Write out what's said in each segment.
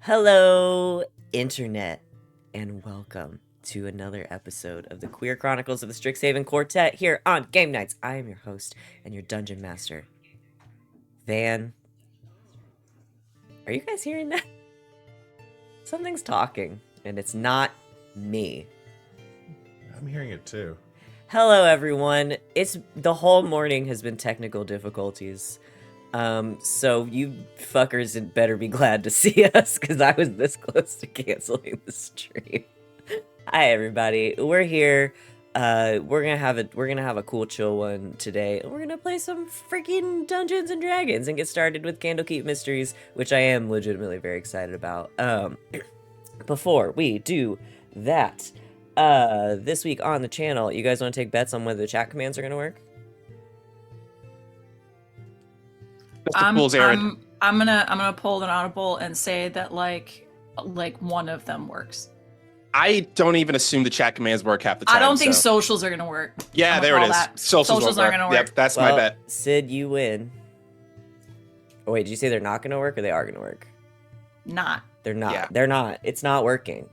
Hello, Internet, and welcome to another episode of the Queer Chronicles of the Strixhaven Quartet here on Game Nights. I am your host and your dungeon master, Van. Are you guys hearing that? Something's talking, and it's not me. I'm hearing it too. Hello, everyone. The whole morning has been technical difficulties. So you fuckers had better be glad to see us, because I was this close to canceling the stream. Hi, everybody. We're here. We're gonna have a cool chill one today. We're gonna play some freaking Dungeons and Dragons and get started with Candlekeep Mysteries, which I am legitimately very excited about. Before we do that, this week on the channel, you guys want to take bets on whether the chat commands are gonna work? I'm gonna pull an audible and say that like one of them works. I don't even assume the chat commands work half the time. I don't think socials are gonna work. Yeah, there it is. Socials aren't gonna work. Yep, that's my bet. Sid, you win. Oh wait, did you say they're not gonna work or they are gonna work? Not. They're not. Yeah. They're not. It's not working.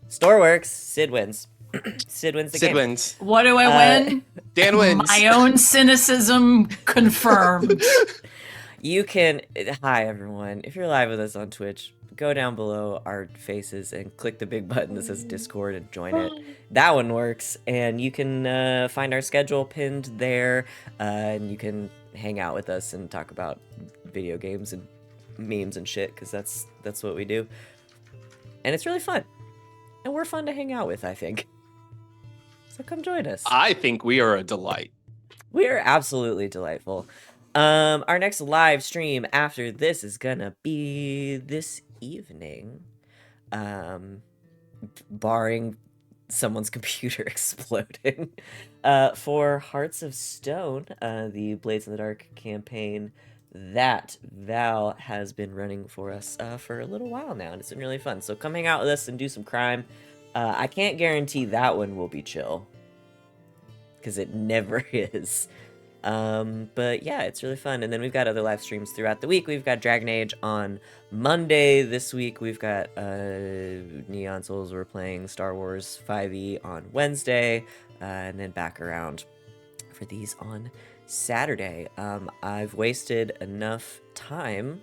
Store works. Sid wins. Sid wins the game. Sid wins. What do I win? Dan wins. My own cynicism confirmed. You can. Hi, everyone. If you're live with us on Twitch, go down below our faces and click the big button that says Discord and join it. That one works. And you can find our schedule pinned there. And you can hang out with us and talk about video games and memes and shit, because that's what we do. And it's really fun. And we're fun to hang out with, I think. So come join us. I think we are a delight. We are absolutely delightful. Our next live stream after this is gonna be this evening. Barring someone's computer exploding. For Hearts of Stone, the Blades in the Dark campaign that Val has been running for us for a little while now, and it's been really fun. So come hang out with us and do some crime. I can't guarantee that one will be chill, because it never is. But yeah, it's really fun. And then we've got other live streams throughout the week. We've got Dragon Age on Monday. This week we've got Neon Souls. We're playing Star Wars 5e on Wednesday, and then back around for these on Saturday. I've wasted enough time,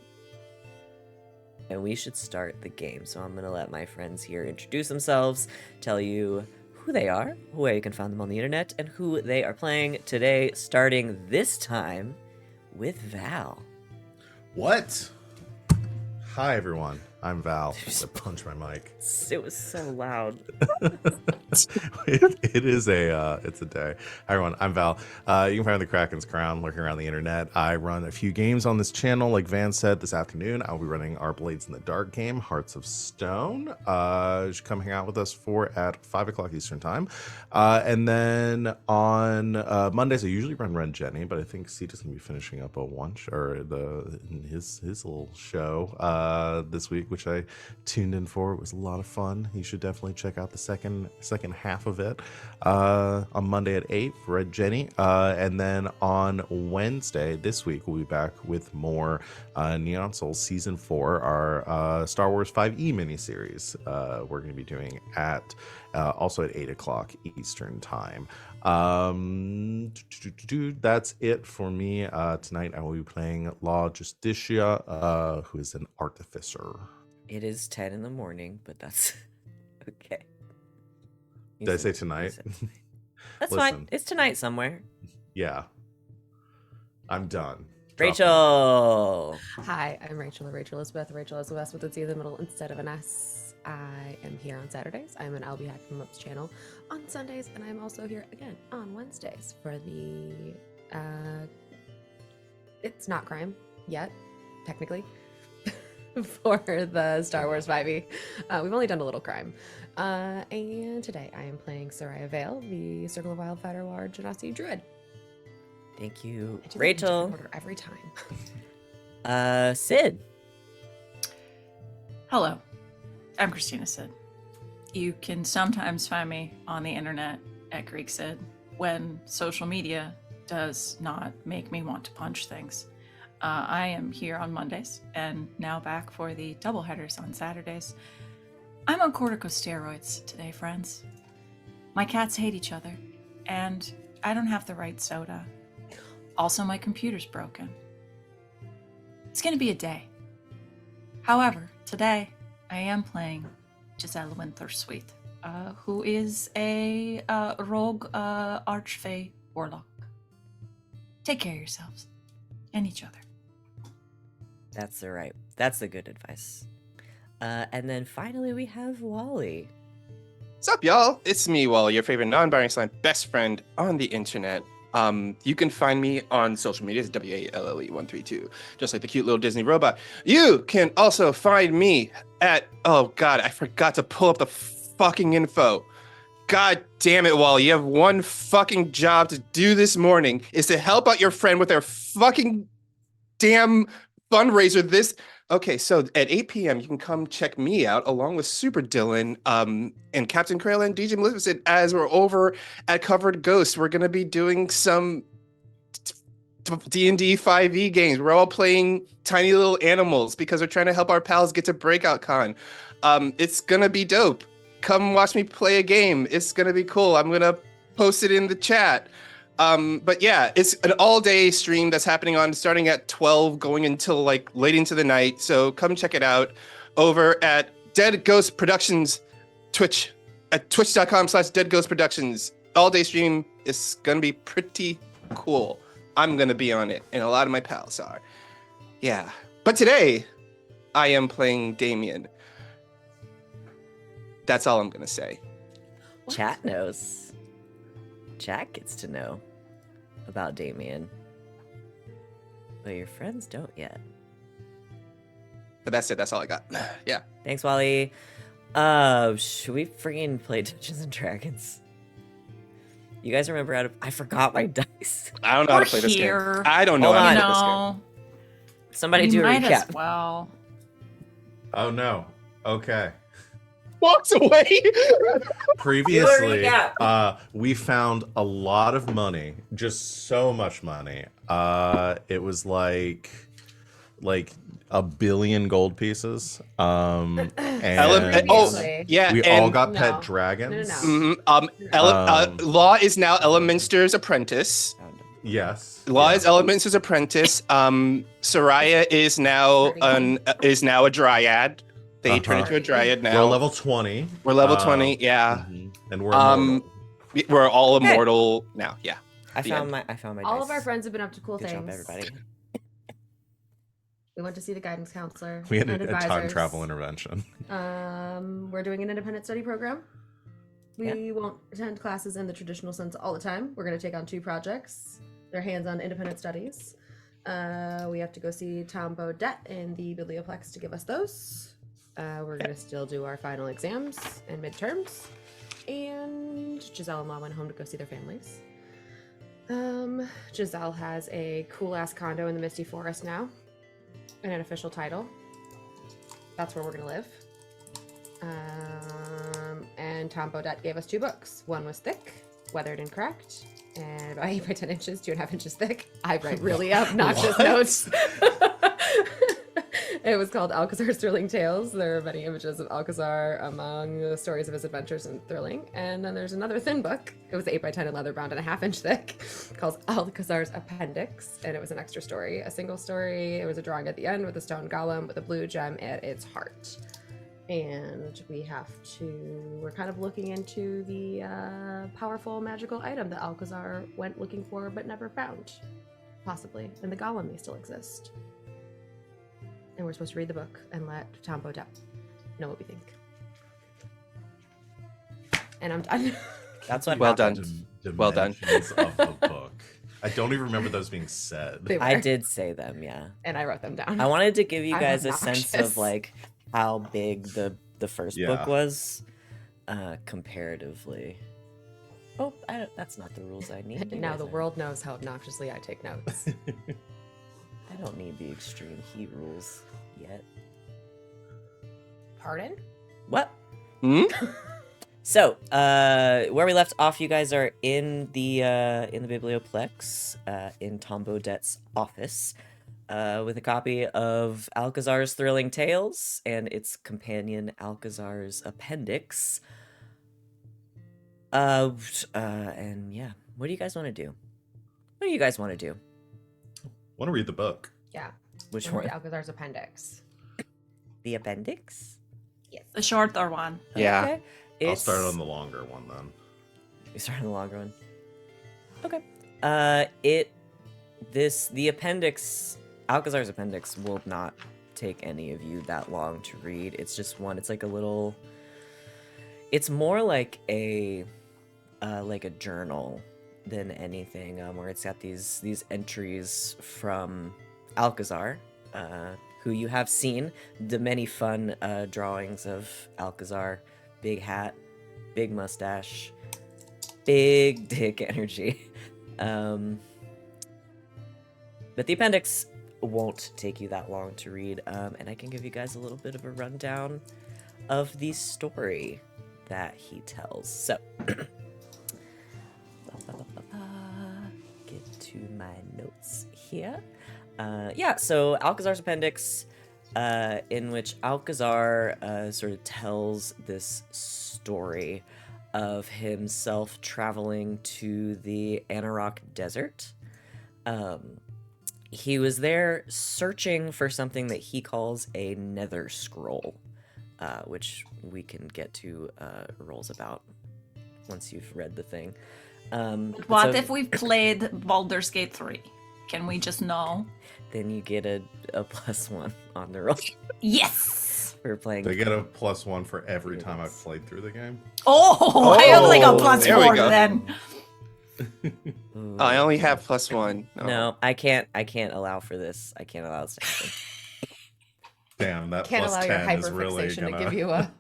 and we should start the game. So I'm gonna let my friends here introduce themselves, tell you who they are, where you can find them on the internet, and who they are playing today, starting this time with Val. What? Hi, everyone. I'm Val. I punched my mic. It was so loud. It's a day. Hi, everyone. I'm Val. You can find the Kraken's Crown lurking around the internet. I run a few games on this channel. Like Van said, this afternoon, I'll be running our Blades in the Dark game, Hearts of Stone. You should come hang out with us at 5 o'clock Eastern time. And then on Mondays, I usually run Red Jenny, but I think Sita's going to be finishing up his little show this week, which I tuned in for. It was a lot of fun. You should definitely check out the second half of it on Monday at 8 for Red Jenny. And then on Wednesday this week, we'll be back with more Neon Souls Season 4, our Star Wars 5e miniseries. We're going to be doing also at 8 o'clock Eastern time. That's it for me. Tonight I will be playing La Justicia, who is an artificer. It is 10 in the morning, but that's okay. Did I say tonight? That's fine. It's tonight somewhere. Yeah. I'm done. Rachel. Hi, I'm Rachel Elizabeth. Rachel Elizabeth with a Z in the middle instead of an S. I am here on Saturdays. I'm an LB Hack from Ups channel on Sundays, and I'm also here again on Wednesdays for the it's not crime yet, technically. For the Star Wars 5e. We've only done a little crime. And today I am playing Sereia Vale, the Circle of Wildfire War Genasi Druid. Thank you, I do Rachel. that in order every time. Sid. Hello, I'm Christina Sid. You can sometimes find me on the internet at Greek Sid when social media does not make me want to punch things. I am here on Mondays and now back for the doubleheaders on Saturdays. I'm on corticosteroids today, friends. My cats hate each other, and I don't have the right soda. Also, my computer's broken. It's gonna be a day. However, today I am playing Giselle Wintersweet, who is a rogue archfey warlock. Take care of yourselves and each other. That's the good advice. And then finally we have Wally. What's up, y'all? It's me, Wally, your favorite non-binary slime best friend on the internet. You can find me on social media as WALLE132, just like the cute little Disney robot. You can also find me at, oh god, I forgot to pull up the fucking info. God damn it, Wally, you have one fucking job to do this morning, is to help out your friend with their fucking damn fundraiser. Okay, so at 8 p.m. you can come check me out along with Super Dylan and Captain Krail and DJ Maleficent as we're over at Covered Ghost. We're gonna be doing some D&D 5e games. We're all playing tiny little animals because we're trying to help our pals get to Breakout Con. It's gonna be dope. Come watch me play a game. It's gonna be cool. I'm gonna post it in the chat. But yeah, it's an all-day stream that's happening on starting at 12, going until like late into the night. So come check it out over at Dead Ghost Productions Twitch at twitch.com/Dead Ghost Productions. All-day stream is gonna be pretty cool. I'm gonna be on it, and a lot of my pals are. Yeah, but today I am playing Damian. That's all I'm gonna say. Chat knows. Chat gets to know about Damian. But your friends don't yet. But that's it. That's all I got. Yeah. Thanks, Wally. Should we freaking play Dungeons and Dragons? You guys remember how to... I forgot my dice. I don't know how to play this game. Here. I don't know Hold how to on. play this game. Somebody You do a might recap. as well. Oh no. Okay. Walks away. Previously, recap. we found a lot of money, just so much money. It was like 1 billion gold pieces. And Yeah. we all got pet No. dragons. No. Law is now Elementer's apprentice. Yes. Law yeah. is Elementer's apprentice. Sereia is now a dryad. They turn into a dryad now. We're level 20. We're level 20. Yeah. And we're immortal. We're all immortal now. Yeah. I The found end. my All dice. of our friends have been up to cool Good things. job, everybody. We went to see the guidance counselor. We had and a time advisors. travel intervention. We're doing an independent study program. We won't attend classes in the traditional sense all the time. We're going to take on 2 projects. They're hands-on independent studies. We have to go see Tom Bodette in the Biblioplex to give us those. We're going to still do our final exams and midterms. And Giselle and Law went home to go see their families. Giselle has a cool-ass condo in the Misty Forest now. And an official title. That's where we're going to live. And Tom Bodette gave us 2 books. One was thick, weathered and cracked, and about 8 by 10 inches, 2.5 inches thick. I write really obnoxious notes. It was called Alcazar's Thrilling Tales. There are many images of Alcazar among the stories of his adventures in thrilling. And then there's another thin book. It was 8 by 10 and leather bound and a 1/2 inch thick, called Alcazar's Appendix. And it was an extra story, a single story. It was a drawing at the end with a stone golem with a blue gem at its heart. And we're kind of looking into the powerful magical item that Alcazar went looking for but never found. Possibly. And the golem may still exist. And we're supposed to read the book and let Tom Bodette know what we think. And I'm done. That's what Well happened. done. Well done. Dimensions of the book. I don't even remember those being said. They were. I did say them, yeah. And I wrote them down. I wanted to give you I'm guys a sense of obnoxious. like how big the first Yeah. book was comparatively. Oh, that's not the rules I need. Now the world knows how obnoxiously I take notes. I don't need the extreme heat rules yet. Pardon? What? Hmm? So, where we left off, you guys are in the Biblioplex, in Tom Bodette's office. with a copy of Alcazar's Thrilling Tales and its companion Alcazar's Appendix. And yeah, what do you guys want to do? What do you guys want to do? Want to read the book? Yeah. Which We'll read one? Alcazar's Appendix. The Appendix? Yes. The shorter one. Yeah. Okay. I'll start on the longer one then. You start on the longer one. Okay. The Appendix, Alcazar's Appendix will not take any of you that long to read. It's just one. It's like a little. It's more like a journal than anything, where it's got these entries from Alcazar, who you have seen the many fun drawings of Alcazar, big hat, big mustache, big dick energy. But the appendix won't take you that long to read, and I can give you guys a little bit of a rundown of the story that he tells. So, get to my notes here. So Alcazar's Appendix, in which Alcazar sort of tells this story of himself traveling to the Anarok Desert. He was there searching for something that he calls a nether scroll, which we can get to rolls about once you've read the thing. What if we've played Baldur's Gate 3? Can we just know? Then you get a +1 on the roll Yes! for playing. They get a +1 for every time I've played through the game. Oh, I have like a there we +4 go. then. Ooh. I only have +1. Oh. No, I can't allow for this. I can't allow this to happen. Damn, that Can't allow your +10 is really hyperfixation gonna... to give you a.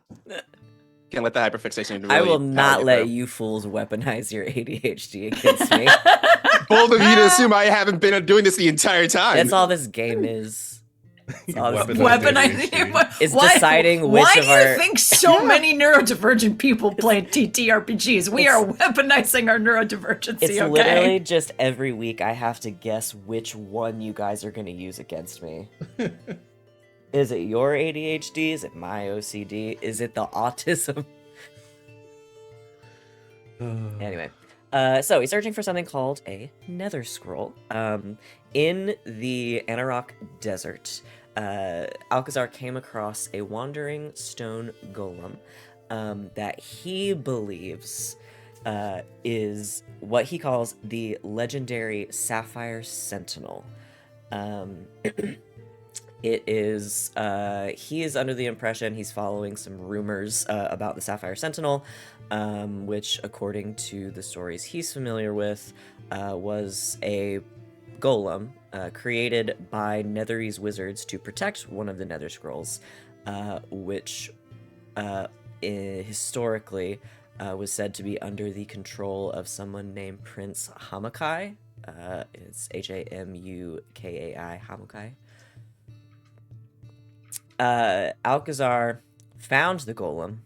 Can't let the hyperfixation really I will not power you let through. you fools weaponize your ADHD against me. Bold of you to assume I haven't been doing this the entire time. That's all this game is. It's all this Weaponized Weaponizing. It's deciding which why of do you our- think so many neurodivergent people play TTRPGs? We are weaponizing our neurodivergency, It's okay? literally just every week I have to guess which one you guys are going to use against me. Is it your ADHD? Is it my OCD? Is it the autism? Anyway, so he's searching for something called a nether scroll. In the Anarok Desert, Alcazar came across a wandering stone golem that he believes is what he calls the legendary Sapphire Sentinel. It is, he is under the impression he's following some rumors about the Sapphire Sentinel, which, according to the stories he's familiar with, was a golem created by Netherese wizards to protect one of the Nether Scrolls, which historically was said to be under the control of someone named Prince Hamukai. It's Hamukai, Hamukai. Alcazar found the golem,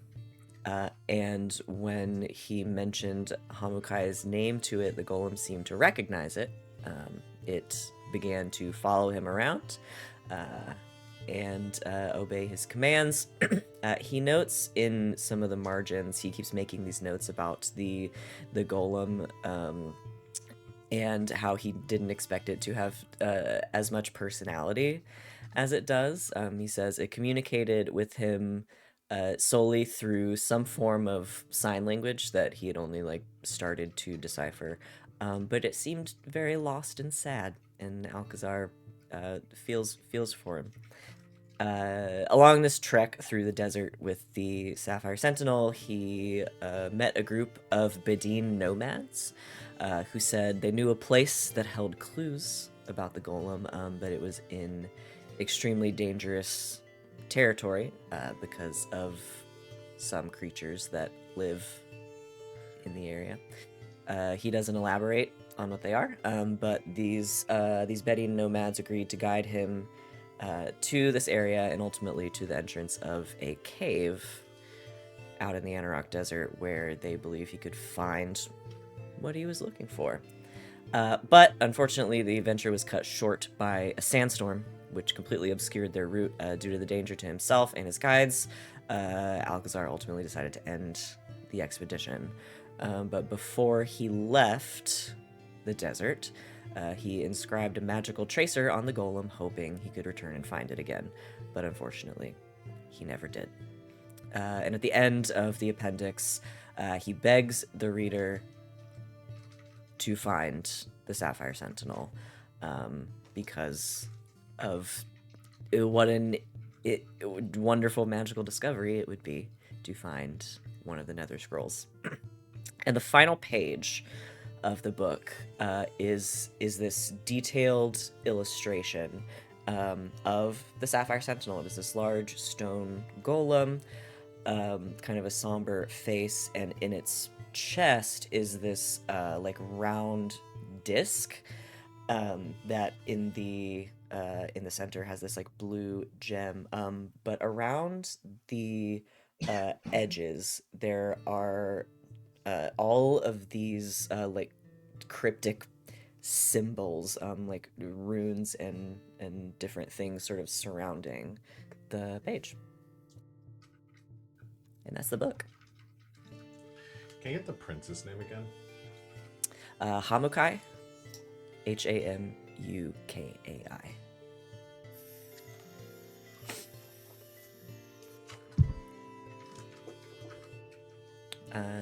and when he mentioned Hamukai's name to it, the golem seemed to recognize it. It began to follow him around and obey his commands. He notes in some of the margins, he keeps making these notes about the golem and how he didn't expect it to have as much personality as it does. He says it communicated with him solely through some form of sign language that he had only started to decipher, but it seemed very lost and sad, and Alcazar feels for him. Along this trek through the desert with the Sapphire Sentinel, he met a group of Bedine nomads who said they knew a place that held clues about the golem, but it was in extremely dangerous territory because of some creatures that live in the area. He doesn't elaborate on what they are, but these Bedine nomads agreed to guide him to this area and ultimately to the entrance of a cave out in the Anarok Desert where they believe he could find what he was looking for. But unfortunately, the adventure was cut short by a sandstorm, which completely obscured their route due to the danger to himself and his guides. Alcazar ultimately decided to end the expedition. But before he left the desert, he inscribed a magical tracer on the golem, hoping he could return and find it again. But unfortunately, he never did. And at the end of the appendix, he begs the reader to find the Sapphire Sentinel, because of what wonderful magical discovery it would be to find one of the Nether Scrolls. And the final page of the book is this detailed illustration of the Sapphire Sentinel. It is this large stone golem, kind of a somber face, and in its chest is this like round disc that in the center has this like blue gem, but around the edges there are all of these like cryptic symbols, like runes and different things sort of surrounding the page. And that's the book. Can you get the prince's name again? Hamukai, Hamukai.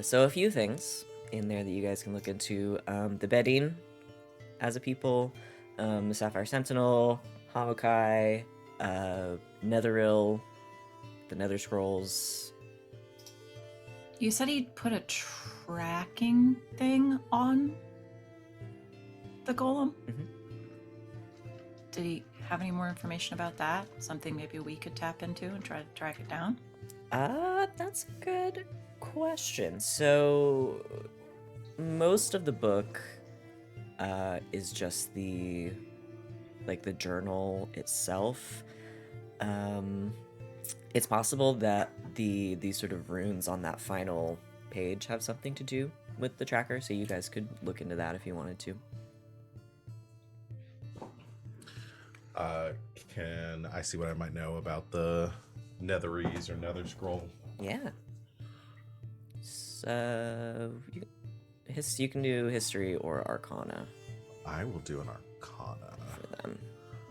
So a few things in there that you guys can look into. The Bedin as a people, the Sapphire Sentinel, Hamukai, Netheril, the Nether Scrolls. You said he'd put a tracking thing on the golem? Mhm. Did he have any more information about that? Something maybe we could tap into and try to track it down? That's a good question. So most of the book is just the journal itself. It's possible that these sort of runes on that final page have something to do with the tracker, so you guys could look into that if you wanted to. Can I see what I might know about the Netheries or Nether Scroll? Yeah. So you can do history or arcana I will do an Arcana. for them.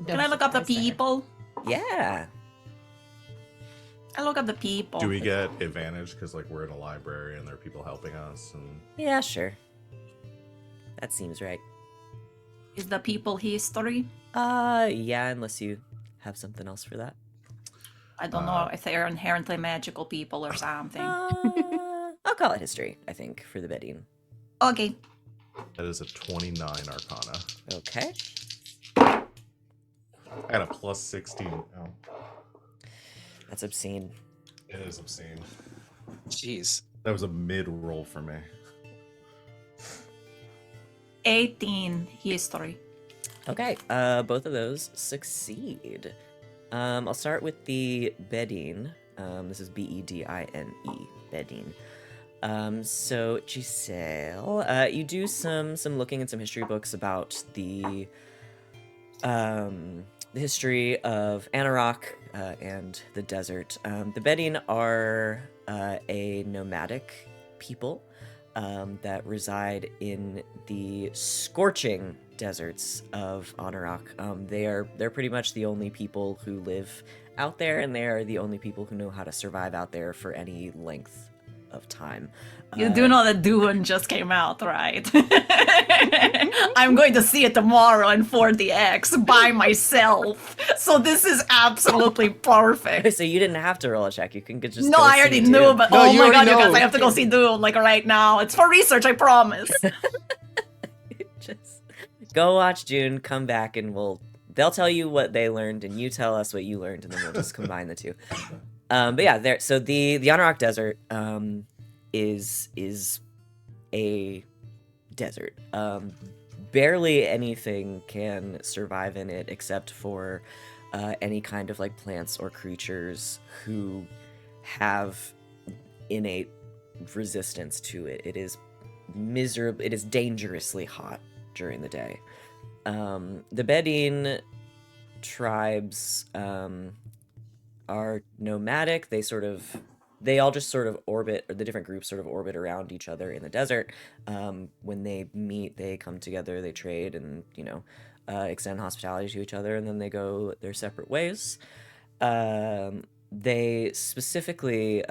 Can I look up the people? Yeah. I look up the people. Do we get advantage because like we're in a library and there are people helping us? And Yeah, sure. That seems right. Is the people history? Yeah, unless you have something else for that. I don't know if they're inherently magical people or something. I'll call it history, I think, for the Bedin. Okay. that is a 29 Arcana. Okay. I got a plus 16. Oh, That's obscene. it is obscene. Jeez. That was a mid roll for me. 18 history. Okay, both of those succeed. I'll start with the Bedin. This is Bedine, Bedin. So Giselle, you do some looking in some history books about the history of Anarok and the desert. The Bedin are a nomadic people that reside in the scorching deserts of Anarok. They're pretty much the only people who live out there, and they are the only people who know how to survive out there for any length of time. You do know that Dune just came out, right? I'm going to see it tomorrow in 4DX by myself. So this is absolutely perfect. So you didn't have to roll a check. You can just No, go I see already Dune. knew, but No, oh you my god, already you guys, know. I have to go see Dune, like right now. It's for research, I promise. Just go watch Dune, come back, and they'll tell you what they learned, and you tell us what you learned, and then we'll just combine the two. But yeah, so the Anarok Desert is a desert. Barely anything can survive in it except for any kind of like plants or creatures who have innate resistance to it. It is miserable. It is dangerously hot during the day. The Bedouin tribes are nomadic. They all just sort of orbit, or the different groups sort of orbit around each other in the desert. When they meet, they come together, they trade, and extend hospitality to each other, and then they go their separate ways. They specifically,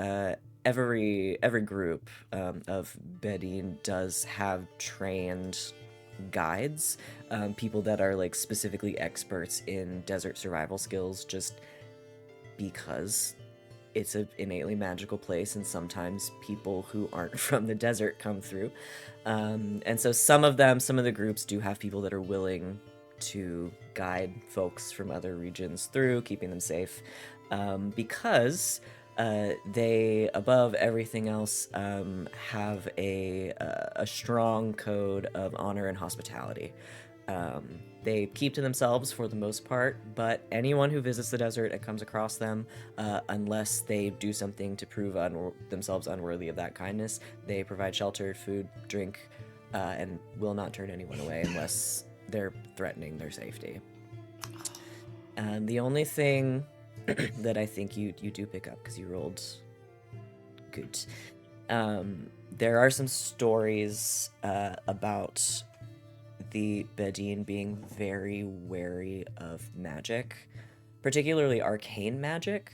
every group of Bedouin does have trained guides, people that are like specifically experts in desert survival skills, just because it's an innately magical place, and sometimes people who aren't from the desert come through. And so some of the groups do have people that are willing to guide folks from other regions through, keeping them safe, because they, above everything else, have a strong code of honor and hospitality. They keep to themselves for the most part, but anyone who visits the desert and comes across them, unless they do something to prove themselves unworthy of that kindness, they provide shelter, food, drink, and will not turn anyone away unless they're threatening their safety. The only thing that I think you do pick up, because you rolled good, there are some stories about the Bedouin being very wary of magic, particularly arcane magic,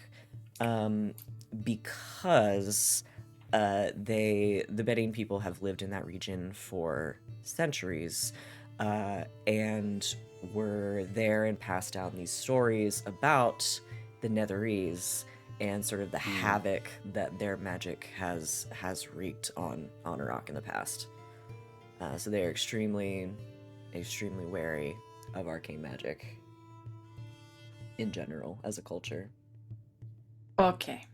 because the Bedouin people have lived in that region for centuries, and were there and passed down these stories about the Netherese and sort of the havoc that their magic has wreaked on Iraq in the past. So they are extremely wary of arcane magic in general as a culture. Okay.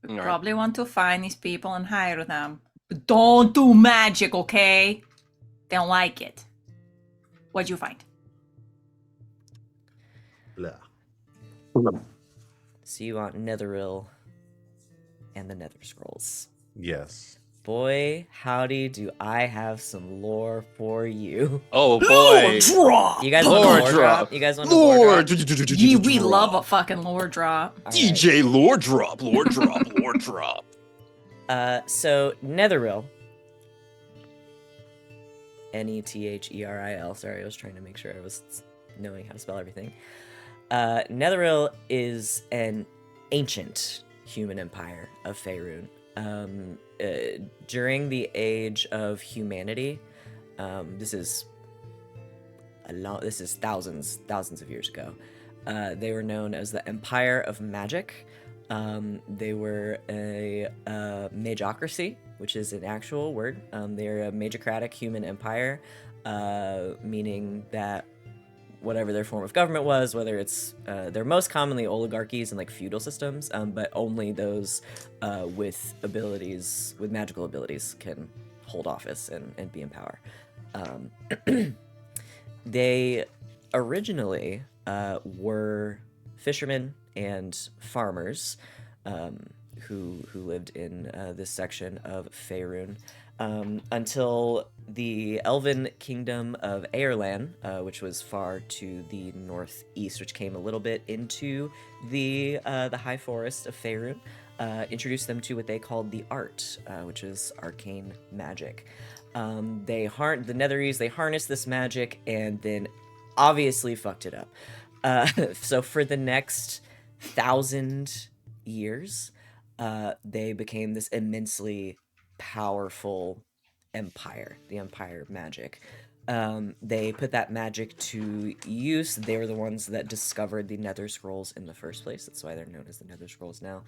We All right. probably want to find these people and hire them. But don't do magic, okay? They don't like it. What'd you find? Blah. So you want Netheril and the Nether Scrolls. Yes. Boy, howdy, do I have some lore for you. Oh boy. Drop! You guys want a Lore lore drop. drop? You guys want a lore drop? Gee, we love a fucking lore drop. All right. DJ lore drop, lore drop, lore drop. So Netheril, Netheril. Sorry, I was trying to make sure I was knowing how to spell everything. Netheril is an ancient human empire of Faerun. During the age of humanity, this is thousands of years ago. They were known as the Empire of Magic. They were a magocracy, which is an actual word. They're a magocratic human empire, meaning that whatever their form of government was, whether it's they're most commonly oligarchies and like feudal systems, but only those with magical abilities can hold office and be in power. They originally were fishermen and farmers who lived in this section of Faerun, until the elven kingdom of Airlan, which was far to the northeast, which came a little bit into the high forest of Faerun, introduced them to what they called the art, which is arcane magic. The Netherese, they harnessed this magic and then obviously fucked it up. So for the next 1,000 years, they became this immensely powerful empire, the Empire of Magic. They put that magic to use. They were the ones that discovered the Nether Scrolls in the first place. That's why they're known as the Nether Scrolls now.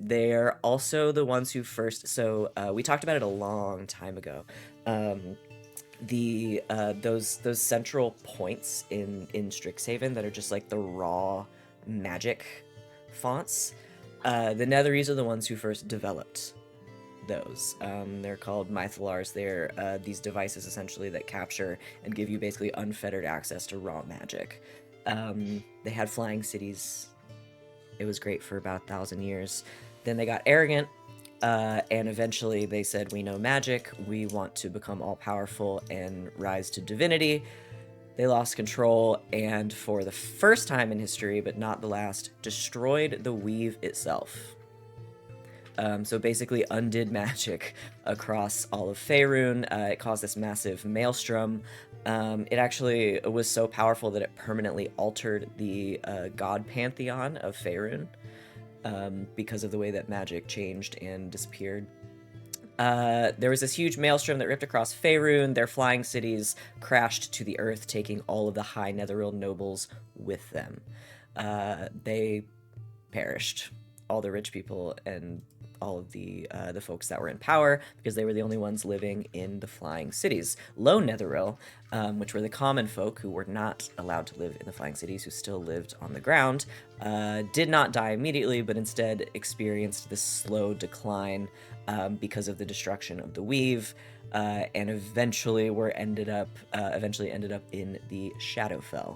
They're also the ones who first. So we talked about it a long time ago. Those central points in Strixhaven that are just like the raw magic fonts. The Netherese are the ones who first developed those. They're called mythalars. They're these devices essentially that capture and give you basically unfettered access to raw magic. They had flying cities. It was great for about 1,000 years. Then they got arrogant And eventually they said, we know magic, we want to become all-powerful and rise to divinity. They lost control, and for the first time in history, but not the last, destroyed the weave itself. So basically undid magic across all of Faerun. It caused this massive maelstrom. It actually was so powerful that it permanently altered the god pantheon of Faerun because of the way that magic changed and disappeared. There was this huge maelstrom that ripped across Faerun. Their flying cities crashed to the earth, taking all of the high Netherrealm nobles with them. They perished, all the rich people and all of the folks that were in power, because they were the only ones living in the flying cities. Low Netherrealm, which were the common folk who were not allowed to live in the flying cities, who still lived on the ground, did not die immediately, but instead experienced this slow decline because of the destruction of the weave, and eventually ended up in the Shadowfell,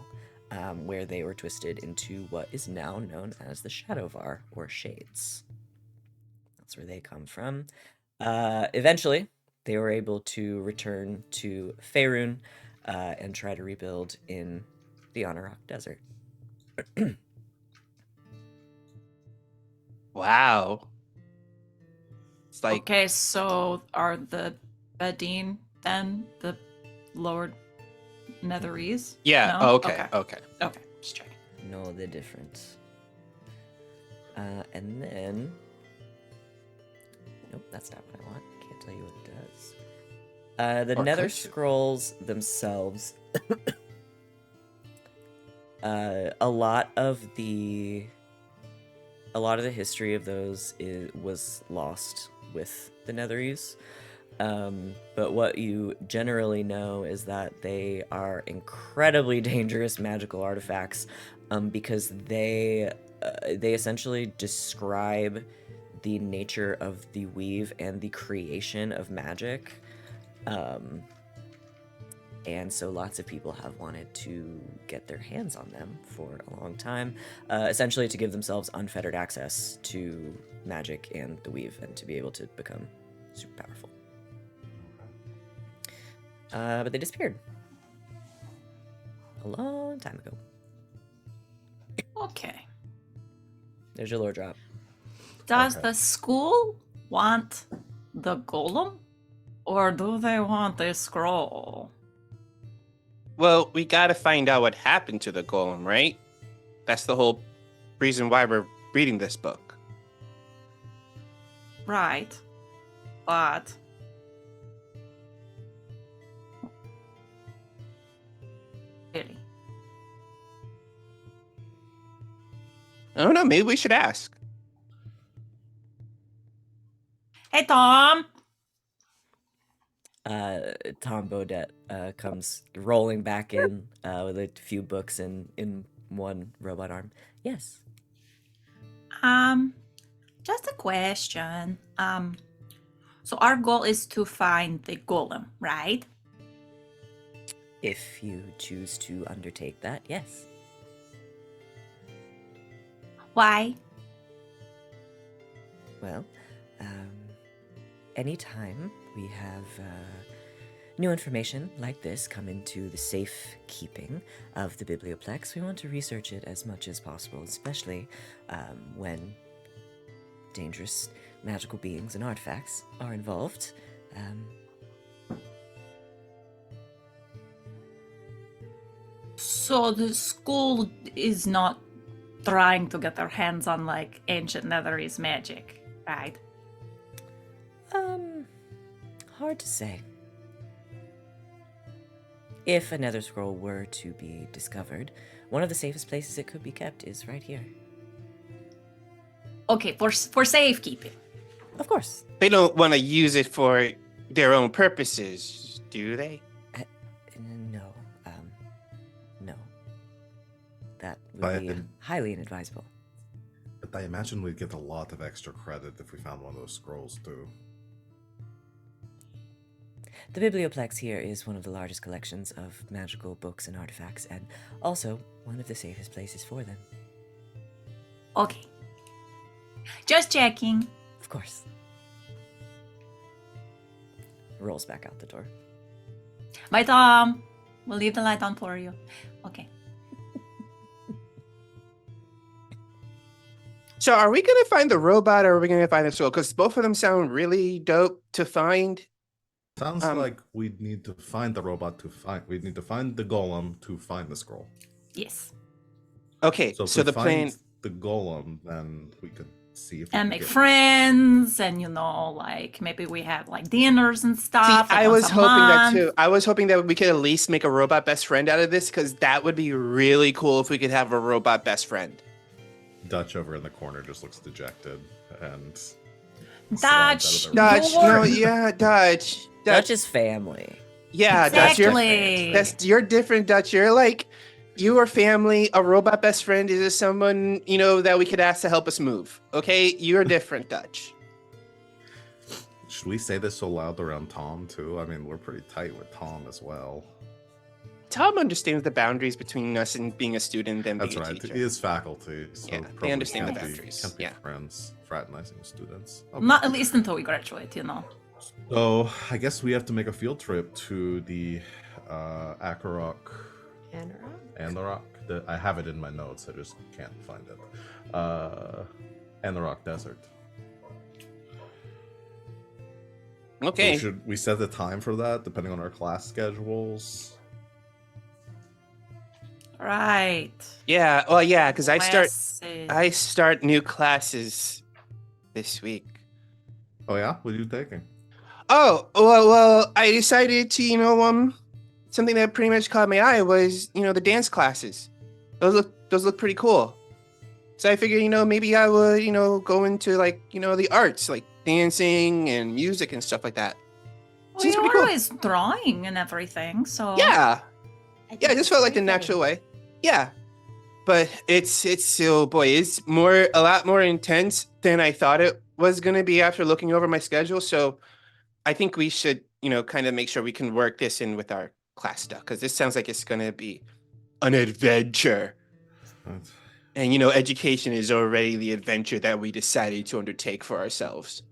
where they were twisted into what is now known as the Shadowvar, or Shades. That's where they come from. Eventually, they were able to return to Faerun and try to rebuild in the Honorrock Desert. Wow. It's like Okay, so are the Badine then the lower Netherese? yeah. No? Oh, okay. Okay. Okay, just checking. No, they're different. And then... Nope, that's not what I want. Can't tell you what it does. The Or Nether could you? Scrolls themselves... a lot of the history of those was lost with the Netherese. But what you generally know is that they are incredibly dangerous magical artifacts, because they essentially describe the nature of the weave and the creation of magic. And so lots of people have wanted to get their hands on them for a long time, essentially to give themselves unfettered access to magic and the weave, and to be able to become super powerful. But they disappeared a long time ago. Okay. There's your lore drop. Does Okay. the school want the golem? Or do they want the scroll? Well, we gotta find out what happened to the golem, right? That's the whole reason why we're reading this book. Right. But really. I don't know. Maybe we should ask. Hey Tom! Tom Bodette comes rolling back in with a few books in one robot arm. Yes. Just a question. So our goal is to find the golem, right? If you choose to undertake that, yes. Why? Well, anytime we have new information like this come into the safe keeping of the Biblioplex, we want to research it as much as possible, especially when dangerous magical beings and artifacts are involved. So the school is not trying to get their hands on like ancient Netherese magic, right? Hard to say. If a nether scroll were to be discovered, one of the safest places it could be kept is right here. Okay, for safekeeping. Of course. They don't want to use it for their own purposes, do they? No. No. That would But be it- highly inadvisable. But I imagine we'd get a lot of extra credit if we found one of those scrolls too. The Biblioplex here is one of the largest collections of magical books and artifacts, and also one of the safest places for them. Okay. Just checking. Of course. rolls back out the door. Bye, Tom. We'll leave the light on for you. Okay. So are we gonna find the robot or are we gonna find the scroll? Because both of them sound really dope to find. Sounds like we need to find the robot to find. We need to find the golem to find the scroll. Yes. Okay, So if so we the plan. find the golem, then we could see if we And can make get- friends, and like maybe we have like dinners and See, stuff. Like I once was a hoping that month. too. I was hoping that we could at least make a robot best friend out of this, because that would be really cool if we could have a robot best friend. Dutch over in the corner just looks dejected and Dutch. slides out of Dutch, Lord. no, yeah, Dutch. Dutch is family. Yeah, Dutch, Exactly. you're different, Dutch. You're like, you are family. A robot best friend is just someone, that we could ask to help us move. Okay, you're different, Dutch. Should we say this so loud around Tom too? I mean, we're pretty tight with Tom as well. Tom understands the boundaries between us and being a student and That's being a right. teacher. He is faculty, so Yeah, they probably understand the can't be- boundaries. Can't be Yeah. friends, fraternizing with students. Okay. Not at least until we graduate, So I guess we have to make a field trip to the Akarok and the Rock. I have it in my notes. I just can't find it. And the Rock Desert. Okay. So should we set the time for that, depending on our class schedules? Right. Yeah. Well, yeah, because I Classes. start new classes this week. Oh yeah, what are you taking? Oh, well, I decided to, something that pretty much caught my eye was, the dance classes. Those look pretty cool. So I figured, maybe I would, go into like, the arts, like dancing and music and stuff like that. Well, Seems you're pretty cool. always drawing and everything, so Yeah. Yeah, it just felt like the natural way. Yeah. But it's oh boy, it's a lot more intense than I thought it was gonna be after looking over my schedule. So I think we should, kind of make sure we can work this in with our class stuff, because this sounds like it's gonna be an adventure. And education is already the adventure that we decided to undertake for ourselves.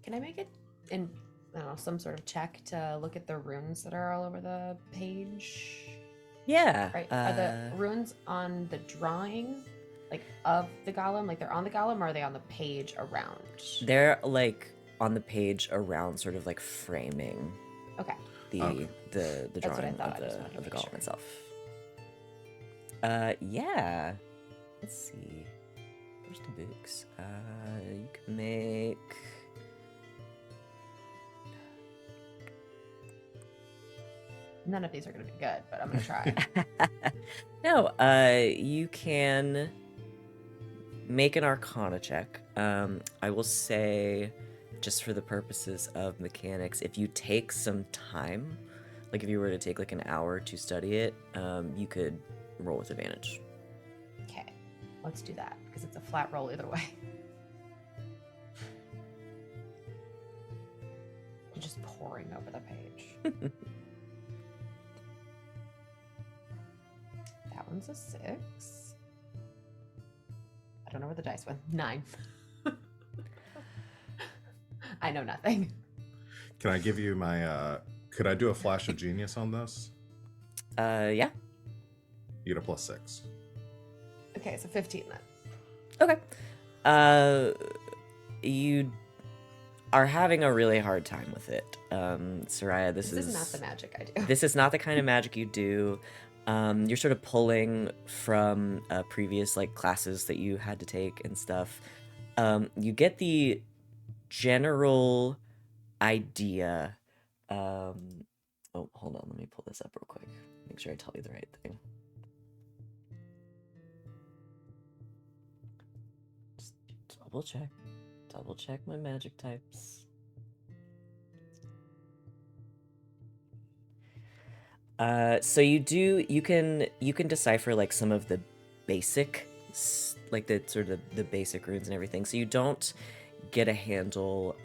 Can I make it in, I don't know, some sort of check to look at the runes that are all over the page? Yeah. Right. Are the runes on the drawing, like of the golem, like they're on the golem, or are they on the page around? They're like on the page around, sort of like framing Okay. the Okay. the That's what I drawing thought, I just wanted to of the make golem sure. itself. Yeah. Let's see. Where's the books? You can make. None of these are going to be good, but I'm going to try. No, you can make an Arcana check. I will say, just for the purposes of mechanics, if you take some time, like if you were to take like an hour to study it, you could roll with advantage. Okay. Let's do that, because it's a flat roll either way. You're just pouring over the page. That one's a 6. I don't know where the dice went. 9. I know nothing. Can I give you my? Could I do a flash of genius on this? Yeah. You get a +6. Okay, so 15 then. Okay. You are having a really hard time with it. Sereia, this This is not the magic I do. This is not the kind of magic you do. You're sort of pulling from previous like classes that you had to take and stuff. You get the general idea. Oh, hold on. Let me pull this up real quick. Make sure I tell you the right thing. Just double check my magic types. So you can decipher like some of the basic, like the sort of the basic runes and everything. So you don't get a handle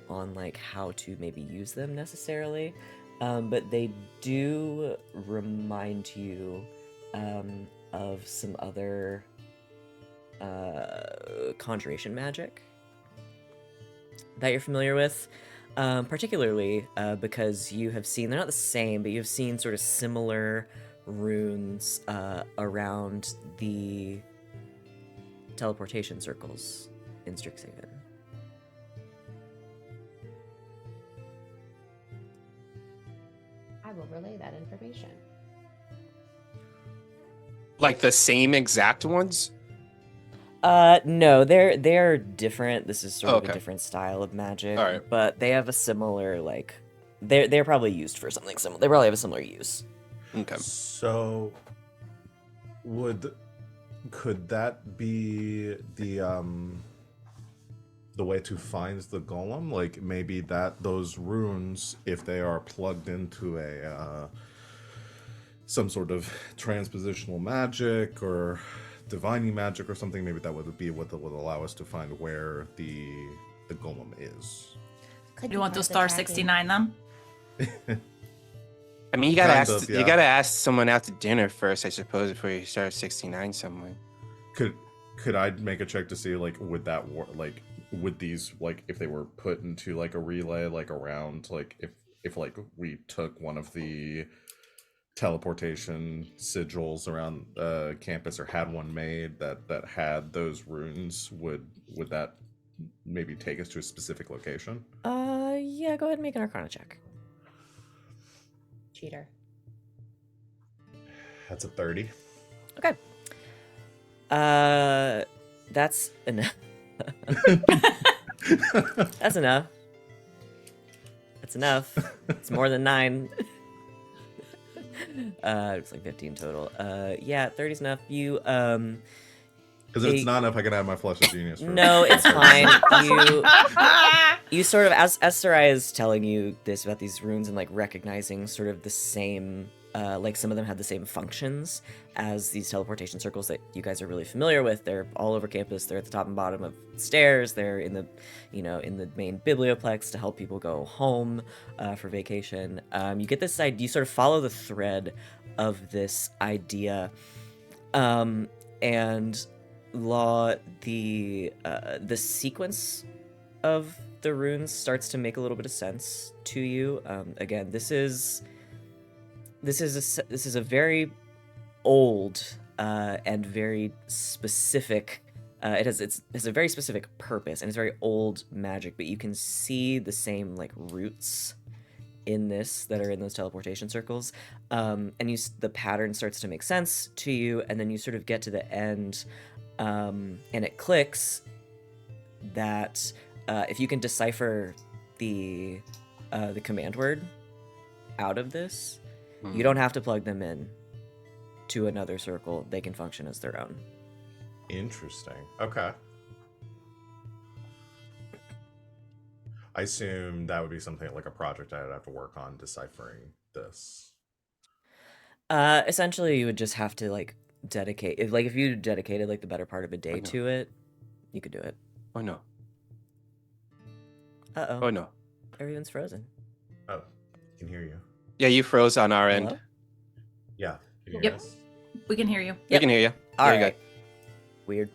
on like how to maybe use them necessarily, but they do remind you of some other conjuration magic that you're familiar with. particularly because you have seen, they're not the same, but you've seen sort of similar runes around the teleportation circles in Strixhaven. I will relay that information. Like the same exact ones? No, they're different. This is sort of a Okay. different style of magic. All right. But they have a similar, like, they're probably used for something similar. They probably have a similar use. Okay. So, could that be the way to find the golem? Like maybe those runes, if they are plugged into a some sort of transpositional magic or divining magic or something, maybe that would be what would allow us to find where the golem is. Could You want part to of the star tracking. 69 them? I mean, you gotta Kind ask. of, yeah. You gotta ask someone out to dinner first, I suppose, before you start 69 someone. Could I make a check to see like would that work? Like would these, like if they were put into like a relay, like around, like if like we took one of the teleportation sigils around campus or had one made that had those runes, would that maybe take us to a specific location? Yeah, go ahead and make an Arcana check. Cheater. That's a 30. Okay. That's enough. That's enough. That's enough. It's more than 9. It's like 15 total. Yeah, 30's enough. You, Because if it's not enough, I can add my flush of genius. No, it's fine. You sort of, as Sereia is telling you this about these runes and like recognizing sort of the same, like some of them have the same functions as these teleportation circles that you guys are really familiar with. They're all over campus. They're at the top and bottom of stairs. They're in the, in the main biblioplex to help people go home for vacation. You get this idea. You sort of follow the thread of this idea, and Law, the sequence of the runes starts to make a little bit of sense to you. Again, this is a very old and very specific. It has a very specific purpose, and it's very old magic. But you can see the same like roots in this that are in those teleportation circles, and the pattern starts to make sense to you, and then you sort of get to the end. And it clicks that if you can decipher the command word out of this, you don't have to plug them in to another circle. They can function as their own. Interesting. Okay. I assume that would be something like a project I'd have to work on deciphering this. Essentially, you would just have to like dedicate, if you dedicated like the better part of a day to it, you could do it. Oh no. Uh-oh. Oh no. Everyone's frozen. Oh, I can hear you. Yeah, you froze on our end. Hello? Yeah. Can you Yep. hear us? We can hear you. We Yep. can hear you. All Very right. Weird.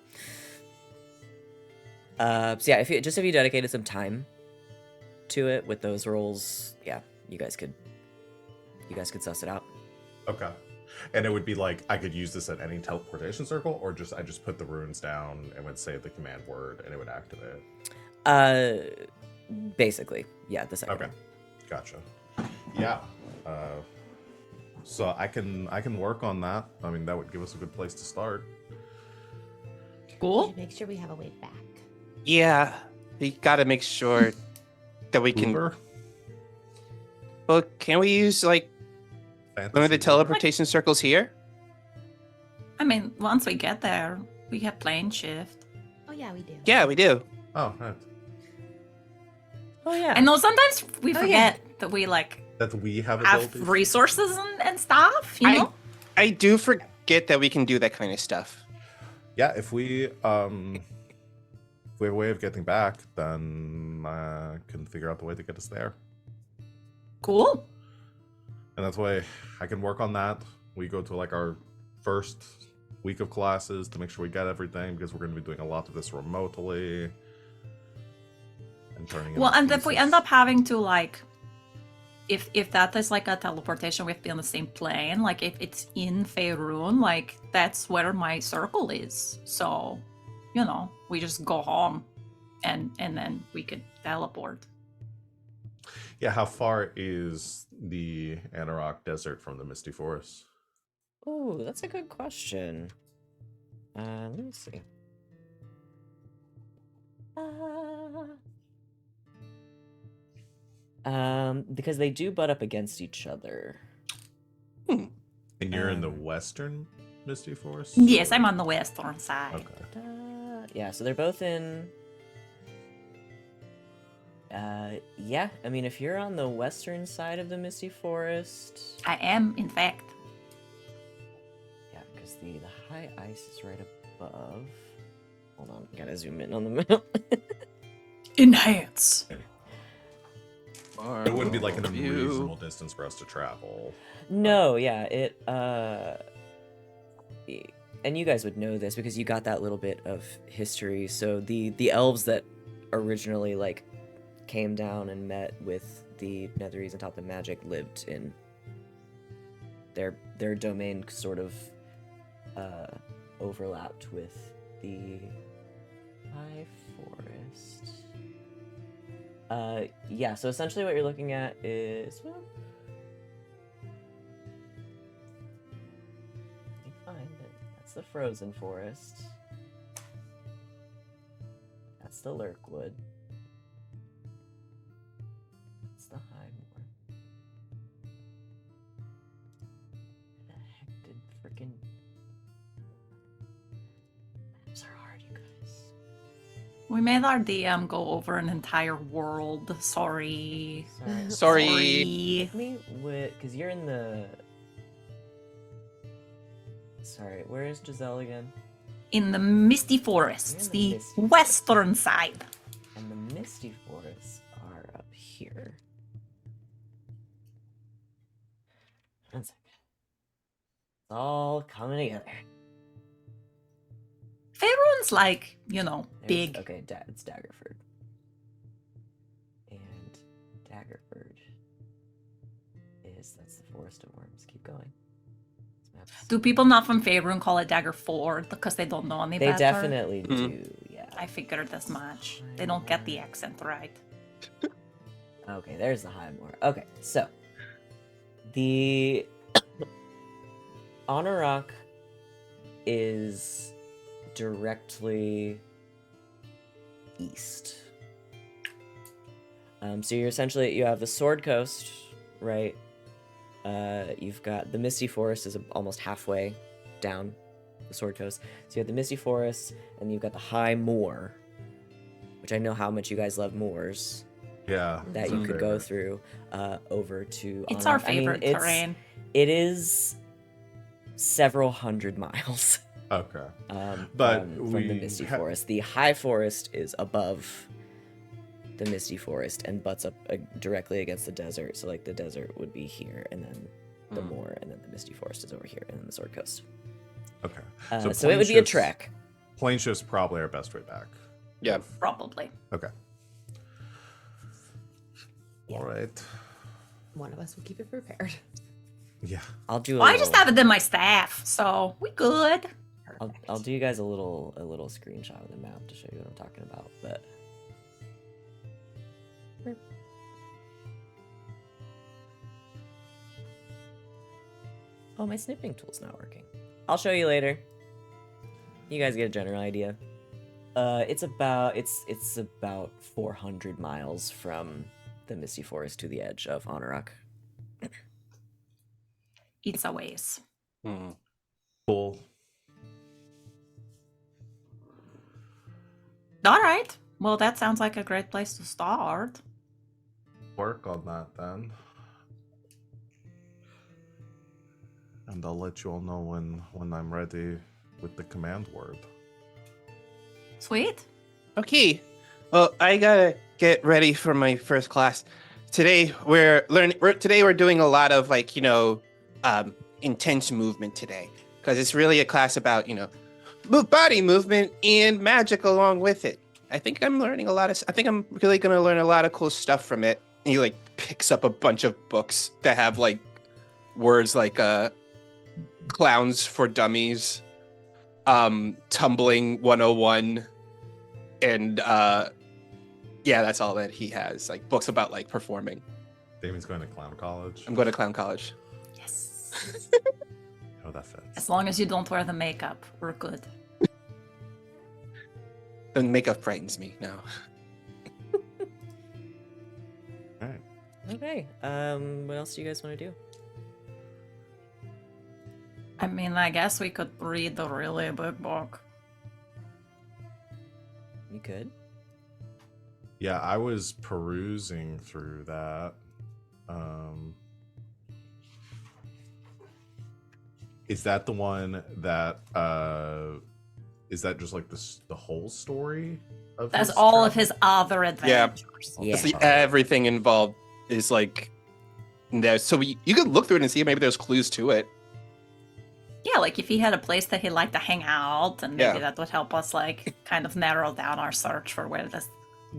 So yeah, if you dedicated some time to it with those rolls, yeah, you guys could suss it out. Okay. And it would be like I could use this at any teleportation circle, or I just put the runes down and would say the command word and it would activate. Basically, yeah, the second. Okay. Gotcha. Yeah. So I can work on that. I mean, that would give us a good place to start. We Cool. should make sure we have a way back. Yeah, we gotta make sure that we can. Uber? Well, can we use like one of the Fantasy Uber? teleportation circles here? I mean, once we get there, we have plane shift. Oh yeah, we do. Yeah, we do. Oh, right. Oh yeah. I know sometimes we Oh, forget that we like That we have have abilities. resources and stuff, you know? I do forget that we can do that kind of stuff. Yeah, if we have a way of getting back, then I can figure out the way to get us there. Cool. And that's why I can work on that. We go to like our first week of classes to make sure we get everything, because we're going to be doing a lot of this remotely. and turning. Well, into and if we pieces. end up having to like, if that is like a teleportation, we have to be on the same plane. Like if it's in Faerun, like that's where my circle is. So, you know, we just go home, and then we could teleport. Yeah, how far is the Anorak Desert from the Misty Forest? Ooh, that's a good question. Let me see. Because they do butt up against each other. And you're in the Um, western Misty Forest? Yes, or- I'm on the western side. Okay. Yeah, so they're both in. Yeah, I mean, if you're on the western side of the Misty Forest. I am, in fact. Yeah, because the high ice is right above. Hold on, gotta zoom in on the map. Enhance. It wouldn't be like an View. unreasonable distance for us to travel. No, yeah, and you guys would know this because you got that little bit of history. So the elves that originally like came down and met with the Netherese and taught them magic lived in their domain sort of overlapped with the high forest. Yeah, so essentially what you're looking at is, well, let me find it. That's the frozen forest. That's the Lurkwood. That's the Highmoor. Where the heck did frickin' maps are hard, you guys. We made our DM go over an entire world. Sorry. Sorry. Hit me with, because you're in the. Sorry, where is Giselle again? In the Misty Forests, You're in the the Misty western side. And the Misty Forests are up here. One second. It's all coming together. Faerun's like, you know, There's- big. Okay, it's Daggerford. And Daggerford that's the Forest of Worms. Keep going. This map's- Do people not from Faerun call it Daggerford because they don't know any They better? definitely Mhm. do, yeah. I figured as much. They don't get the accent right. Okay, there's the Highmoor. Okay, so the Honorok is directly east. So you're essentially you have the Sword Coast, right? You've got the Misty Forest is almost halfway down the Sword Coast. So you have the Misty Forest, and you've got the High Moor, which I know how much you guys love moors. Yeah. That it's you our could go favorite. through over to. It's our Honorok. I mean, favorite terrain. It is several hundred miles. Okay. But But from the Misty Forest. The High Forest is above the Misty Forest and butts up directly against the desert. So like the desert would be here, and then the moor, and then the Misty Forest is over here, and then the Sword Coast. Okay. So it plane would be a shifts- trek. Plane shift's probably our best way back. Yeah. Probably. Okay. Yeah. All right. One of us will keep it prepared. Yeah. I'll do. Well, I just have it in my staff, so we good. I'll do you guys a little screenshot of the map to show you what I'm talking about. But oh, my snipping tool's not working. I'll show you later. You guys get a general idea. It's about 400 miles from the Misty Forest to the edge of Honorok. It's a ways. Cool. All right. Well, that sounds like a great place to start. Work on that then. And I'll let you all know when I'm ready with the command word. Sweet. Okay. Well, I gotta get ready for my first class. Today we're doing a lot of intense movement today because it's really a class about body movement and magic along with it. I think I'm learning a lot of. I think I'm really gonna learn a lot of cool stuff from it. And he like picks up a bunch of books that have like words like clowns for dummies, tumbling 101, and yeah, that's all that he has. Like books about like performing. Damian's going to clown college. I'm going to clown college. Yes. Oh, that fits. As long as you don't wear the makeup, we're good. The makeup frightens me now. All right. Okay. What else do you guys want to do? I mean, I guess we could read the really big book. You could. Yeah, I was perusing through that. Is that the one that is that just like the whole story of That's his all of travel? his other adventures. Yeah. See, everything involved is like there. So you could look through it and see maybe there's clues to it. Yeah, like if he had a place that he liked to hang out, and maybe Yeah. that would help us like kind of narrow down our search for where this.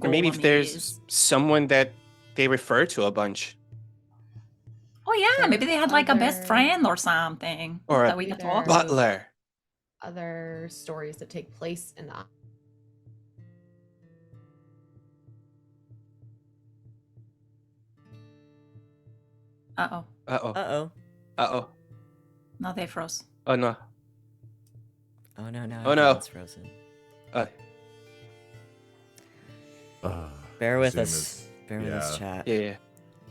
Or maybe if golem there's is. someone that they refer to a bunch. Oh yeah, maybe they had like a best Other- friend or something Or a that we could talk to. Butler. Other stories that take place in the. Uh-oh. Uh-oh. Uh-oh. Uh-oh. No, they froze. Oh, no. Oh no, now Oh, no. everyone's frozen. Uh, Bear with Zoom us. is- Bear with us, yeah. chat. yeah.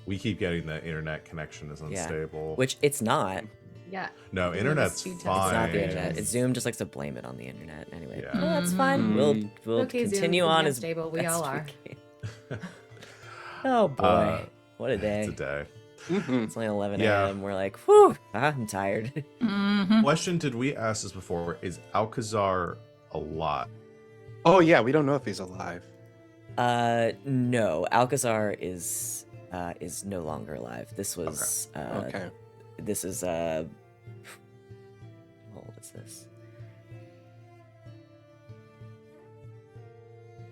We keep getting the internet connection is Yeah. unstable. Which it's not. Yeah. No, Zoom is internet's too tight. fine. It's not the Fine. internet. It's Zoom just likes to blame it on the internet. Anyway, Yeah. no, that's fine. We'll Mm. we'll continue Zoom, on be as unstable. We best all are. can. Oh boy, what a day! It's a day. Mhm. It's only 11 Yeah. a.m. We're like, whew, I'm tired. Mm-hmm. Question: did we ask this before? Is Alcazar alive? Oh, yeah, we don't know if he's alive. No, Alcazar is no longer alive. This was Okay. This is how old is this?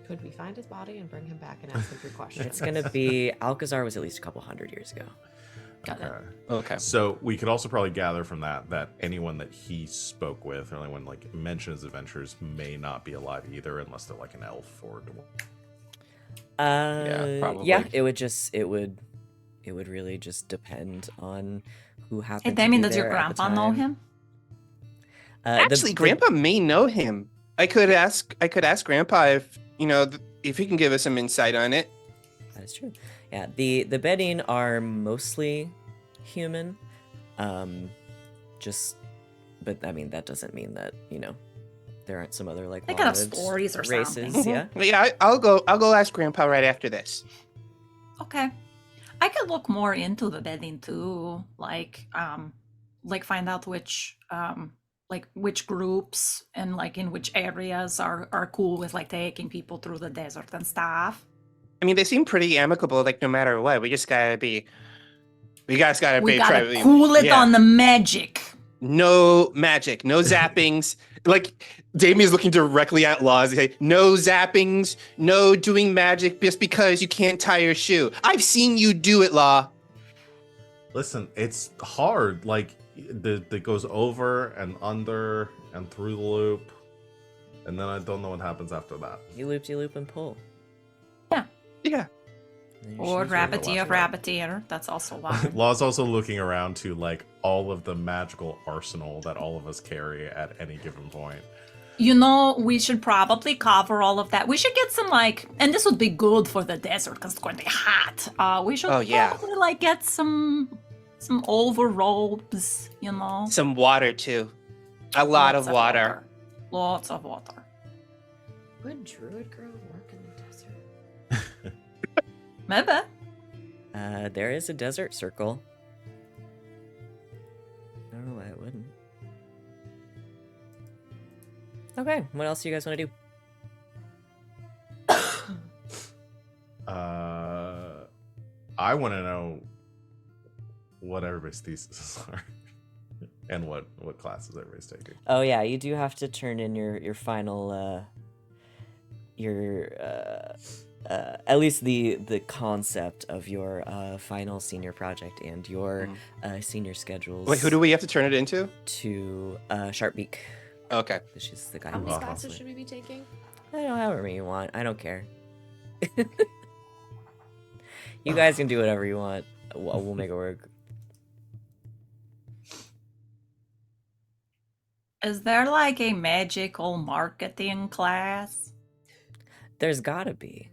Could we find his body and bring him back and ask him 3 questions? It's gonna be Alcazar was at least a couple hundred years ago. Got it. Okay. So we could also probably gather from that anyone that he spoke with, or anyone like mentioned his adventures, may not be alive either, unless they're like an elf or a dwarf. probably. Yeah, it would really just depend on who happened. Hey, to Damian, be does your there at the grandpa know time. him? Actually, Grandpa may know him. I could ask Grandpa if if he can give us some insight on it. That is true. Yeah, the bedding are mostly human. But I mean that doesn't mean that there aren't some other like They could have long-lived stories or races. something. Yeah. Yeah, I'll go ask Grandpa right after this. Okay. I could look more into the bedding too, like find out which groups and like in which areas are cool with like taking people through the desert and stuff. I mean, they seem pretty amicable. Like no matter what, we just gotta be. We guys gotta We be. gotta cool it yeah. on the magic. No magic, no zappings. Like Damian's looking directly at Laws. He say, no zappings, no doing magic just because you can't tie your shoe. I've seen you do it, Law. Listen, it's hard. Like that goes over and under and through the loop, and then I don't know what happens after that. You loop and pull. Yeah. And your Or shoes are the rabbity last of one. rabbitier. That's also one. Law's also looking around to like all of the magical arsenal that all of us carry at any given point. We should probably cover all of that. We should get some and this would be good for the desert because it's going to be hot. We should Oh, yeah. probably get some overrobes, Some water too. A lot Lots of water. Lots of water. Would Druid Girl work in the desert? Maybe. There is a desert circle. I don't know why it wouldn't. Okay, what else do you guys want to do? I want to know what everybody's theses are and what classes everybody's taking. Oh yeah, you do have to turn in your final at least the concept of your final senior project and your senior schedules. Wait, who do we have to turn it into? To Sharpbeak. Okay. She's the guy How who's many Wow. classes should we be taking? I don't however many you want. I don't care. You guys can do whatever you want. We'll make it work. Is there like a magical marketing class? There's gotta be.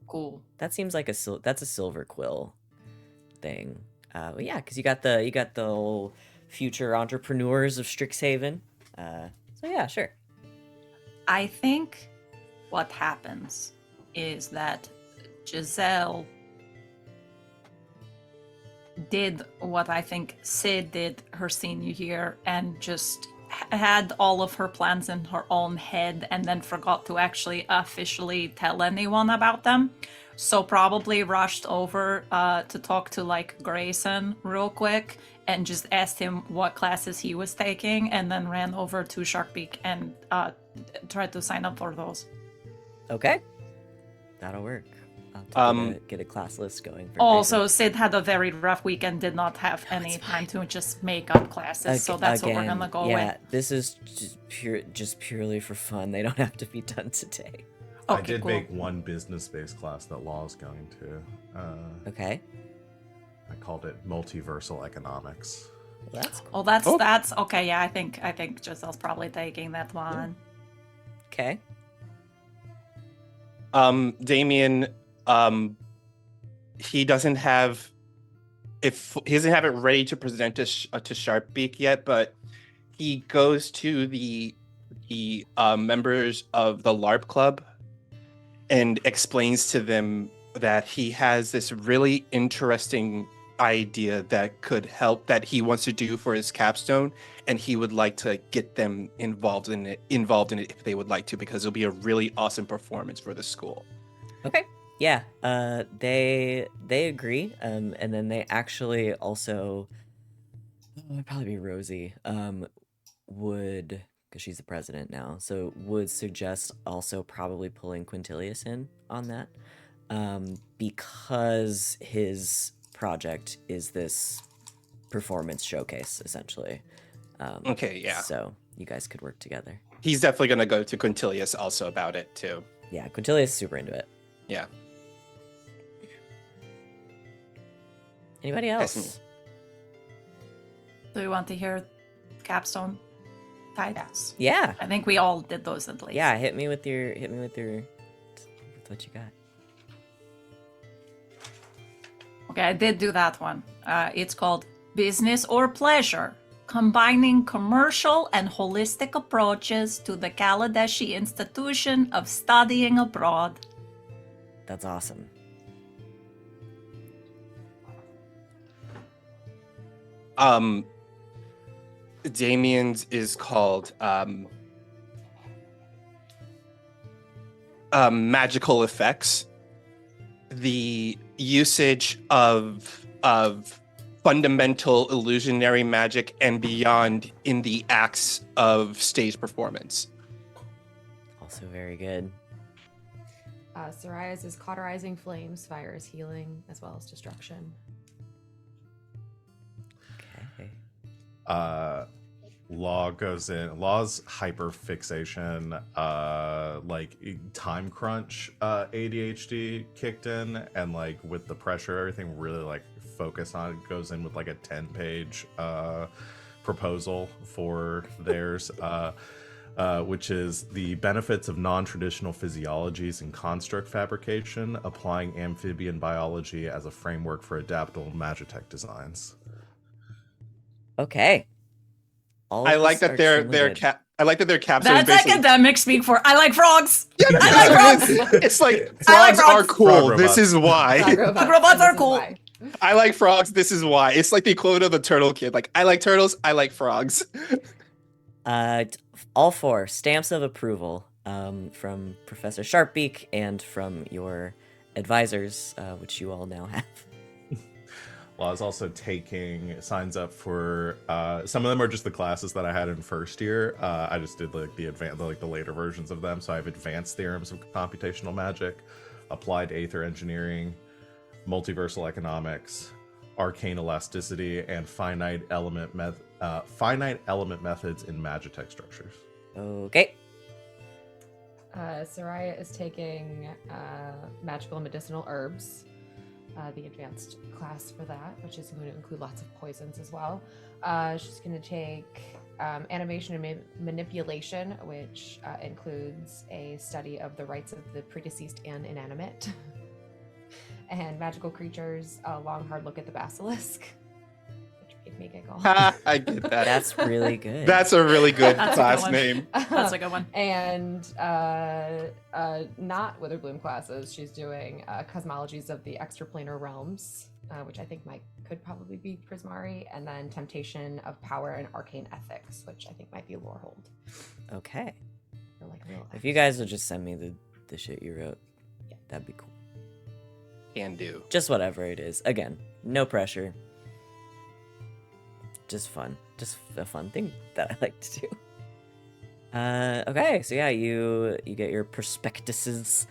Cool. That seems like that's a silver quill thing. But yeah, because you got the whole future entrepreneurs of Strixhaven. So yeah, sure. I think what happens is that Giselle did what I think Sid did her senior year and just had all of her plans in her own head and then forgot to actually officially tell anyone about them. So probably rushed over to talk to like Grayson real quick and just asked him what classes he was taking and then ran over to Sharkbeak and tried to sign up for those. Okay, that'll work. I'll have to get a class list going. For Also, Grayson. Sid had a very rough week and did not have any time to just make up classes, so that's what we're gonna go yeah, with. this is just purely for fun. They don't have to be done today. I Okay, did cool. make one business-based class that Law's going to. Okay, I called it multiversal economics. well, that's cool. Oh, that's Oh. that's okay. Yeah, I think Giselle's probably taking that one. Okay. Damian, he doesn't have he doesn't have it ready to present to Sharpbeak yet, but he goes to the members of the LARP club and explains to them that he has this really interesting idea that could help that he wants to do for his capstone, and he would like to get them involved in it if they would like to, because it'll be a really awesome performance for the school. Okay. Yeah. They agree. And then they actually also, it'd probably be Rosie. Would, because she's the president now, so would suggest also probably pulling Quintilius in on that, because his project is this performance showcase essentially. Okay, yeah. So you guys could work together. He's definitely going to go to Quintilius also about it too. Yeah, Quintilius is super into it. Yeah. Anybody Yes, else? Do you want to hear capstone titles? Yeah. I think we all did those at least. Yeah, hit me with with what you got. Okay, I did do that one. It's called Business or Pleasure, combining commercial and holistic approaches to the Kaladeshi institution of studying abroad. That's awesome. Damien's is called magical effects. The usage of fundamental illusionary magic and beyond in the acts of stage performance. Also very good. Sereia's is cauterizing flames, fire is healing, as well as destruction. Okay. Law goes in. Law's hyper fixation, like time crunch, ADHD kicked in, and like with the pressure, everything really like focused on it. Goes in with like a 10-page proposal for theirs, which is the benefits of non-traditional physiologies and construct fabrication, applying amphibian biology as a framework for adaptable magitech designs. Okay. All I of like us that are their extremely good. I like that their capstone is That's basically academic speak for I like frogs. Yeah, I like that's frogs. what it is. It's like I like frogs are frogs. cool. Frog This robots. is why. Frog robots are this is cool. why. I like frogs. This is why. It's like the equivalent of the turtle kid. Like, I like turtles. I like frogs. All four stamps of approval from Professor Sharpbeak and from your advisors, which you all now have. Law's also signs up for some of them are just the classes that I had in first year. I just did like the later versions of them. So I have advanced theorems of computational magic, applied aether engineering, multiversal economics, arcane elasticity, and finite element methods in magitech structures. Okay. Sereia is taking magical medicinal herbs, the advanced class for that, which is going to include lots of poisons as well. She's going to take animation and manipulation, which includes a study of the rights of the predeceased and inanimate, and magical creatures, a long hard look at the basilisk, which made me giggle. I get that. That's really good. That's a really good That's a good class one. name. That's a good one. And not Witherbloom classes. She's doing cosmologies of the extraplanar realms, which I think could probably be Prismari, and then temptation of power and arcane ethics, which I think might be Lorehold. Okay. Or like real If you guys would just send me the shit you wrote, that'd be cool. Can do. Just whatever it is. Again, no pressure. Just fun. Just a fun thing that I like to do. Okay, so yeah, you get your prospectuses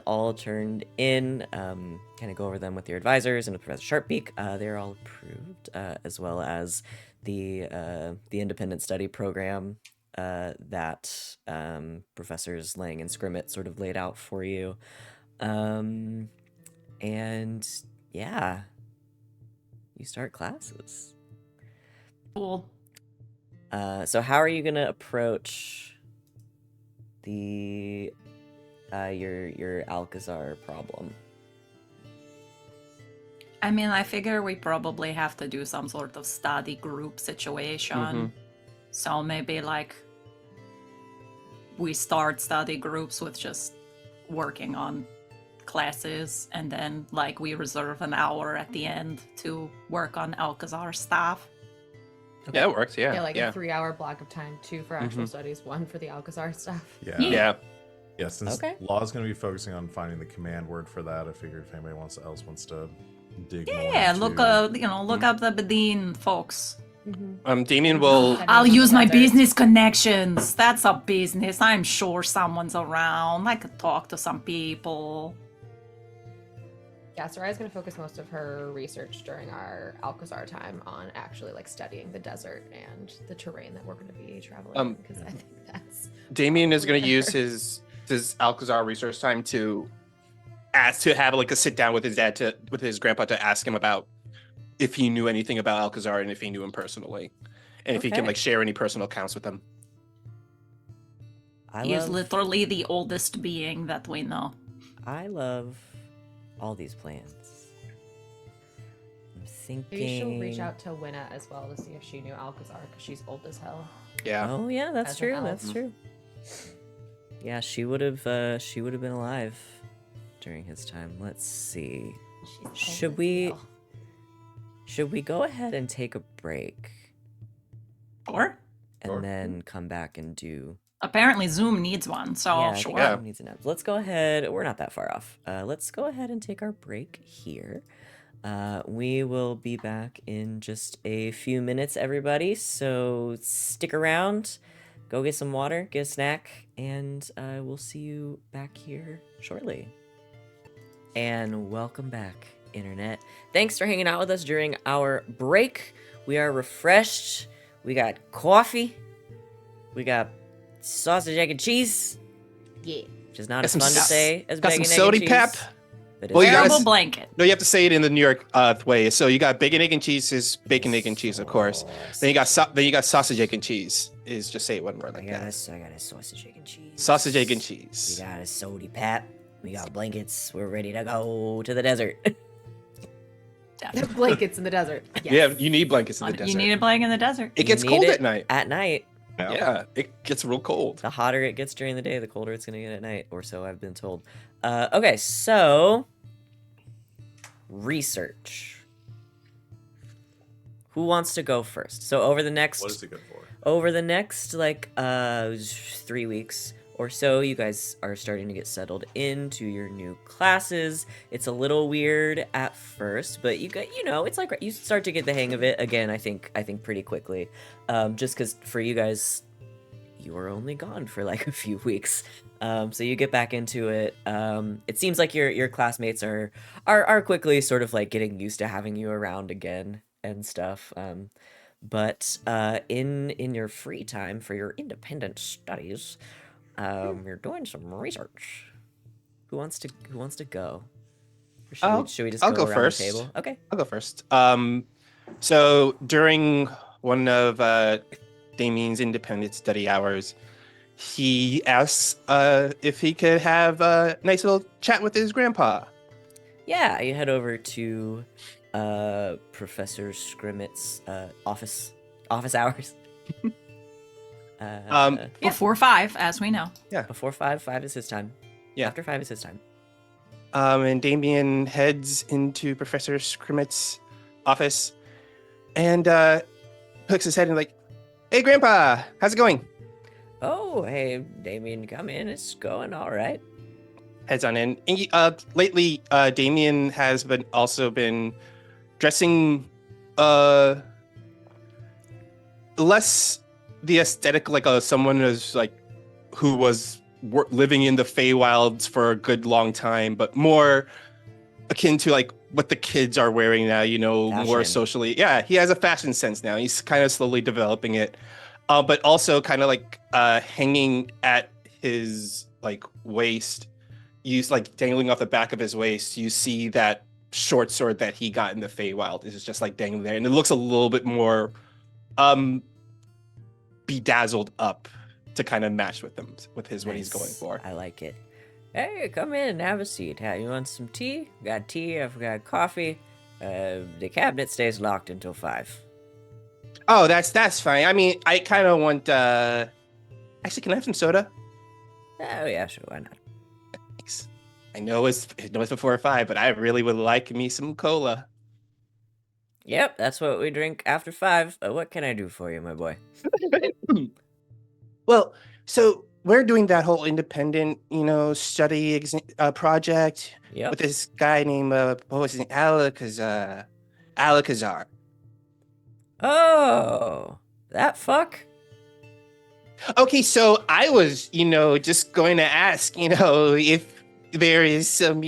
all turned in. Kind of go over them with your advisors and with Professor Sharpbeak. They're all approved, as well as the independent study program that Professors Lang and Scrimmett sort of laid out for you. And yeah, you start classes. Cool. So how are you gonna approach the your Alcazar problem? I mean, I figure we probably have to do some sort of study group situation. Mhm. So maybe like we start study groups with just working on classes, and then like we reserve an hour at the end to work on Alcazar stuff. Yeah, it works. Yeah. Yeah, like yeah. a 3-hour block of time, 2 for actual studies, 1 for the Alcazar stuff. Yeah. Yeah. Yeah, since Okay. Law's going to be focusing on finding the command word for that, I figured if anybody else wants to dig more Yeah, into... look up the Bedin folks. Damien will. I'll use my Desert. business connections. That's a business. I'm sure someone's around. I could talk to some people. Yeah, Soraya is going to focus most of her research during our Alcazar time on actually like studying the desert and the terrain that we're going to be traveling because I think that's Damien is going to probably use his Alcazar research time to have like a sit down with his grandpa to ask him about if he knew anything about Alcazar and if he knew him personally, and if he can Okay. like share any personal accounts with him. He is literally the oldest being that we know. I love all these plans. I'm thinking. Maybe she'll reach out to Winna as well to see if she knew Alcazar because she's old as hell. Yeah. Oh yeah, that's As an true. elf. That's true. Yeah, she would have been alive during his time. Let's see. She's old Should as we- hell. Should we go ahead and take a break Sure. and Sure. then come back and do? Apparently Zoom needs one, so I think sure. Yeah. everyone needs a nap. Let's go ahead. We're not that far off. Let's go ahead and take our break here. We will be back in just a few minutes, everybody. So stick around, go get some water, get a snack, and we'll see you back here shortly. And welcome back, Internet. Thanks for hanging out with us during our break. We are refreshed. We got coffee. We got sausage, egg, and cheese. Yeah. Which is not Got as some fun to s- say as got bacon, some egg, and sody cheese. pep. But Well, you it's- guys- Terrible blanket. No, you have to say it in the New York way. So you got bacon, egg, and cheese is bacon, egg, and cheese, of course. Then you got sausage, egg, and cheese. Is just say it one word I like got that. a sausage, egg, and cheese. Sausage, egg, and We cheese. got a sody pap. We got blankets. We're ready to go to the desert. Definitely. Blankets in the desert. Yes. Yeah, you need blankets in the desert. You need a blanket in the desert. It gets You need cold it at night. At night. Yeah, it gets real cold. The hotter it gets during the day, the colder it's gonna get at night, or so I've been told. Okay, so research. Who wants to go first? So over the next What is it good for? over the next like 3 weeks or so, you guys are starting to get settled into your new classes. It's a little weird at first, but it's like you start to get the hang of it again. I think pretty quickly, just because for you guys, you were only gone for like a few weeks, so you get back into it. It seems like your classmates are quickly sort of like getting used to having you around again and stuff. But in your free time for your independent studies, you're doing some research. Who wants to go? Or should we just I'll go go around first. the table? Okay. I'll go first. So during one of Damien's independent study hours, he asks if he could have a nice little chat with his grandpa. Yeah, you head over to Professor Scrimmett's office hours. Yeah, Before 5, as we know. before 5 is his time. Yeah. After 5 is his time. And Damien heads into Professor Scrimmett's office and hooks his head and like, "Hey, Grandpa, how's it going?" Oh, hey, Damian, come in. It's going all right. Heads on in. And, lately, Damien has also been dressing less the aesthetic like someone who's like who was living in the Feywilds for a good long time, but more akin to like what the kids are wearing now, more Fashion. socially. Yeah, he has a fashion sense now. He's kind of slowly developing it. But also kind of like hanging at his like waist, like dangling off the back of his waist, you see that short sword that he got in the Feywild is just like dangling there, and it looks a little bit more bedazzled up to kind of match with what he's going for. I like it. Hey, come in, have a seat. You want some tea? Got tea, I've got coffee. The cabinet stays locked until 5. Oh, that's fine. I mean, I kind of want actually, can I have some soda? Oh yeah, sure, why not? Thanks. I know it's before 5, but I really would like me some cola. Yep, that's what we drink after 5. What can I do for you, my boy? Well, so we're doing that whole independent, study project Yep. with this guy named what was his name? Alakazar. Oh, that fuck? Okay, so I was, just going to ask, if there is some,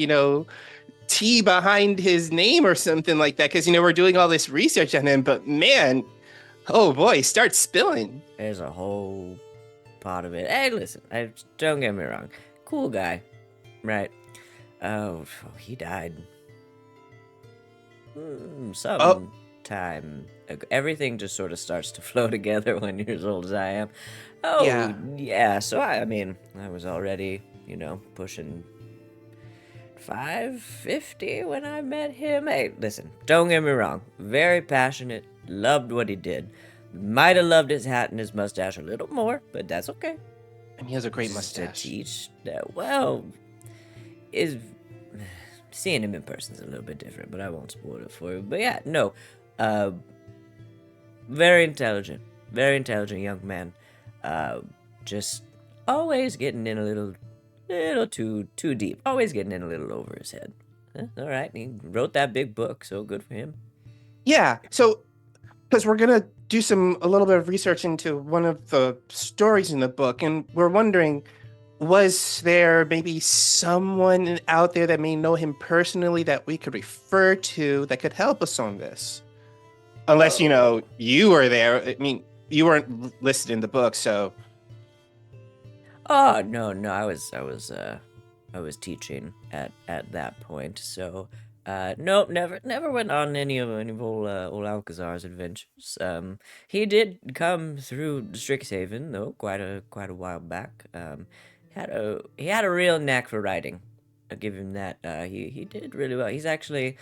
tea behind his name or something like that, because we're doing all this research on him, but man, oh boy, start spilling. There's a whole pot of it. Hey, listen, don't get me wrong. Cool guy, right? Oh, he died. Some time ago. Everything just sort of starts to flow together when you're as old as I am. Oh, yeah. So I mean, I was already, pushing 550 when I met him. Hey, listen, don't get me wrong. Very passionate, loved what he did. Might have loved his hat and his mustache a little more, but that's okay. And he has a great To mustache. teach that, seeing him in person is a little bit different, but I won't spoil it for you. But yeah, no, very intelligent young man. Just always getting in a little too deep. Always getting in a little over his head. All right, he wrote that big book, so good for him. Yeah, so because we're gonna do a little bit of research into one of the stories in the book, and we're wondering, was there maybe someone out there that may know him personally that we could refer to that could help us on this? Unless you were there. I mean, you weren't listed in the book, so. Oh no, I was teaching at that point, so nope, never went on any of old Alcazar's adventures. He did come through Strixhaven though, quite a while back. He had a real knack for writing. I'll give him that. He did really well. He's actually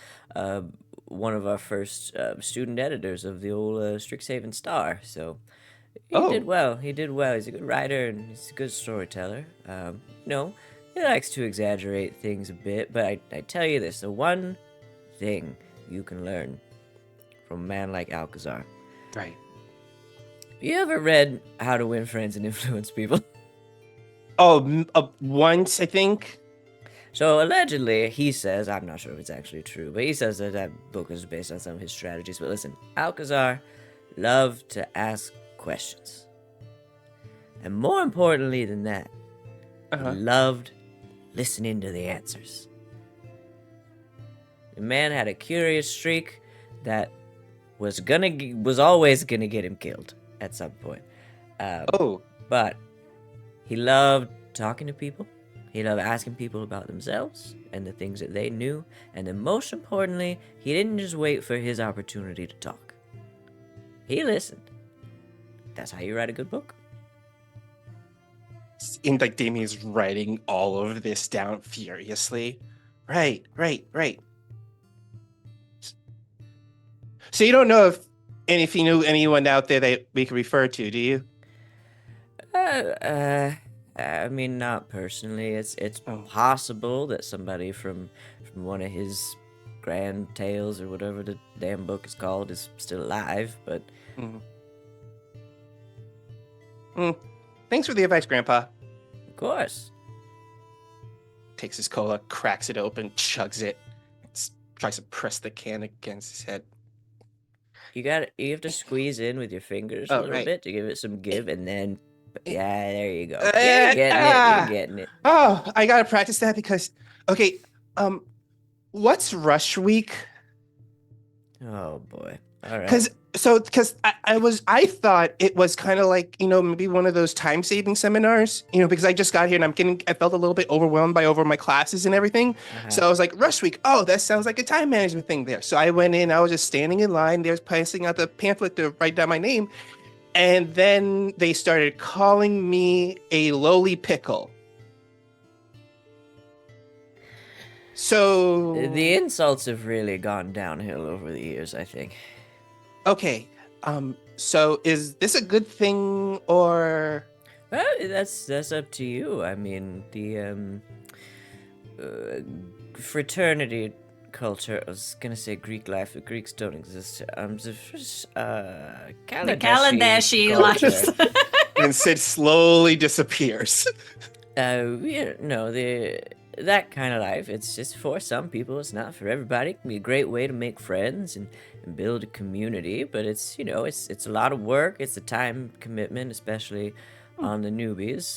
one of our first student editors of the old Strixhaven Star, so he did well. He's a good writer and he's a good storyteller. He likes to exaggerate things a bit, but I tell you this, the one thing you can learn from a man like Alcazar. Right. You ever read How to Win Friends and Influence People? Once I think. So allegedly, he says, I'm not sure if it's actually true, but he says that that book is based on some of his strategies. But listen, Alcazar loved to ask questions. And more importantly than that, he loved listening to the answers. The man had a curious streak that was always gonna get him killed at some point. But he loved talking to people. He loved asking people about themselves and the things that they knew. And then most importantly, he didn't just wait for his opportunity to talk. He listened. That's how you write a good book. And like Damian's writing all of this down furiously. Right. So you don't know if you knew anyone out there that we could refer to, do you? I mean, not personally. It's possible that somebody from one of his grand tales or whatever the damn book is called is still alive, but Thanks for the advice, Grandpa. of course. Takes his cola, cracks it open, chugs it, tries to press the can against his head. You have to squeeze in with your fingers a little bit to give it some give, and then there you go. You're getting it. Oh, I gotta practice that because what's rush week? Oh boy. All right. Because I thought it was kind of like, maybe one of those time saving seminars, because I just got here and I felt a little bit overwhelmed by over my classes and everything. So I was like, rush week. Oh, that sounds like a time management thing there. So I went in, I was just standing in line. They was passing out the pamphlet to write down my name. And then they started calling me a lowly pickle. So The insults have really gone downhill over the years, I think. Okay, so is this a good thing or? Well, that's up to you. I mean, the fraternity culture. I was gonna say Greek life, but Greeks don't exist. The Kaladeshi culture. life. And Sid slowly disappears. That kind of life, it's just for some people. It's not for everybody. It can be a great way to make friends and build a community, but it's it's a lot of work. It's a time commitment, especially on the newbies.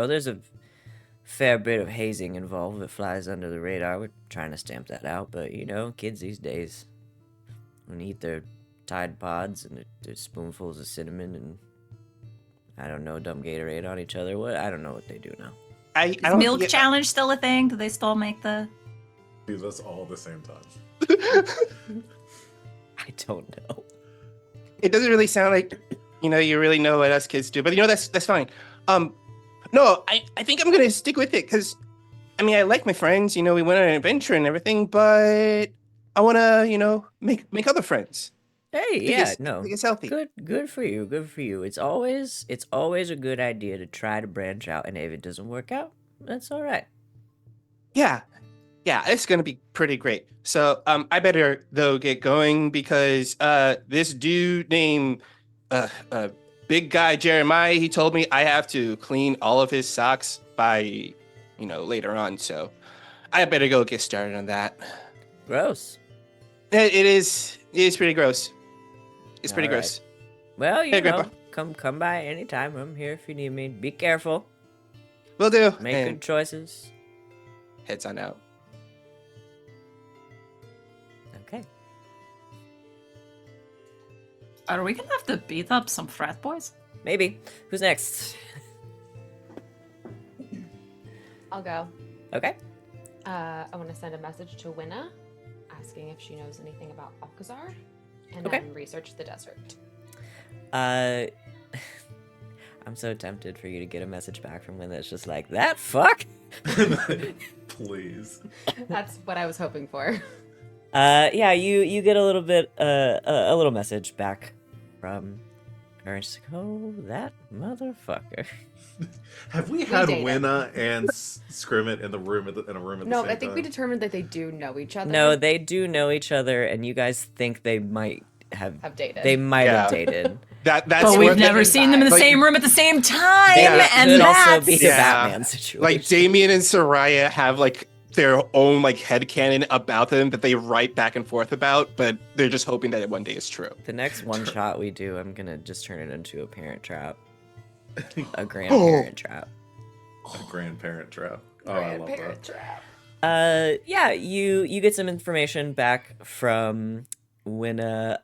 There's a fair bit of hazing involved that flies under the radar. We're trying to stamp that out, but kids these days, when they eat their Tide Pods and their spoonfuls of cinnamon and I don't know, dumb Gatorade on each other. I don't know what they do now. I Is don't milk challenge still a thing? Do they still make the? Do this all at the same time. I don't know. It doesn't really sound like you really know what us kids do, but that's fine. No, I think I'm gonna stick with it because I like my friends. We went on an adventure and everything, but I wanna make other friends. Hey, it's healthy. Good for you. Good for you. It's always a good idea to try to branch out, and if it doesn't work out, that's all right. Yeah, it's gonna be pretty great. So I better though get going because this dude named Big Guy Jeremiah, he told me I have to clean all of his socks by later on. So I better go get started on that. Gross. It is pretty gross. It's pretty All right. gross. Well, Hey, Grandpa. come by anytime. I'm here if you need me. Be careful. Will do. Make And good choices. heads on out. Okay. Are we gonna have to beat up some frat boys? Maybe. Who's next? I'll go. Okay. I want to send a message to Winna, asking if she knows anything about Alcazar, and Okay. then research the desert. I'm so tempted for you to get a message back from Lynn that's just like, that fuck? Please. That's what I was hoping for. Yeah, you get a little bit, a little message back from her, and she's like, oh, that motherfucker. Have we had dated. Winna and Scrimmet in the room in a room at the No, same I think we time? determined that they do know each other. No, they do know each other, and you guys think they might Have dated. They might Yeah. have dated. That's But what we've the- never seen them in the like- same room at the same time, Yeah. and Could also that's be a Yeah. Batman situation. like Damian and Sereia have like their own like headcanon about them that they write back and forth about, but they're just hoping that it one day is true. The next one shot we do, I'm gonna just turn it into a parent trap, a grandparent trap. A grandparent trap. Oh, I love Grandparent that. trap. Yeah, you get some information back from Winna.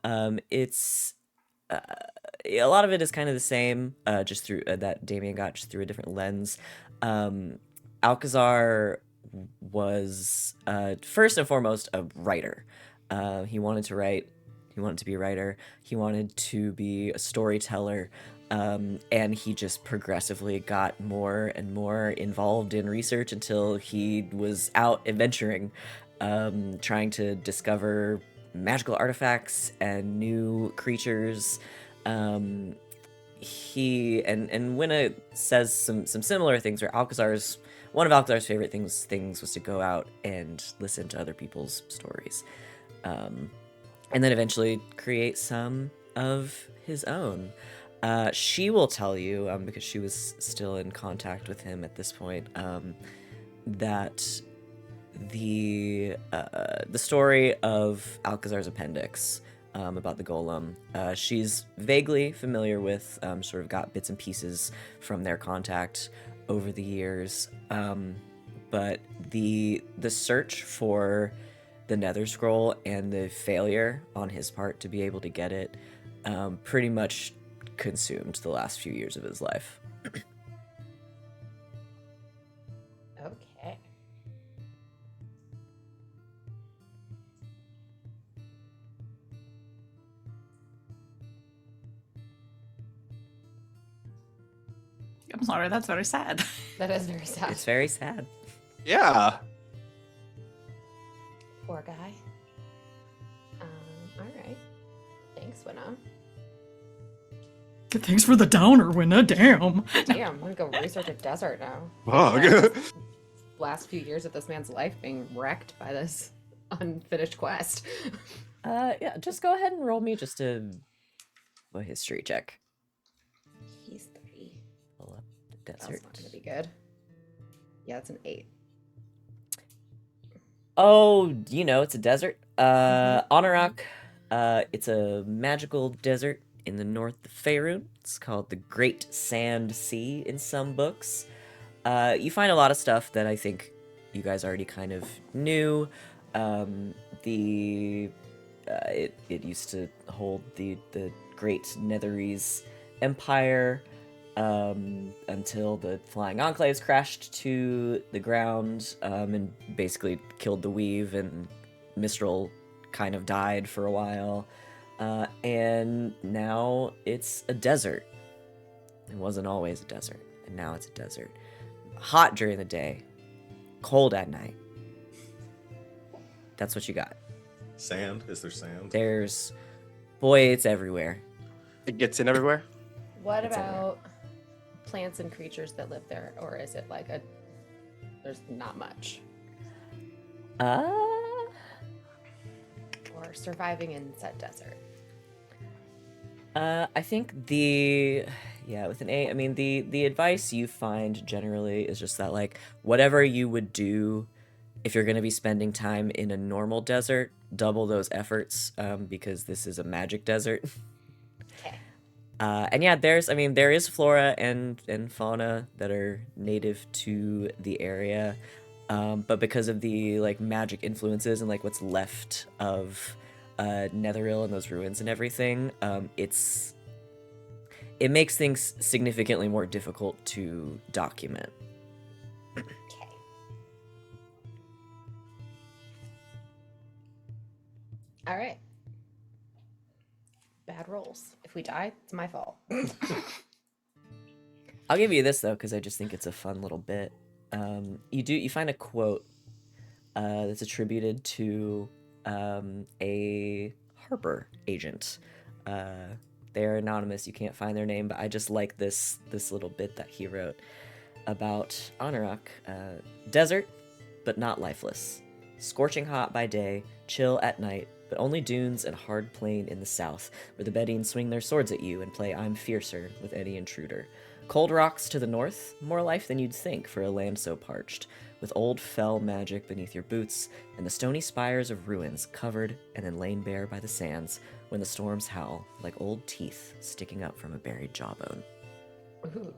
It's a lot of it is kind of the same, just through that Damian got just through a different lens. Alcazar was first and foremost a writer. He wanted to write. He wanted to be a writer. He wanted to be a storyteller. And he just progressively got more and more involved in research until he was out adventuring, trying to discover magical artifacts and new creatures. He and Winna says some similar things where one of Alcazar's favorite things was to go out and listen to other people's stories, and then eventually create some of his own. She will tell you, because she was still in contact with him at this point, that the story of Alcazar's appendix, about the golem, she's vaguely familiar with, sort of got bits and pieces from their contact over the years, but the search for the Nether Scroll and the failure on his part to be able to get it, pretty much consumed the last few years of his life. Okay. I'm sorry, that's very sad. That is very sad. It's very sad. Yeah. Poor guy. All right. Thanks, Winna. Thanks for the downer, Winna. Damn. Damn, I'm gonna go research a desert now. Fuck. Last few years of this man's life being wrecked by this unfinished quest. Yeah, just go ahead and roll me just a history check. He's 3. Pull up the That's desert. not gonna be good. Yeah, it's an 8. Oh, it's a desert. Honorak, it's a magical desert in the north of Faerun. It's called the Great Sand Sea in some books. You find a lot of stuff that I think you guys already kind of knew. It used to hold the Great Netherese Empire, until the Flying Enclaves crashed to the ground, and basically killed the Weave, and Mistral kind of died for a while. And now it's a desert. It wasn't always a desert, and now it's a desert. Hot during the day, cold at night. That's what you got. Sand? Is there sand? It's everywhere. It gets in everywhere. What It's about plants and creatures that live there, or is it like there's not much, or surviving in said desert? I think with an 8, I mean, the advice you find generally is just that, like, whatever you would do if you're going to be spending time in a normal desert, double those efforts, because this is a magic desert. Okay. And yeah, there is flora and fauna that are native to the area, but because of the, like, magic influences and, like, what's left of Netheril and those ruins and everything, it makes things significantly more difficult to document. Okay. All right. Bad rolls. If we die, it's my fault. I'll give you this though, because I just think it's a fun little bit. You find a quote that's attributed to a harbor agent. They're anonymous. You can't find their name, but I just like this little bit that he wrote about Honorak. Desert, but not lifeless. Scorching hot by day, chill at night, but only dunes and hard plain in the south, where the Bedines swing their swords at you and play I'm Fiercer with any intruder. Cold rocks to the north, more life than you'd think for a land so parched, with old fell magic beneath your boots, and the stony spires of ruins covered and then lain bare by the sands when the storms howl like old teeth sticking up from a buried jawbone. Ooh.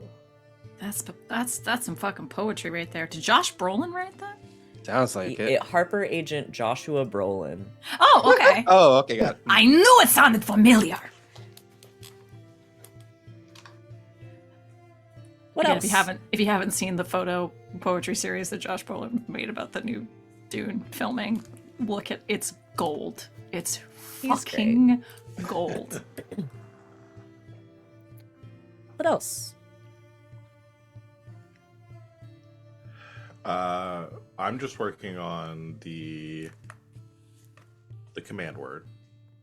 That's some fucking poetry right there. Did Josh Brolin write that? Sounds like it. Harper agent Joshua Brolin. Oh, okay. Oh, okay, got it. I knew it sounded familiar. What Again, else? if you haven't seen the photo poetry series that Josh Brolin made about the new Dune filming, look at it's gold. It's He's fucking gold. What else? I'm just working on the command word.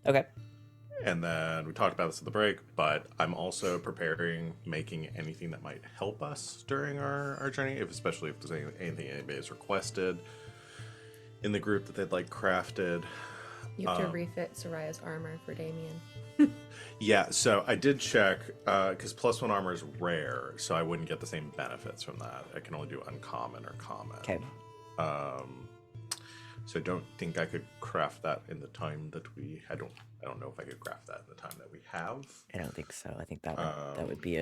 Okay. And then we talked about this at the break, but I'm also making anything that might help us during our journey, especially if there's anything anybody has requested in the group that they'd like crafted. You have to refit Sereia's armor for Damian. Yeah, so I did check, because +1 armor is rare, so I wouldn't get the same benefits from that. I can only do uncommon or common. Okay. So I don't think I could craft that in the time that we... I don't know if I could craft that in the time that we have. I don't think so. I think that'd be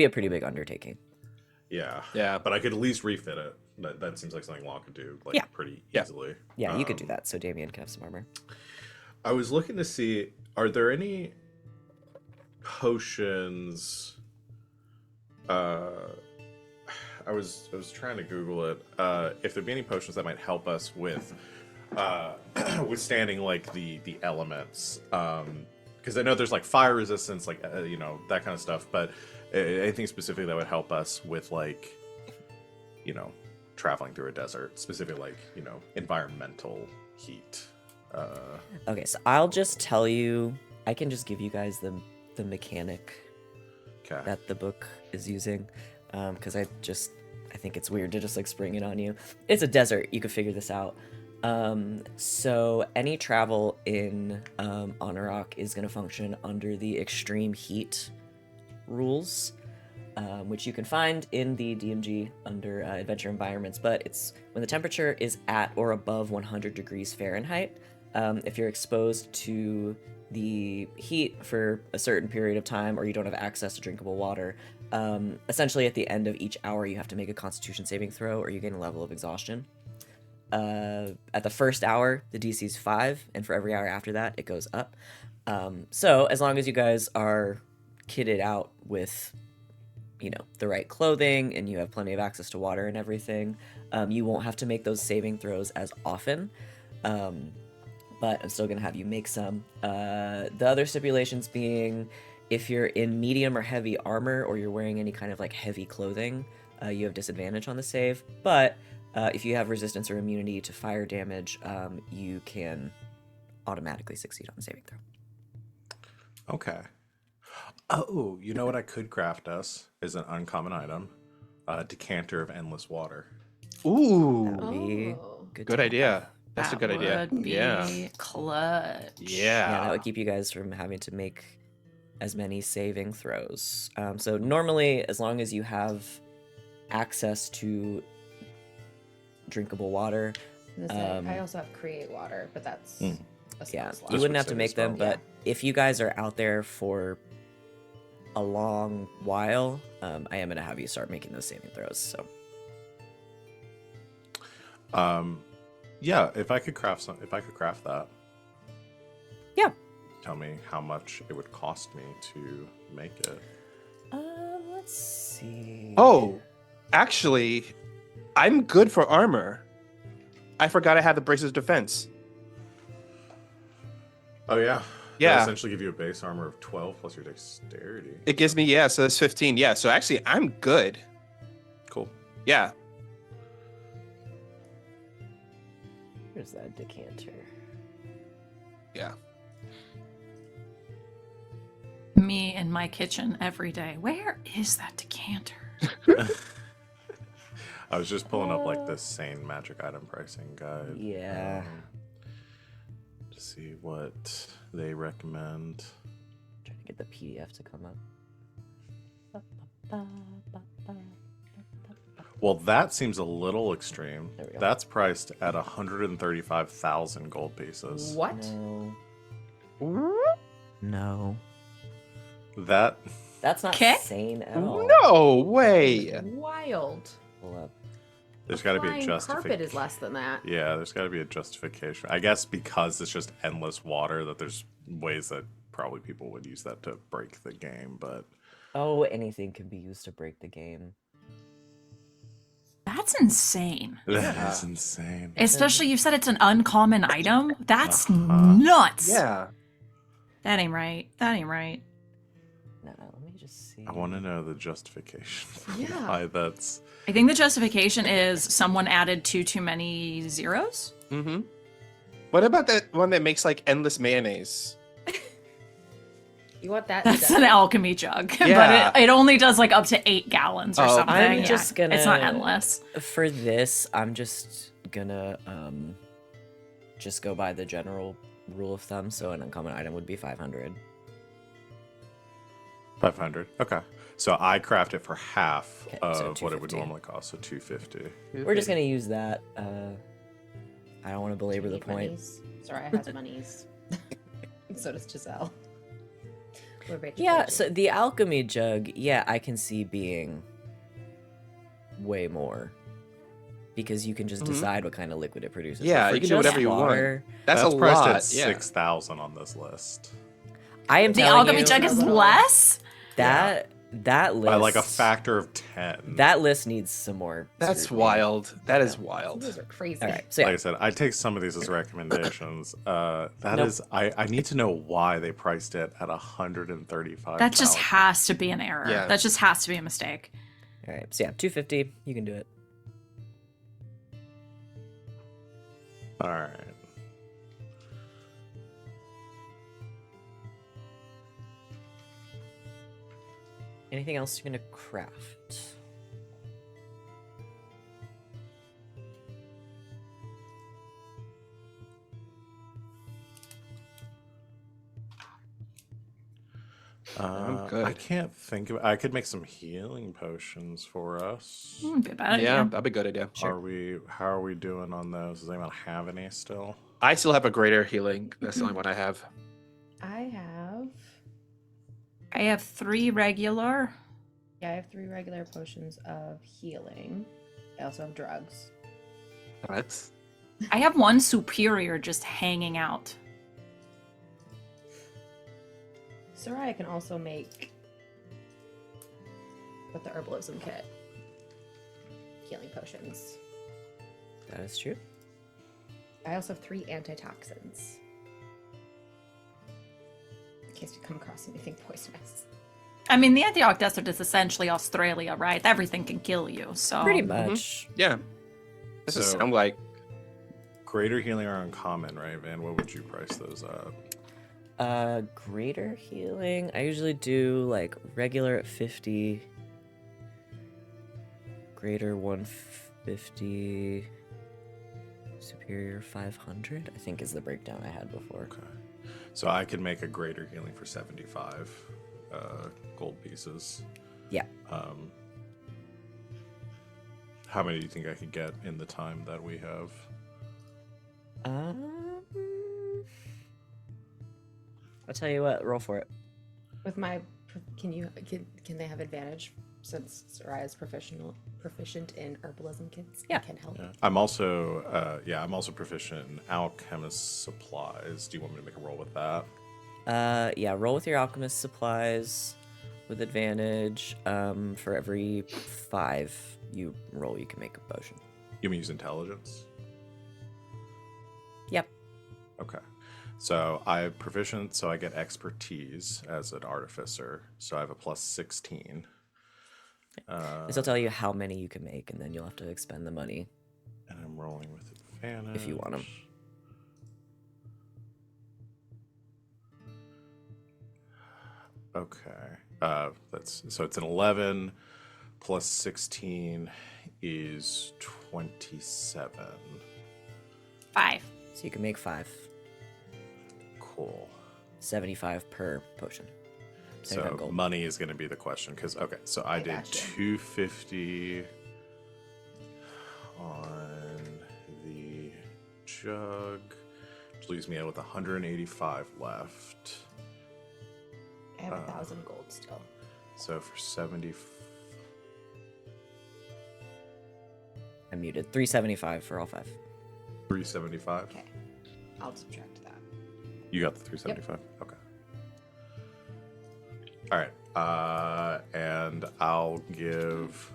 a pretty big undertaking. Yeah. Yeah. But I could at least refit it. That seems like something Law could do pretty easily. Yeah, you could do that, so Damian can have some armor. I was looking to see, are there any potions... I was trying to Google it. If there'd be any potions that might help us with withstanding like the elements, because I know there's like fire resistance, like that kind of stuff. But anything specific that would help us with like traveling through a desert, specifically like environmental heat. Okay, so I'll just tell you. I can just give you guys the mechanic Okay. that the book is using, because I think it's weird to just like spring it on you. It's a desert. You could figure this out. So any travel in Honorok is going to function under the extreme heat rules, which you can find in the DMG under adventure environments. But it's when the temperature is at or above 100 degrees Fahrenheit. If you're exposed to the heat for a certain period of time, or you don't have access to drinkable water, essentially at the end of each hour you have to make a Constitution saving throw, or you gain a level of exhaustion. At the first hour, the DC is 5, and for every hour after that, it goes up. So as long as you guys are kitted out with, the right clothing, and you have plenty of access to water and everything, you won't have to make those saving throws as often. But I'm still going to have you make some. The other stipulations being, if you're in medium or heavy armor, or you're wearing any kind of like heavy clothing, you have disadvantage on the save. But if you have resistance or immunity to fire damage, you can automatically succeed on the saving throw. Okay. Oh, you know what I could craft us is an uncommon item, a decanter of endless water. Ooh, That would be Oh. good. good to idea. That's a good idea. Would be Yeah. clutch. Yeah, that would keep you guys from having to make as many saving throws. So normally, as long as you have access to drinkable water, I also have create water, but that's a small yeah, slot. you This wouldn't would have to save make as them. well. But if you guys are out there for a long while, I am going to have you start making those saving throws. So Yeah, if I could craft that. yeah. Tell me how much it would cost me to make it. Let's see. Oh, actually, I'm good for armor. I forgot I had the braces of defense. Oh yeah. Yeah. That'll essentially give you a base armor of 12 plus your dexterity. It gives me, so that's 15. Yeah, so actually, I'm good. Cool. Yeah. Where's that decanter? Yeah. Me in my kitchen every day. Where is that decanter? I was just pulling up like this sane magic item pricing guide. Yeah. to see what they recommend. Trying to get the PDF to come up. Well, that seems a little extreme. There we go. That's priced at 135,000 gold pieces. What? No. That That's not 'Kay. sane at all. No way. Wild. Pull up. there's got to be a Flying carpet justification. is less than that. Yeah, there's got to be a justification. I guess because it's just endless water, that there's ways that probably people would use that to break the game. But Oh, anything can be used to break the game. That's insane. that is insane. Especially you said it's an uncommon item. That's Uh-huh. nuts. Yeah. That ain't right. That ain't right. No, let me just see. I want to know the justification for Yeah. why that's. I think the justification is someone added too many zeros. Mm-hmm. What about that one that makes like endless mayonnaise? You want that? That's to an die? alchemy jug, Yeah. but it only does like up to 8 gallons or Oh, something. I'm Yeah, just gonna- It's not endless. For this, I'm just gonna just go by the general rule of thumb. So an uncommon item would be 500. 500. Okay. So I craft it for half Okay, so of what it would 250. normally cost, so 250. We're just gonna use that. I don't want to belabor the Need point. monies. Soraya has monies. So does Giselle. We're rich Yeah, bitches. so the alchemy jug, yeah, I can see being way more. Because you can just Mhm. decide what kind of liquid it produces. But Yeah, for you can do just whatever you want. water, That's a priced lot. at Yeah. 6,000 on this list. I am The telling alchemy you jug is Little- less? that list By like a factor of 10. That list needs some more. That's scrutiny. wild. That is Those wild. are crazy. All right, so yeah, Like I said, I take some of these as recommendations. That Nope. is, I need to know why they priced it at 135. That just has to be an error. Yeah. That just has to be a mistake. all right, so yeah, 250. You can do it. All right. Anything else you're gonna craft? I'm good. I can't think of. I could make some healing potions for us. Be a bad Yeah, idea. that'd be a good idea. Are we? How are we doing on those? Does anyone have any still? I still have a greater healing. That's the only one I have. I have. I have 3 regular. Yeah, I have 3 regular potions of healing. I also have drugs. That's I have 1 superior just hanging out. Sereia can also make with the herbalism kit healing potions. That is true. I also have 3 antitoxins. In case you come across anything poisonous. I mean, the Antioch Desert is essentially Australia, right? Everything can kill you, so... Pretty much. yeah. This So- sound like Greater healing are uncommon, right, Van? What would you price those at? Greater healing. I usually do like regular at 50, greater 150, superior 500. I think is the breakdown I had before. Okay. So I could make a greater healing for 75 gold pieces. Yeah. How many do you think I could get in the time that we have? I'll tell you what. Roll for it. With my, can they have advantage since Sereia is proficient in herbalism kits? Yeah. Can help. Yeah. I'm also proficient in alchemist supplies. Do you want me to make a roll with that? Yeah. Roll with your alchemist supplies with advantage. For every 5 you roll, you can make a potion. You mean use intelligence? Yep. Okay. So I have proficient, so I get expertise as an artificer. So I have a plus 16. This will tell you how many you can make, and then you'll have to expend the money. And I'm rolling with advantage. If you want 'em. Okay. It's an 11 plus 16 is 27. 5. So you can make 5. Cool. 75 per potion. 75 So gold. money is going to be the question because so I did gotcha. 250 on the jug, which leaves me with 185 left. I have 1,000 gold still. So for 70, I'm muted. 375 for all 5. 375. Okay. I'll subtract that. You got the 375. Okay. All right. And I'll give.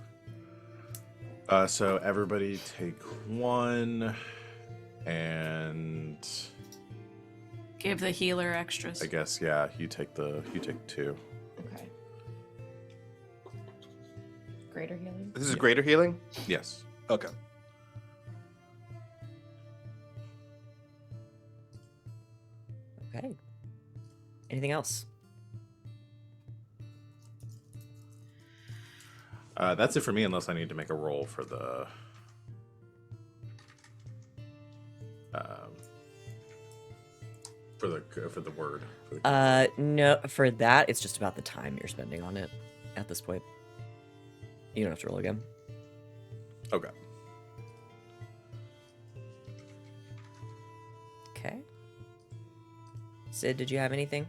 So everybody take 1, and Give the healer extras. I guess you take 2. Okay. Greater healing? This is greater healing? Yes. Okay. Okay. Anything else? That's it for me, unless I need to make a roll for the. For the word. For the No, for that, it's just about the time you're spending on it at this point. You don't have to roll again. Okay. Okay. Sid, did you have anything?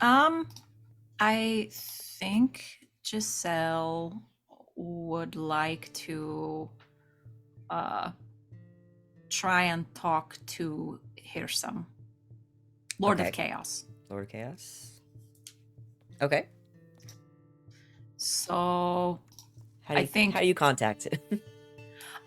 I think Giselle would like to try and talk to Hirsam, Lord Okay. of Chaos. Lord of Chaos? Okay. So How do I you, think- how do you contact it?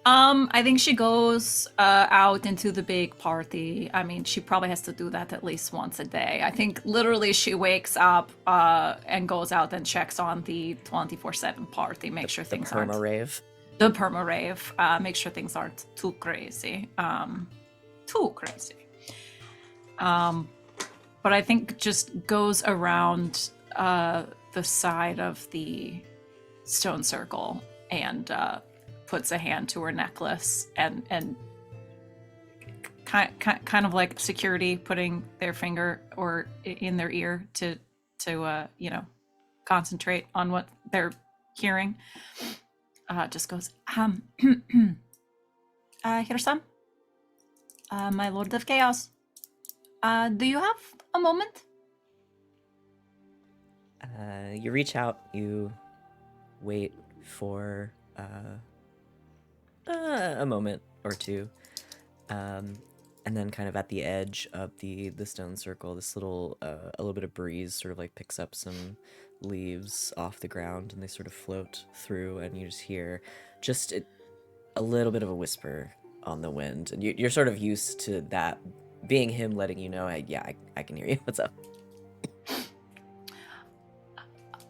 I think she goes out into the big party. I mean, she probably has to do that at least once a day. I think literally she wakes up and goes out and checks on the 24/7 party, make sure the things aren't perma-rave? the perma rave, make sure things aren't too crazy. But I think just goes around the side of the stone circle and puts a hand to her necklace and kind of like security putting their finger or in their ear to concentrate on what they're hearing. Just goes, Hirsam, my Lord of Chaos, do you have a moment? You reach out, you wait for a moment or two, and then kind of at the edge of the stone circle, this little a little bit of breeze sort of like picks up some leaves off the ground, and they sort of float through, and you just hear a little bit of a whisper on the wind, and you're sort of used to that being him letting you know, I can hear you. What's up?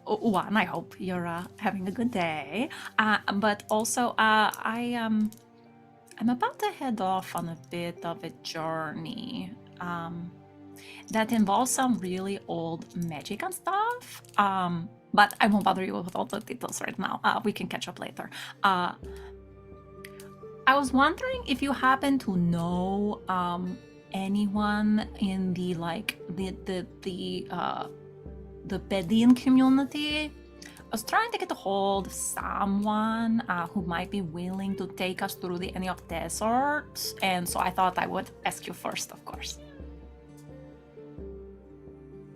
One, I hope you're having a good day. But also, I'm about to head off on a bit of a journey that involves some really old magic and stuff. But I won't bother you with all the details right now. We can catch up later. I was wondering if you happen to know anyone in the Bedouin community. I was trying to get a hold of someone who might be willing to take us through the Eniok Desert, and so I thought I would ask you first, of course.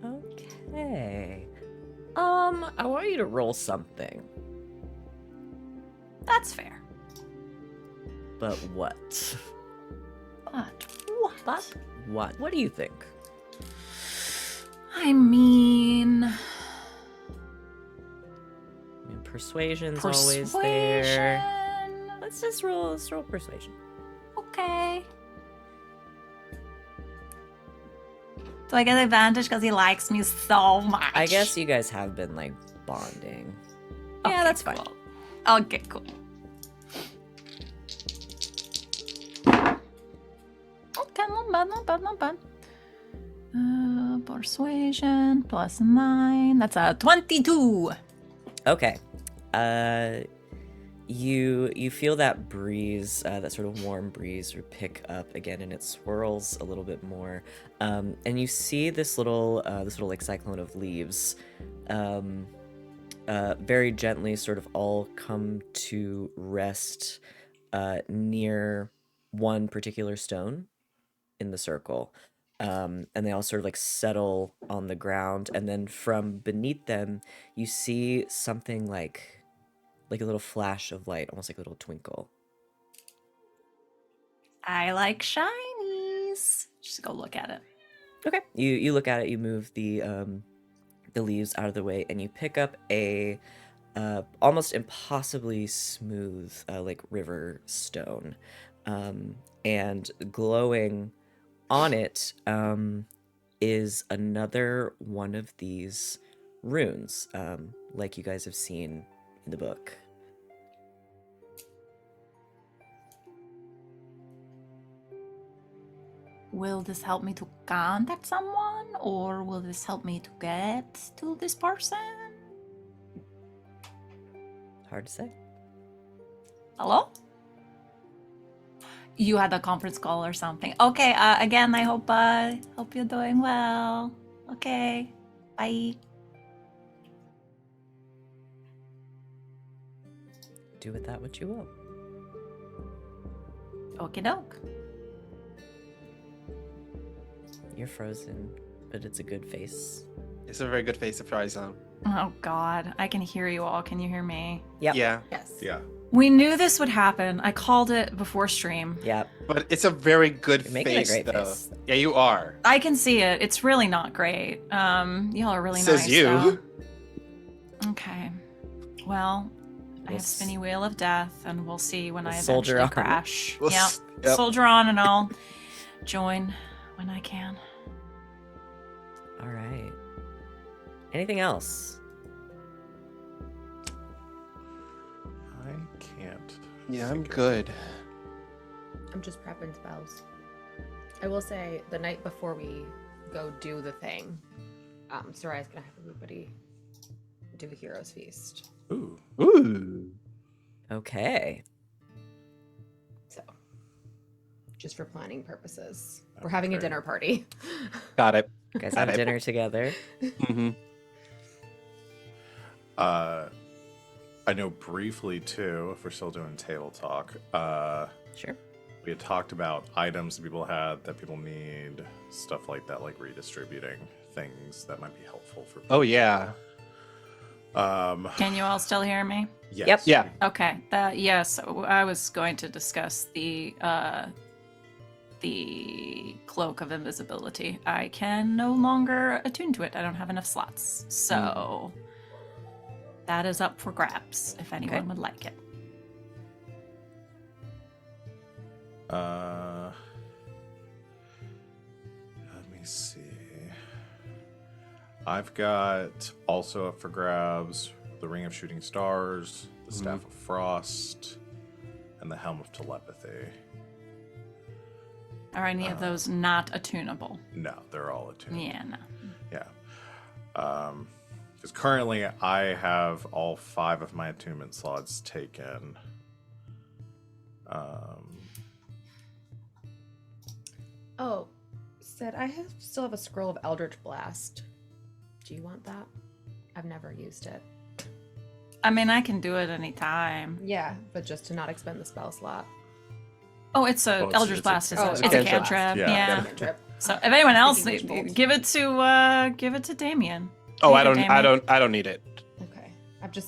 Okay. I want you to roll something. That's fair. But what? But what? What? What do you think? I mean, Persuasion's always there. persuasion. Let's roll persuasion. Okay. Do I get advantage because he likes me so much? I guess you guys have been like bonding. Okay, Yeah, that's fine. cool. Okay, cool. Okay, not bad, not bad, not bad. Persuasion +9. That's a 22. Okay. You feel that breeze, that sort of warm breeze, sort of pick up again, and it swirls a little bit more. And you see this little like cyclone of leaves, very gently, sort of all come to rest near one particular stone in the circle. And they all sort of like settle on the ground, and then from beneath them, you see something like a little flash of light, almost like a little twinkle. I like shinies. Just go look at it. Okay. You look at it, you move the leaves out of the way, and you pick up a almost impossibly smooth like river stone, and glowing on it is another one of these runes, like you guys have seen in the book. Will this help me to contact someone, or will this help me to get to this person? Hard to say. Hello? You had a conference call or something. Okay, again, I hope you're doing well. Okay, bye. Do with that what you will. Okie doke. You're frozen, but it's a good face. It's a very good face to fries on. Oh God, I can hear you all. Can you hear me? Yep. Yeah, Yes. Yeah. We knew this would happen. I called it before stream. Yep. but it's a very good You're making a face, great though. face. Yeah, you are. I can see it. It's really not great. Y'all are really Says nice. you. Though. Okay. Well, I We'll have spinny wheel of death, and we'll see when we'll I soldier eventually on. crash. We'll Yep. yep. Soldier on, and I'll join when I can. All right. Anything else? I can't. Yeah, I'm think of- good. I'm just prepping spells. I will say the night before we go do the thing, Sorai's gonna have everybody do a hero's feast. Ooh. Ooh. Okay. So, just for planning purposes, we're having a Okay. dinner party. Got it. You guys Got have it. dinner together. Mm-hmm. I know briefly too, if we're still doing table talk, Sure. we had talked about items that people had that people need, stuff like that, like redistributing things that might be helpful for people. Oh, yeah. Can you all still hear me? Yes. Yep. Yeah. Okay. Yes, I was going to discuss the cloak of invisibility. I can no longer attune to it. I don't have enough slots. So that is up for grabs if anyone Okay. would like it. Let me see. I've got also up for grabs the Ring of Shooting Stars, the Staff of Frost, and the Helm of Telepathy. Are any of those not attunable? No, they're all attuned. Yeah, no. Yeah. Because currently I have all 5 of my attunement slots taken. Oh, said I still have a scroll of Eldritch Blast. Do you want that? I've never used it. I mean, I can do it anytime. Yeah, but just to not expend the spell slot. Oh, it's a Oh, Eldritch it's Blast. a- It's oh, a it's a cantrip. cantrip. Yeah. Cantrip. So if anyone else, Thinking Witch Bolt. give it to Damian. Oh, There you go, Damian. I don't need it. Okay.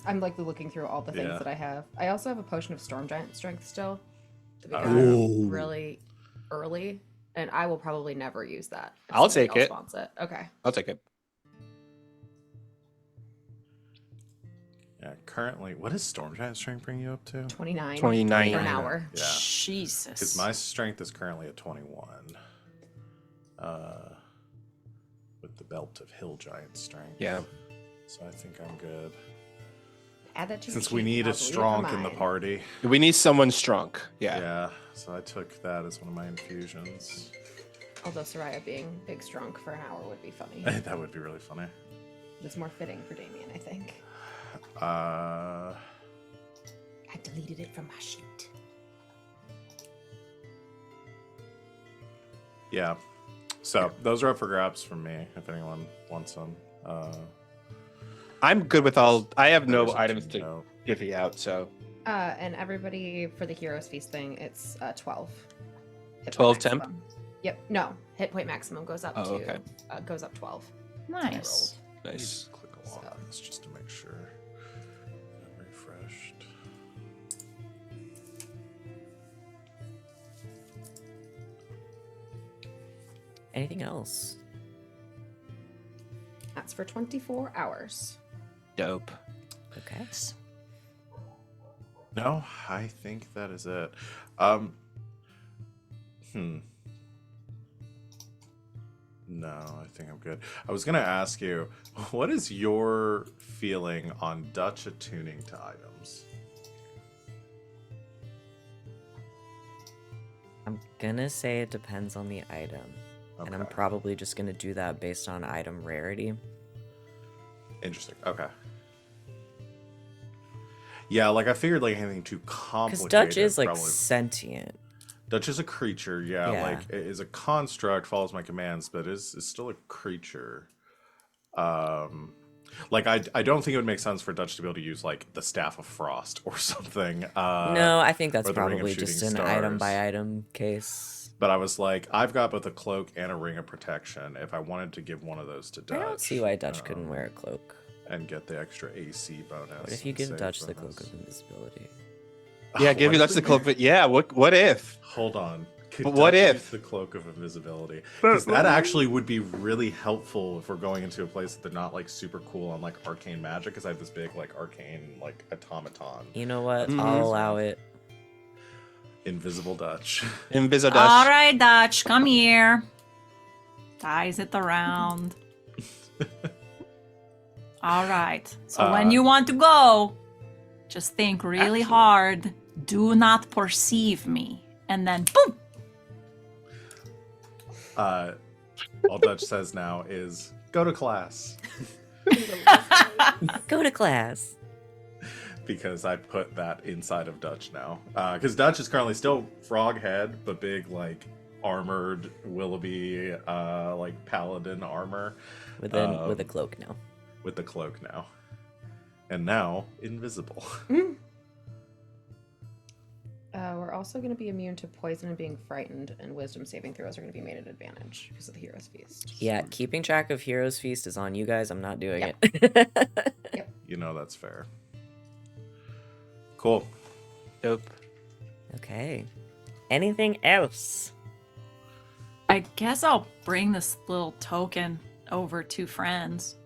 I'm like looking through all the things Yeah. that I have. I also have a potion of Storm Giant Strength still. That we got Ooh. really early, and I will probably never use that. if I'll somebody take else it. Wants it. Okay. I'll take it. Yeah, currently, what does Storm Giant Strength bring you up to? 29. 29. for an hour. Yeah. Jesus. Because my strength is currently at 21. With the belt of Hill Giant Strength. Yeah. So I think I'm good. Add that to your Since we sheet, need I'll a delete it strong from in the mine. party. We need someone strong. Yeah. Yeah. So I took that as one of my infusions. Although Sereia being big strong for an hour would be funny. That would be really funny. It's more fitting for Damian, I think. Uh, I deleted it from my sheet. Yeah. So those are up for grabs from me if anyone wants them. I'm good with all. I have no there's a items two to note. divvy out, so And everybody for the Heroes Feast thing, it's 12. Hit point 12 temp? maximum. Yep. No, hit point maximum goes up Oh, to okay. goes up 12. Nice. Let me nice. just click along on this just to make sure I'm refreshed. Anything else? That's for 24 hours. Dope. Okay. No, I think that is it. No, I think I'm good. I was gonna ask you, what is your feeling on Dutch attuning to items? I'm gonna say it depends on the item. And I'm Okay. probably just gonna do that based on item rarity. Interesting. Okay. Yeah, like I figured like anything too Because complicated. Dutch is like probably... sentient. Dutch is a creature, yeah, Yeah. like it is a construct, follows my commands, but is still a creature. Like I don't think it would make sense for Dutch to be able to use like the Staff of Frost or something. No, I think that's or the Ring of probably just an Shooting item by Stars. item case. But I was like, I've got both a cloak and a ring of protection. If I wanted to give one of those to Dutch, I don't see why Dutch couldn't wear a cloak. and get the extra AC bonus. What if you and give save Dutch the bonus. cloak of invisibility? Yeah, Oh, give what me if that's we the give- cloak. But yeah, what if? Hold on. Could But what Dutch if? use the cloak of invisibility? Because that actually would be really helpful if we're going into a place that they're not like super cool on like arcane magic. Because I have this big like arcane like automaton. You know what? Mhm. I'll allow it. Invisible Dutch. Inviso All Dutch. right, Dutch, come here. Ties it around. All right. So when you want to go, just think really Actually- hard. Do not perceive me. And then boom. All Dutch says now is go to class. Go to class. Because I put that inside of Dutch now. Because Dutch is currently still frog head, but big like armored Willoughby like paladin armor With a cloak now. with the cloak now. And now invisible. We're also going to be immune to poison and being frightened, and wisdom saving throws are going to be made at advantage because of the Hero's Feast. Yeah, keeping track of Heroes Feast is on you guys. I'm not doing Yep. it. You know that's fair. Cool. Dope. Okay. Anything else? I guess I'll bring this little token over to friends.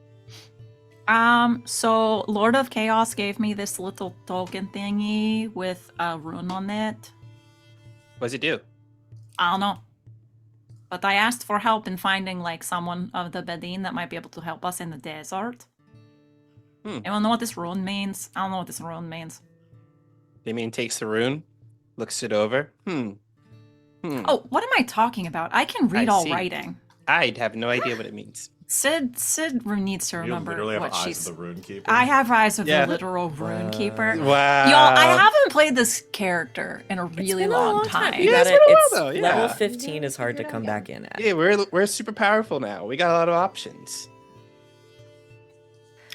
So Lord of Chaos gave me this little token thingy with a rune on it. What does it do? I don't know. But I asked for help in finding like someone of the Bedin that might be able to help us in the desert. Anyone know what this rune means? I don't know what this rune means. Damian takes the rune, looks it over. Oh, what am I talking about? I can read I all see. writing. I'd have no idea what it means. Sid needs to You remember literally have what eyes she's. of the rune keeper. I have eyes of Yeah. the literal rune keeper. Wow. Y'all, I haven't played this character in a It's really been a long time. You Yeah, got it's it. been a while, It's though, yeah. level 15 is hard to Figure it come out, back in at. Yeah, we're super powerful now. We got a lot of options.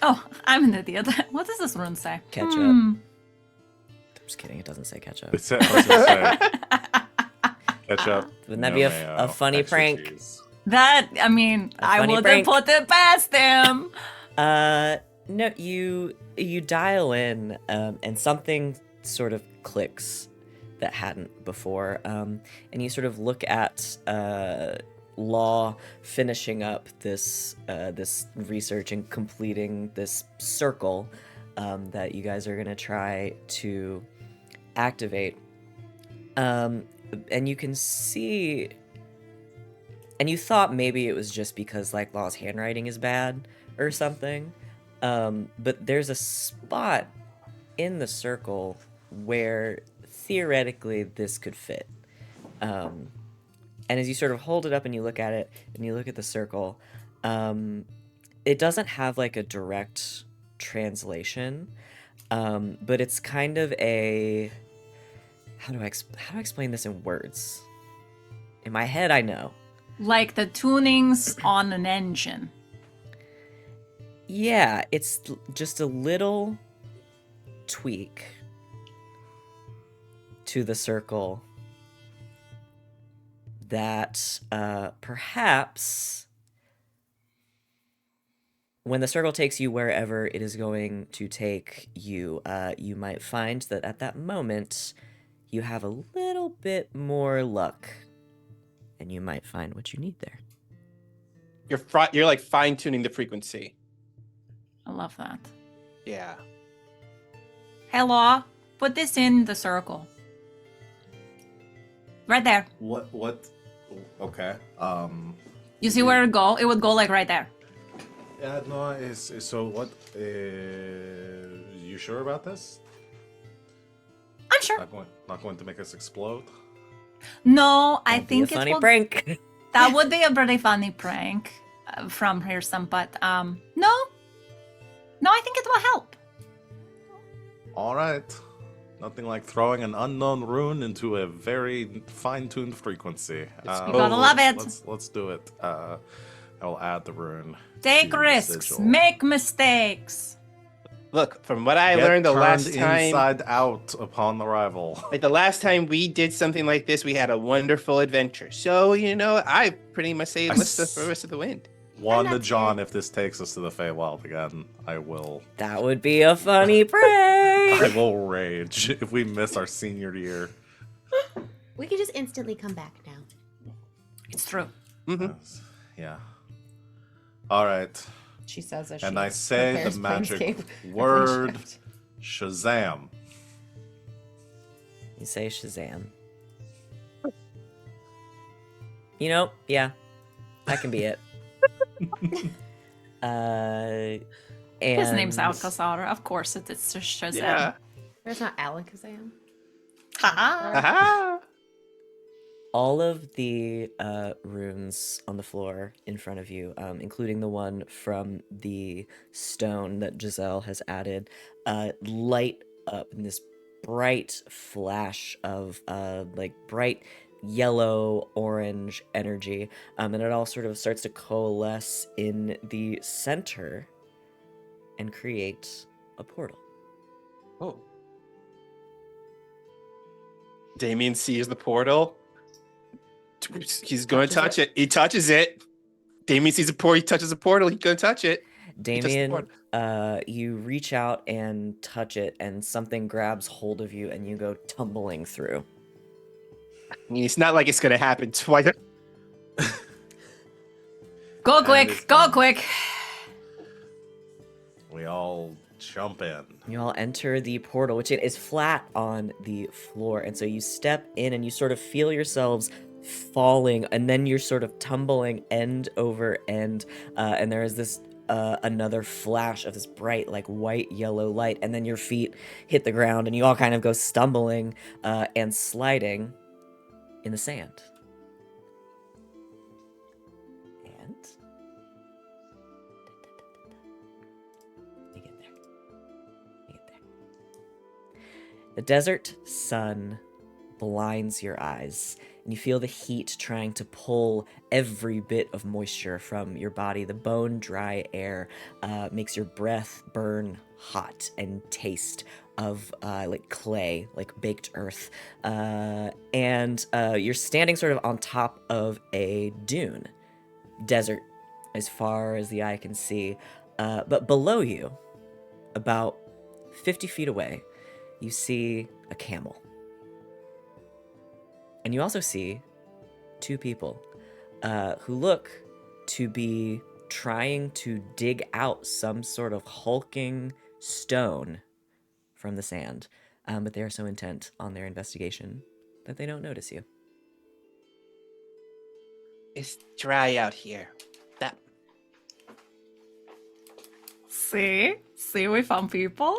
Oh, I'm an idiot. What does this rune say? Catch up. Hmm. I'm just kidding. It doesn't say catch up. It's, I was gonna say, catch up. Wouldn't that no be mayo, a funny extra prank? cheese. That, I mean, A I funny wouldn't prank. put it past him. No, you dial in, and something sort of clicks that hadn't before, and you sort of look at Law finishing up this this research and completing this circle that you guys are gonna try to activate, and you can see. And you thought maybe it was just because like Law's handwriting is bad or something, but there's a spot in the circle where theoretically this could fit. And as you sort of hold it up and you look at it and you look at the circle, it doesn't have like a direct translation, But it's kind of a how do I explain this in words? In my head, I know. Like the tunings on an engine. Yeah, it's just a little tweak to the circle that perhaps when the circle takes you wherever it is going to take you, you might find that at that moment you have a little bit more luck, and you might find what you need there. You're like fine tuning the frequency. I love that. Yeah. Hello, put this in the circle. Right there. What? Okay. You see where it go? It would go like right there. Yeah, no, so what? You sure about this? I'm sure. Not going to make us explode? No, I That'd be a think it funny will. prank. That would be a pretty funny prank from Pearson, but no, I think it will help. All right. Nothing like throwing an unknown rune into a very fine-tuned frequency. You gotta love it. Let's do it. I will add the rune. Take to the risks, sigil. make mistakes. Look, from what I Get learned the turned last time, inside out upon arrival. like the last time we did something like this, we had a wonderful adventure. So, I pretty much say enlist the rest of the wind. One I'm to not John, scared. if this takes us to the Feywild again, I will That would be a funny prank. I will rage if we miss our senior year. We can just instantly come back now. It's true. Mm-hmm. Yeah. All right. She says as And she I say the prepares magic Planescape word Runeshift. Shazam. You say Shazam. Yeah, that can be it. And His name's Alcazar. Of course, it's Shazam. Yeah. There's not Alakazam. Ha-ha. Aha! all of the runes on the floor in front of you, including the one from the stone that Giselle has added, light up in this bright flash of like bright yellow orange energy, and it all sort of starts to coalesce in the center and create a portal. Oh. Damian sees the portal. He's going to touch it. He touches it. Damian sees a portal. He touches the portal. He's going to touch it. Damian, you reach out and touch it, and something grabs hold of you, and you go tumbling through. I mean, it's not like it's going to happen twice. Go quick, go quick. We all jump in. You all enter the portal, which it is flat on the floor, and so you step in and you sort of feel yourselves falling, and then you're sort of tumbling end over end, and there is this another flash of this bright like white yellow light, and then your feet hit the ground and you all kind of go stumbling and sliding in the sand. And you get there. The desert sun blinds your eyes, and you feel the heat trying to pull every bit of moisture from your body. The bone-dry air makes your breath burn hot and taste of like clay, like baked earth. And you're standing sort of on top of a dune. Desert as far as the eye can see. But below you, about 50 feet away, you see a camel. And you also see two people who look to be trying to dig out some sort of hulking stone from the sand. But they are so intent on their investigation that they don't notice you. It's dry out here. That See, we found people.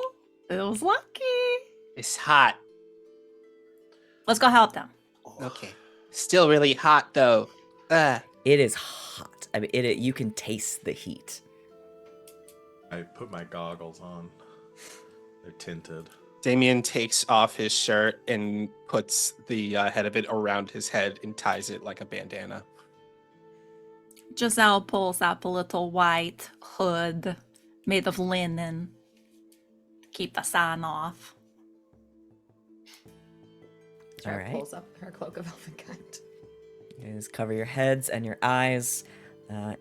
It was lucky. it's hot. Let's go help them. Okay. Still really hot though. It is hot. I mean, you can taste the heat. I put my goggles on. They're tinted. Damian takes off his shirt and puts the head of it around his head and ties it like a bandana. Giselle pulls up a little white hood made of linen to keep the sun off. Sarah Alright. pulls up her cloak of elvenkind. You guys cover your heads and your eyes,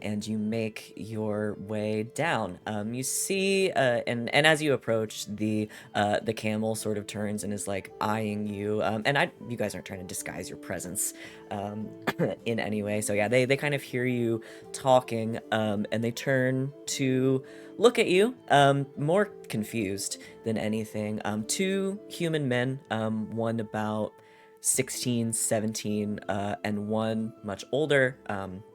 and you make your way down. You see, and as you approach, the camel sort of turns and is like eyeing you. You guys aren't trying to disguise your presence in any way. So yeah, they kind of hear you talking, and they turn to look at you, more confused than anything. Two human men, one about 16, 17, and one much older,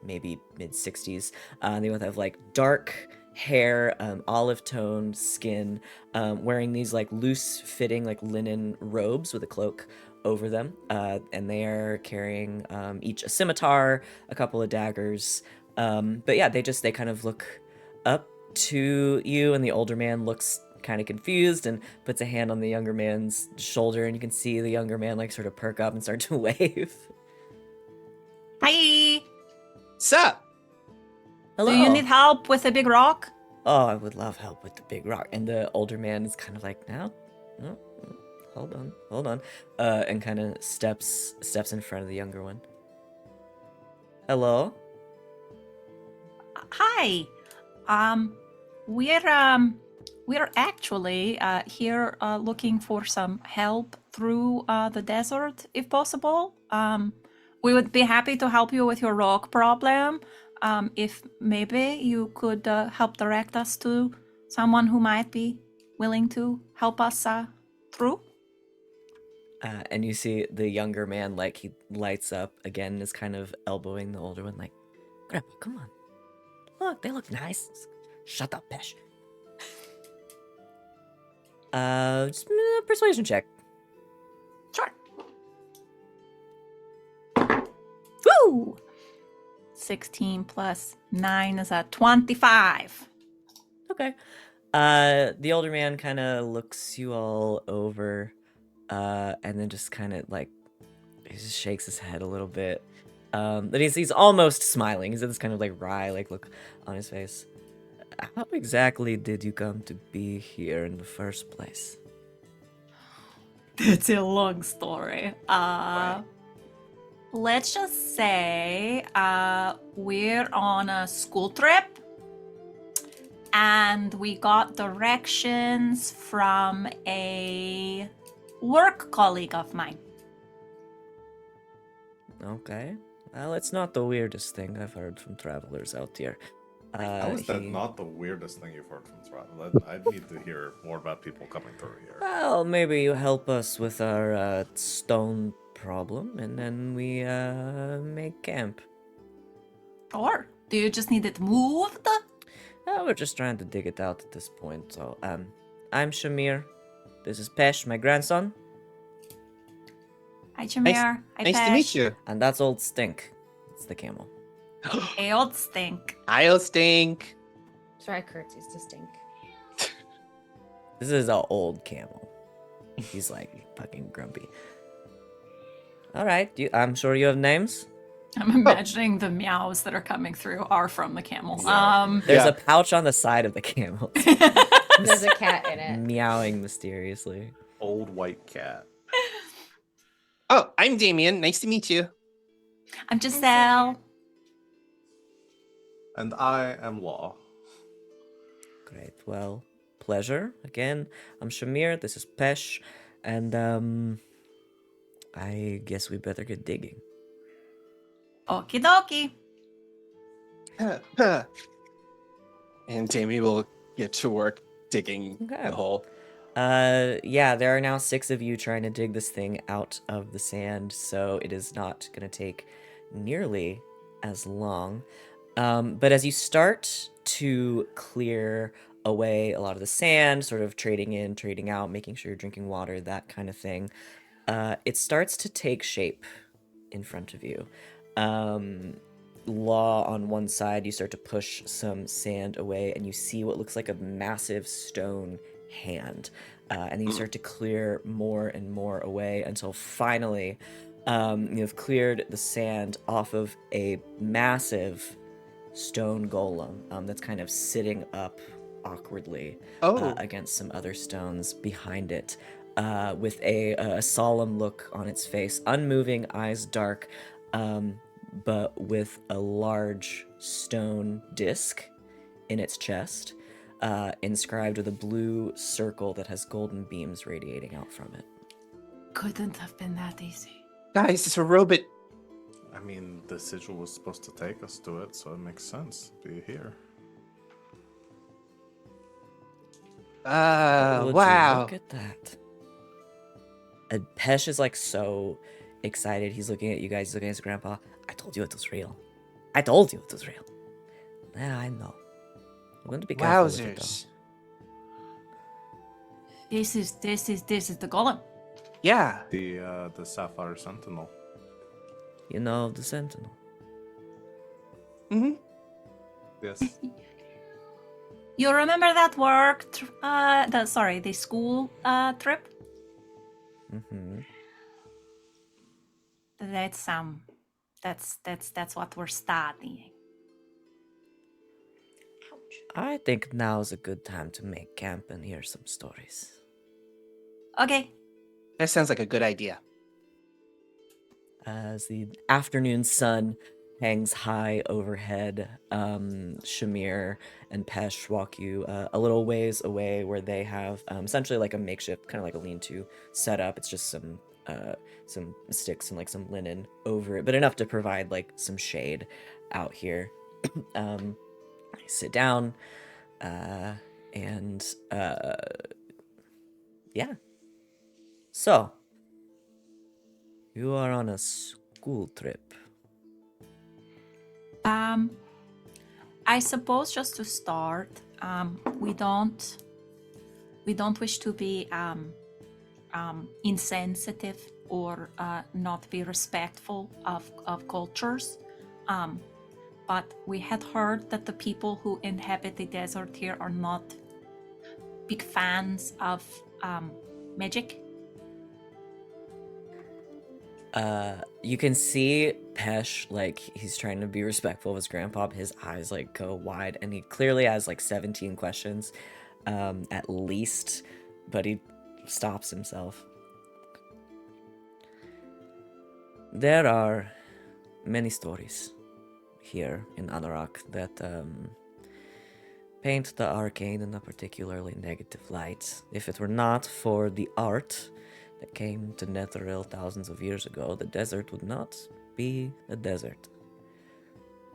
maybe mid 60s. They both have like dark hair, olive toned skin, wearing these like loose fitting like linen robes with a cloak over them. And they are carrying each a scimitar, a couple of daggers. But yeah, they kind of look up to you, and the older man looks kind of confused and puts a hand on the younger man's shoulder, and you can see the younger man like sort of perk up and start to wave. Hi! Sup? Hello. Do you need help with a big rock? Oh, I would love help with the big rock. And the older man is kind of like, no, hold on, and kind of steps in front of the younger one. Hello. Hi. We're actually here looking for some help through the desert, if possible. We would be happy to help you with your rock problem. If maybe you could help direct us to someone who might be willing to help us through. And you see the younger man, like, he lights up again and is kind of elbowing the older one, like, Grandpa, come on. Look, they look nice. Shut up, Pesh. Just persuasion check. Sure. Woo! 16 plus 9 is a 25. Okay. The older man kind of looks you all over, and then just kind of like, he just shakes his head a little bit. But he's almost smiling. He's got this kind of like wry like look on his face. How exactly did you come to be here in the first place? It's a long story. Let's just say we're on a school trip and we got directions from a work colleague of mine. Okay. Well, it's not the weirdest thing I've heard from travelers out here. How is that he- not the weirdest thing you've heard from Throttle? I'd need to hear more about people coming through here. Well, maybe you help us with our stone problem, and then we make camp. Or do you just need it moved? We're just trying to dig it out at this point. So, I'm Shamir. This is Pesh, my grandson, Hi, Jameer. Hi, Nice to meet you. and that's Old Stink. It's the camel. Hey, old stink. I'll stink. Sorry, curtsies to stink. This is an old camel. He's like fucking grumpy. All right, I'm sure you have names. I'm imagining the meows that are coming through are from the camel. There's Yeah. a pouch on the side of the camel, There's a cat in it. meowing mysteriously. Old white cat. Oh, I'm Damian. Nice to meet you. I'm Giselle. And I am Law. Great. Well, pleasure. Again, I'm Shamir. This is Pesh. And, I guess we better get digging. Okie dokie. And Damian will get to work digging Okay. the hole. Yeah, there are now 6 of you trying to dig this thing out of the sand, so it is not going to take nearly as long. But as you start to clear away a lot of the sand, sort of trading in, trading out, making sure you're drinking water, that kind of thing, it starts to take shape in front of you. Law on one side, you start to push some sand away, and you see what looks like a massive stone hand. and you start to clear more and more away until finally you have cleared the sand off of a massive stone golem that's kind of sitting up awkwardly against some other stones behind it, with a solemn look on its face, unmoving, eyes dark, but with a large stone disc in its chest, inscribed with a blue circle that has golden beams radiating out from it. Couldn't have been that easy. Guys, it's a robot. I mean, the sigil was supposed to take us to it, so it makes sense to be here. Would you Wow. look at that. And Pesh is like so excited. He's looking at you guys. He's looking at his grandpa. I told you it was real. I told you it was real. Yeah, I know. I'm going to be careful with it, Wowzers. This is the golem. Yeah. The Sapphire Sentinel. though. You know, the Sentinel. Mm-hmm. Yes. You remember that work? The school trip. Mm-hmm. That's what we're studying. I think now's a good time to make camp and hear some stories. Okay. That sounds like a good idea. As the afternoon sun hangs high overhead, Shamir and Pesh walk you a little ways away where they have essentially like a makeshift, kind of like a lean-to set up. It's just some sticks and like some linen over it, but enough to provide like some shade out here. Sit down, and yeah. So, you are on a school trip. I suppose just to start, we don't wish to be insensitive or not be respectful of cultures. But we had heard that the people who inhabit the desert here are not big fans of magic. You can see Pesh, like, he's trying to be respectful of his grandpa, but his eyes, like, go wide, and he clearly has, like, 17 questions, at least, but he stops himself. There are many stories here in Anorak that, paint the arcane in a particularly negative light. If it were not for the art that came to Netheril thousands of years ago, the desert would not be a desert.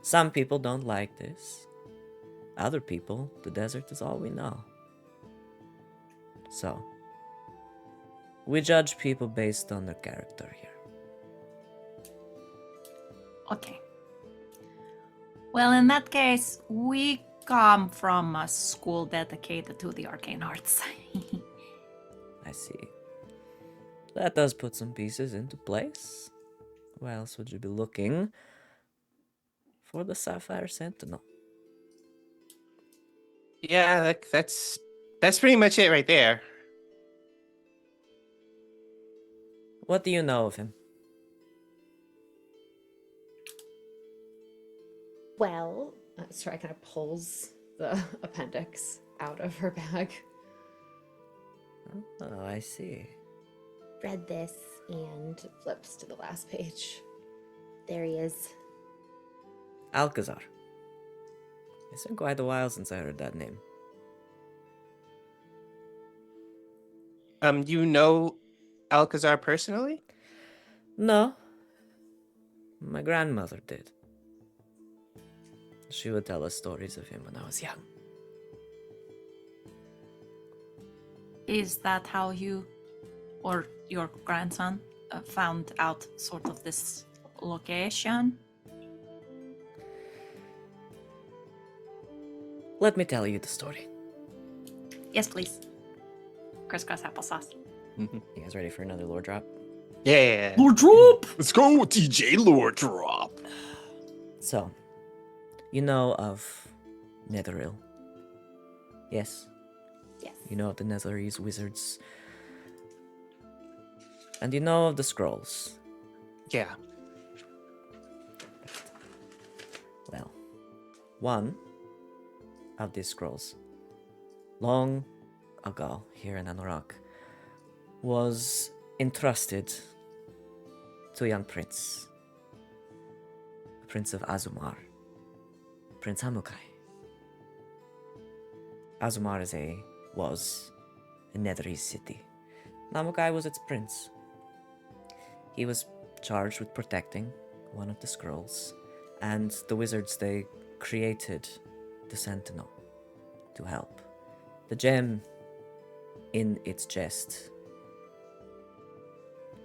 Some people don't like this. Other people, the desert is all we know. So, we judge people based on their character here. Okay. Well, in that case, we come from a school dedicated to the arcane arts. I see. That does put some pieces into place. Where else would you be looking? For the Sapphire Sentinel. Yeah, that's pretty much it right there. What do you know of him? Well, Sereia kind of pulls the appendix out of her bag. Oh, I see. Read this and flips to the last page. There he is. Alcazar. It's been quite a while since I heard that name. You know Alcazar personally? No. My grandmother did. She would tell us stories of him when I was young. Is that how you or your grandson found out sort of this location? Let me tell you the story. Yes, please. Crisscross applesauce. You guys ready for another lore drop? Yeah. Lord drop! Let's go, DJ Lord Drop. So, you know of Netheril? Yes? Yes. You know of the Netherese wizards. And you know of the scrolls. Yeah. Well, one of these scrolls, long ago here in Anorak, was entrusted to a young prince. The Prince of Azumar. Prince Hamukai. Azumar was a Netherese city. Hamukai was its prince. He was charged with protecting one of the scrolls, and the wizards, they created the Sentinel to help. The gem in its chest.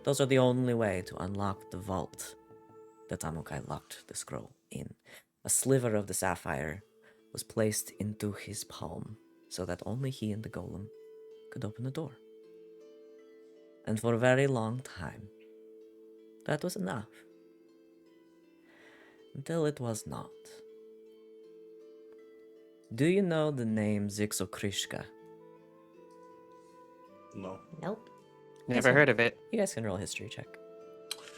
Those are the only way to unlock the vault that Amokai locked the scroll in. A sliver of the sapphire was placed into his palm so that only he and the golem could open the door. And for a very long time, that was enough. Until it was not. Do you know the name Zixokrishka? No. Nope. Never heard of it. You guys can roll a history check.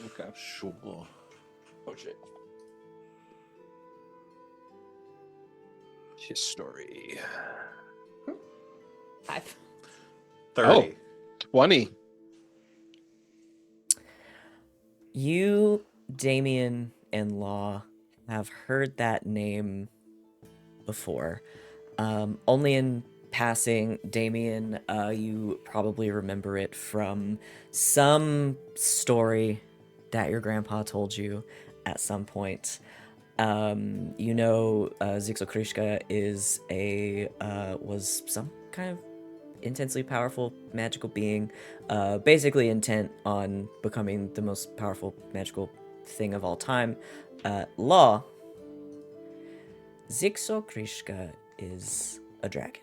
Okay. Sure. Oh shit. History. 5. 30. 20. You, Damian, and Law have heard that name before. Only in passing. Damian, you probably remember it from some story that your grandpa told you at some point. You know, Zixokrishka is was some kind of intensely powerful magical being, basically intent on becoming the most powerful magical thing of all time. Law, Zixokrishka is a dragon.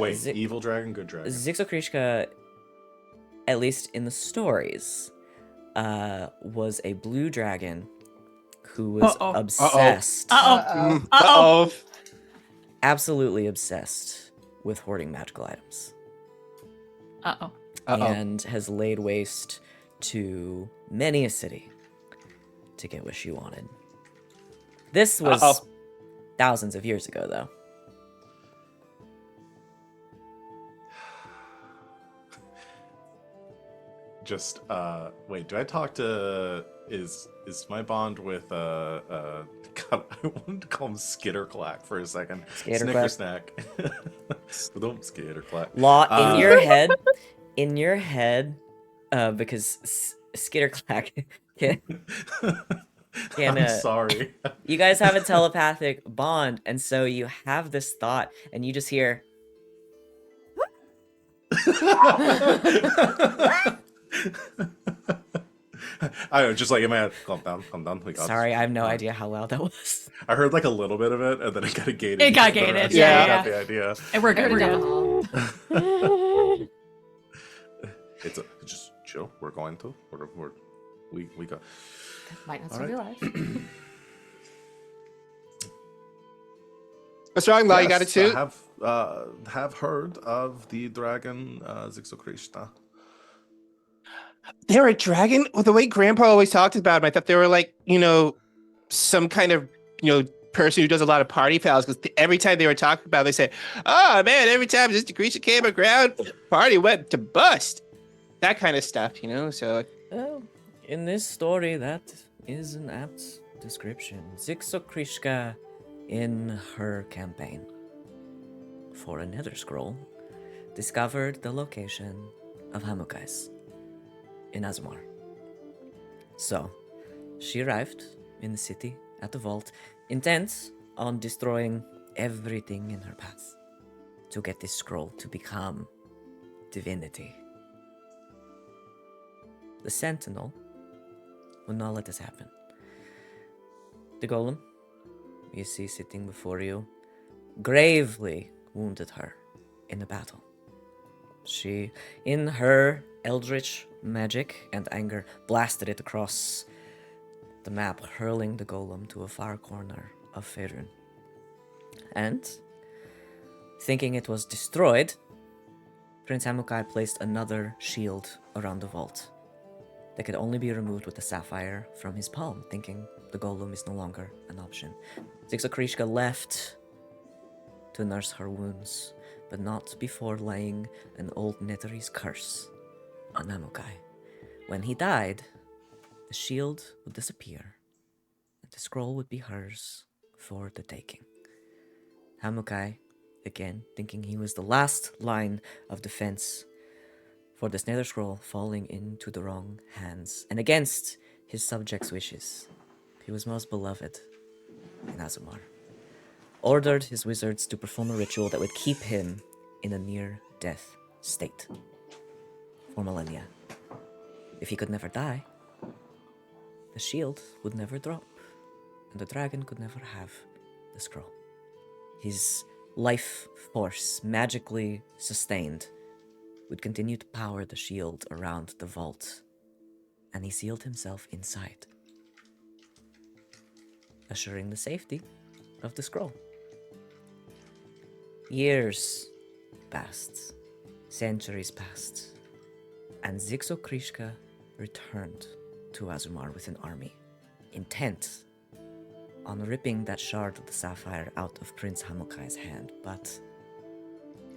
Wait, evil dragon, good dragon. Zixokrishka, at least in the stories, was a blue dragon who was obsessed, Uh-oh. absolutely obsessed with hoarding magical items, Uh-oh. and has laid waste to many a city to get what she wanted. This was thousands of years ago, though. Just wait, do I talk to is my bond with God, I wanted to call him Skitterclack for a second. Skitterclack. Snack. Don't Skitterclack. Law in your head, because Skitterclack can I'm sorry. you guys have a telepathic bond, and so you have this thought, and you just hear, I know, just like in my head, calm down, we got sorry, this. I have no idea how loud that was. I heard like a little bit of it, and then it got gated. It got The gated, rest yeah, I got yeah. the idea. And we're good. We're Down good. the hall. It's just chill. We're going to. We got. Might not All still be right. alive. What's wrong, Law? You got Yes, it too? have heard of the dragon Zixokrishna. They're a dragon? Well, the way Grandpa always talked about them, I thought they were like, some kind of, person who does a lot of party fouls. Because every time they were talking about it, they said, oh, man, every time this creature came around, party went to bust. That kind of stuff, so... Well, in this story, that is an apt description. Zixokrishka, in her campaign for a nether scroll, discovered the location of Hamukais in Azumar. So, she arrived in the city at the vault, intent on destroying everything in her path to get this scroll to become divinity. The Sentinel will not let this happen. The golem you see sitting before you gravely wounded her in the battle. She, in her eldritch magic and anger, blasted it across the map, hurling the golem to a far corner of Faerun. And, thinking it was destroyed, Prince Hamukai placed another shield around the vault that could only be removed with the sapphire from his palm, thinking the golem is no longer an option. Zixokrishka left to nurse her wounds, but not before laying an old Netherese curse on Hamukai. When he died, the shield would disappear, and the scroll would be hers for the taking. Hamukai, again, thinking he was the last line of defense for this nether scroll falling into the wrong hands, and against his subjects' wishes, he was most beloved in Azumar, ordered his wizards to perform a ritual that would keep him in a near-death state for millennia. If he could never die, the shield would never drop, and the dragon could never have the scroll. His life force, magically sustained, would continue to power the shield around the vault, and he sealed himself inside, assuring the safety of the scroll. Years passed, centuries passed, and Zixokrishka returned to Azumar with an army, intent on ripping that shard of the sapphire out of Prince Hamukai's hand, but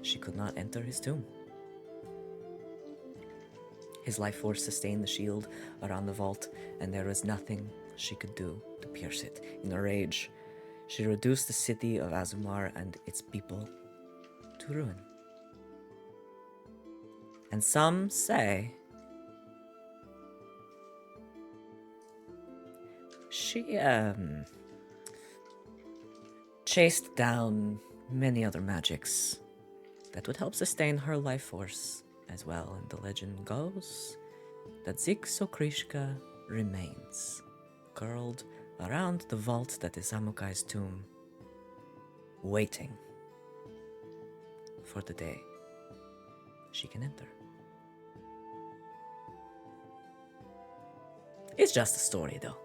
she could not enter his tomb. His life force sustained the shield around the vault, and there was nothing she could do to pierce it. In a rage, she reduced the city of Azumar and its people to ruin. And some say she chased down many other magics that would help sustain her life force as well, and the legend goes that Zixokrishka remains curled around the vault that is Hamukai's tomb, waiting for the day she can enter. It's just a story, though.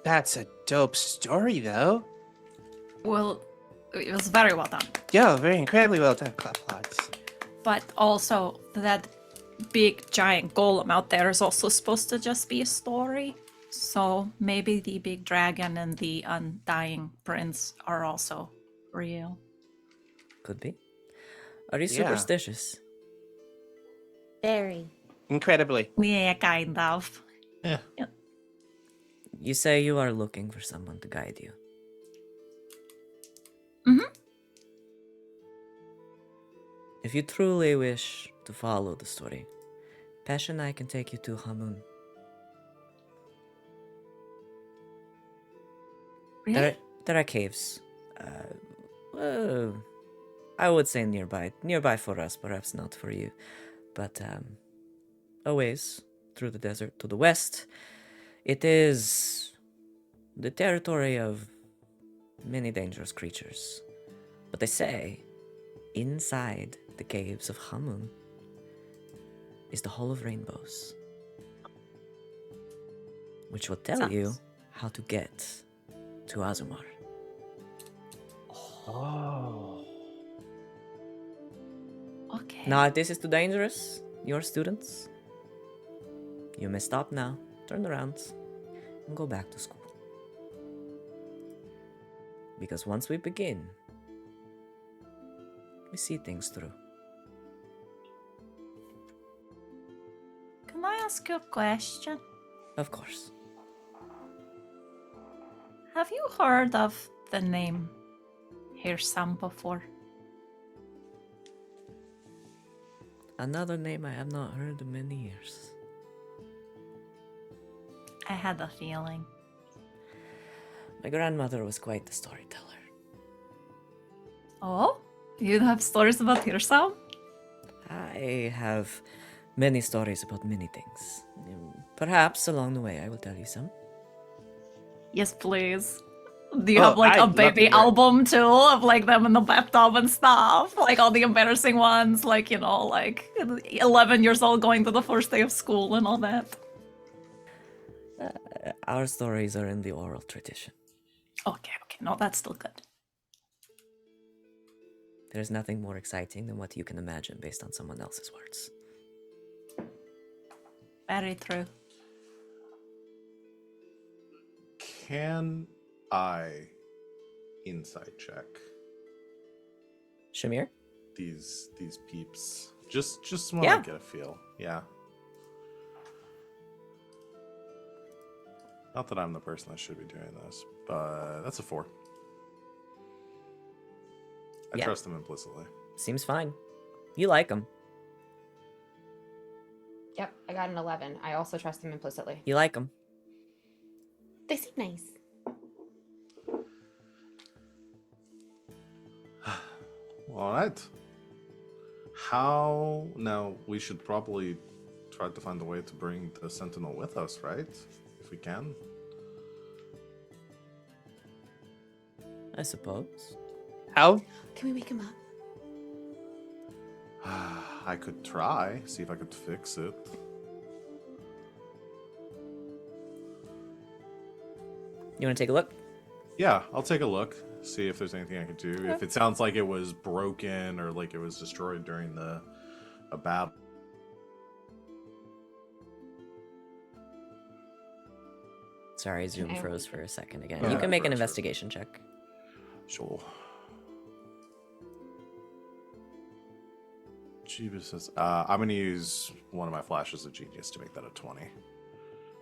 That's a dope story, though. Well, it was very well done. Yeah, very incredibly well done, Claplots. But also, that big giant golem out there is also supposed to just be a story. So maybe the big dragon and the undying prince are also real. Could be. Are you Yeah. superstitious? Very. Incredibly. Yeah, kind of. Yeah. You say you are looking for someone to guide you. Mhm. If you truly wish to follow the story, Pesh and I can take you to Hamun. Really? There are caves. I would say nearby. Nearby for us, perhaps not for you. But a ways through the desert to the west. It is the territory of many dangerous creatures. But they say inside the caves of Hamun is the Hall of Rainbows, which will tell you Sounds- how to get to Azumar. Oh. Okay. Now, if this is too dangerous, your students, you may stop now, turn around, and go back to school. Because once we begin, we see things through. Can I ask you a question? Of course. Have you heard of the name Hirsam before? Another name I have not heard in many years. I had a feeling. My grandmother was quite the storyteller. Oh? You have stories about Hirsam? I have many stories about many things. Perhaps along the way I will tell you some. Yes, please. Do you Oh, have like I'd a love to baby hear it. album too of like them in the bathtub and stuff? Like all the embarrassing ones, like, you know, like 11 years old going to the first day of school and all that. Our stories are in the oral tradition. Okay. No, that's still good. There's nothing more exciting than what you can imagine based on someone else's words. Very true. Can I insight check Shamir? these peeps? Just want Yeah. to get a feel. Yeah. Not that I'm the person that should be doing this, but that's a 4. I Yeah. trust them implicitly. Seems fine. You like them. Yep, I got an 11. I also trust them implicitly. You like them. They seem nice. All right. How now? We should probably try to find a way to bring the Sentinel with us, right? If we can. I suppose. How? Can we wake him up? I could try, see if I could fix it. You want to take a look? Yeah, I'll take a look, see if there's anything I could do. If it sounds like it was broken or like it was destroyed during a battle. Sorry, Zoom I- froze for a second again. Yeah, You can make an froze. investigation check. Sure. Jeebus says, I'm gonna use one of my flashes of genius to make that a 20.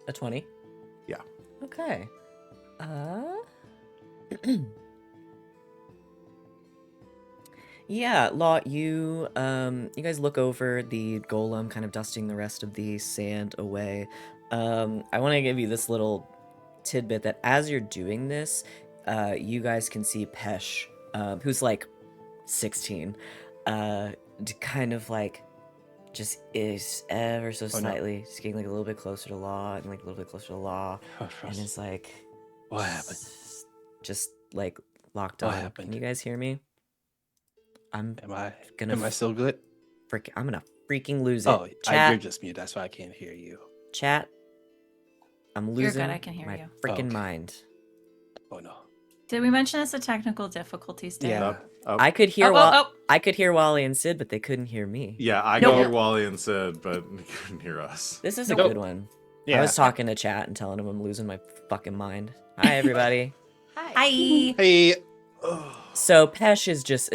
A 20? Yeah. Okay. Yeah, Law, you guys look over the golem kind of dusting the rest of the sand away. I want to give you this little tidbit that as you're doing this, you guys can see Pesh, who's like 16, kind of like just is ever so no. slightly just getting like a little bit closer to Law and like a little bit closer to Law, Oh, and trust. it's like What happened? just like locked What on. happened? Can you guys hear me? I'm Am I gonna still good? I'm gonna freaking lose it. Oh, Chat, you're just mute. That's why I can't hear you. chat. I'm You're losing good, I can hear my you. freaking Okay. mind. Oh no. Did we mention it's a technical difficulties day? Yeah. Up. I could hear Oh. I could hear Wally and Sid, but they couldn't hear me. Yeah, I Nope. could hear Wally and Sid, but you couldn't hear us. This is a Nope. good one. Yeah. I was talking to chat and telling them I'm losing my fucking mind. Hi, everybody. Hi. Hey. So Pesh is just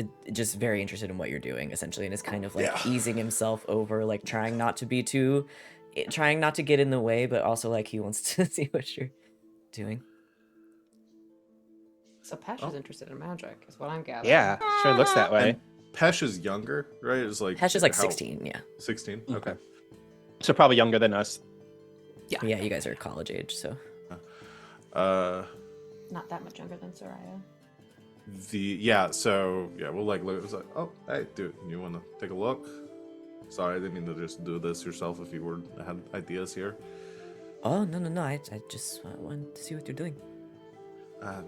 very interested in what you're doing, essentially, and is kind of like Yeah. easing himself over, like trying not to get in the way, but also like he wants to see what you're doing. So Pesh Oh. is interested in magic, is what I'm gathering. Yeah. Sure looks that way. And Pesh is younger, right? It's like Pesh is like how- 16, yeah. 16? Okay. So probably younger than us. Yeah, you guys are college age, so. Not that much younger than Sereia. We'll like look. It's like, oh, hey, dude, you want to take a look? Sorry, I didn't mean to just do this yourself. If you had ideas here, Oh, no, I just wanted to see what you're doing.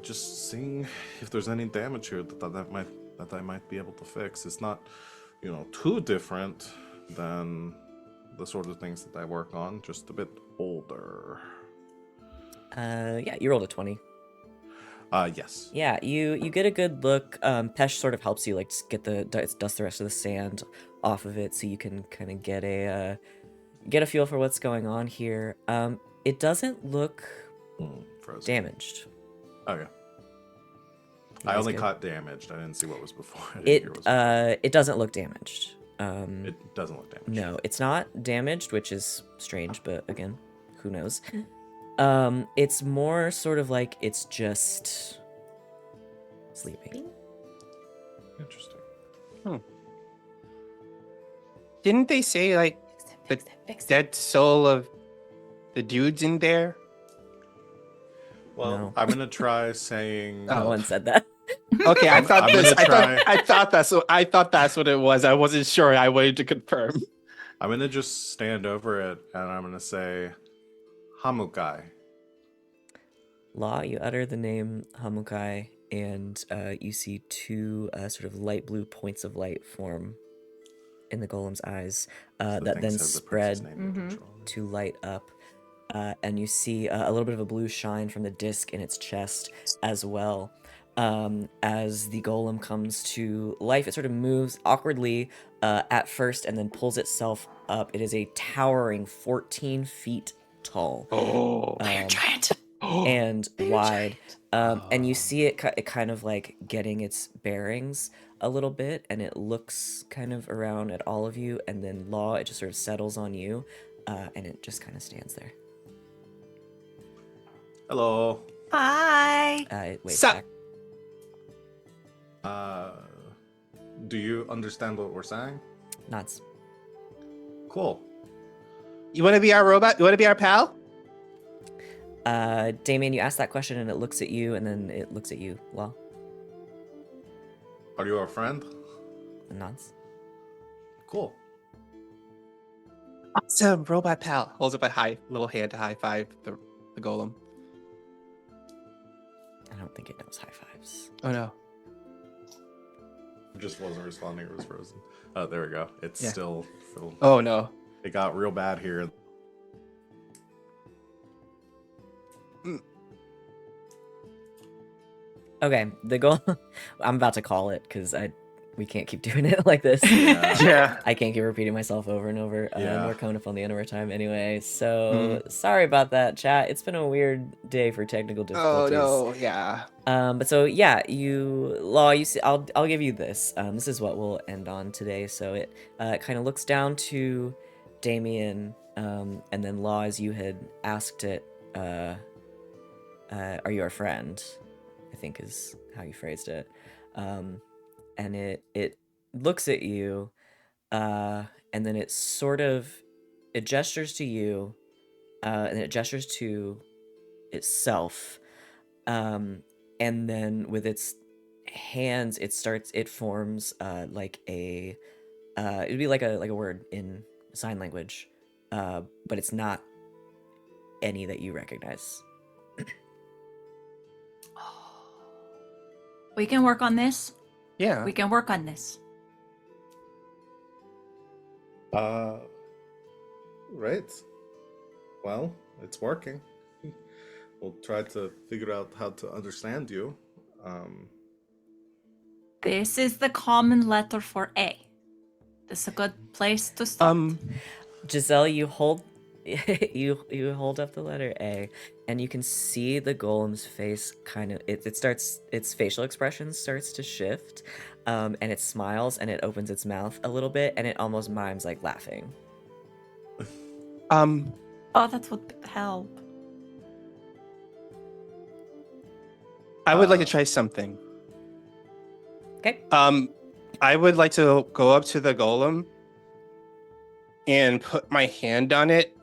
just seeing if there's any damage here that I might be able to fix. It's not, too different than the sort of things that I work on. Just a bit older. Yeah, you rolled a 20. Yes. Yeah, you get a good look. Pesh sort of helps you like just get dust the rest of the sand off of it, so you can kind of get a feel for what's going on here. It doesn't look Frozen. damaged. Okay. I That's only good. caught damaged. I didn't see what was before. I didn't hear what was before. It doesn't look damaged. It doesn't look damaged. No, it's not damaged, which is strange, but again, who knows? It's more sort of like it's just sleeping. Interesting. Didn't they say like the Fix it. dead soul of the dudes in there? Well, No. I'm gonna try saying. No one said that. Okay, I'm gonna try- I thought that's what it was. I wasn't sure. I wanted to confirm. I'm gonna just stand over it and I'm gonna say, Hamukai. Law, you utter the name Hamukai, and you see two sort of light blue points of light form in the golem's eyes The that thing then says the prince's spread name in Mhm. control. to light up. and you see a little bit of a blue shine from the disc in its chest as well. As the golem comes to life, it sort of moves awkwardly at first and then pulls itself up. It is a towering 14 feet tall. Oh. Giant. And wide. And you Oh. see it kind of like getting its bearings a little bit, and it looks kind of around at all of you, and then Law, it just sort of settles on you, and it just kind of stands there. Hello. Hi. It waves Sup? back. Do you understand what we're saying? Nods. Cool. You want to be our robot? You want to be our pal? Damian, you ask that question, and it looks at you, and then it looks at you, Law, Are you our friend? and nods. Cool. Awesome, robot pal. Holds up a little hand to high five the golem. I don't think it knows high fives. Oh no. It just wasn't responding. It was frozen. Oh, there we go. It's Yeah. still. Oh no. It got real bad here. Okay, the goal. I'm about to call it because we can't keep doing it like this. Yeah. I can't keep repeating myself over and over. Yeah. We're coming up on the end of our time anyway, so sorry about that, chat. It's been a weird day for technical Oh difficulties. no. Yeah. But so yeah, Law, you see, I'll give you this. This is what we'll end on today. So it kind of looks down to Damian, and then Law, as you had asked it, are you our friend? I think is how you phrased it. And it looks at you, and then it gestures to you, and then it gestures to itself, and then with its hands it forms like a it'd be like a word in sign language, but it's not any that you recognize. We can work on this. Yeah. We can work on this. Right. Well, it's working. We'll try to figure out how to understand you. This is the common letter for A. This is a good place to start. Giselle, you hold you hold up the letter A, and you can see the golem's face kind of its facial expression starts to shift, and it smiles and it opens its mouth a little bit, and it almost mimes like laughing. Oh, that would help. I would like to try something. Okay. I would like to go up to the golem and put my hand on it,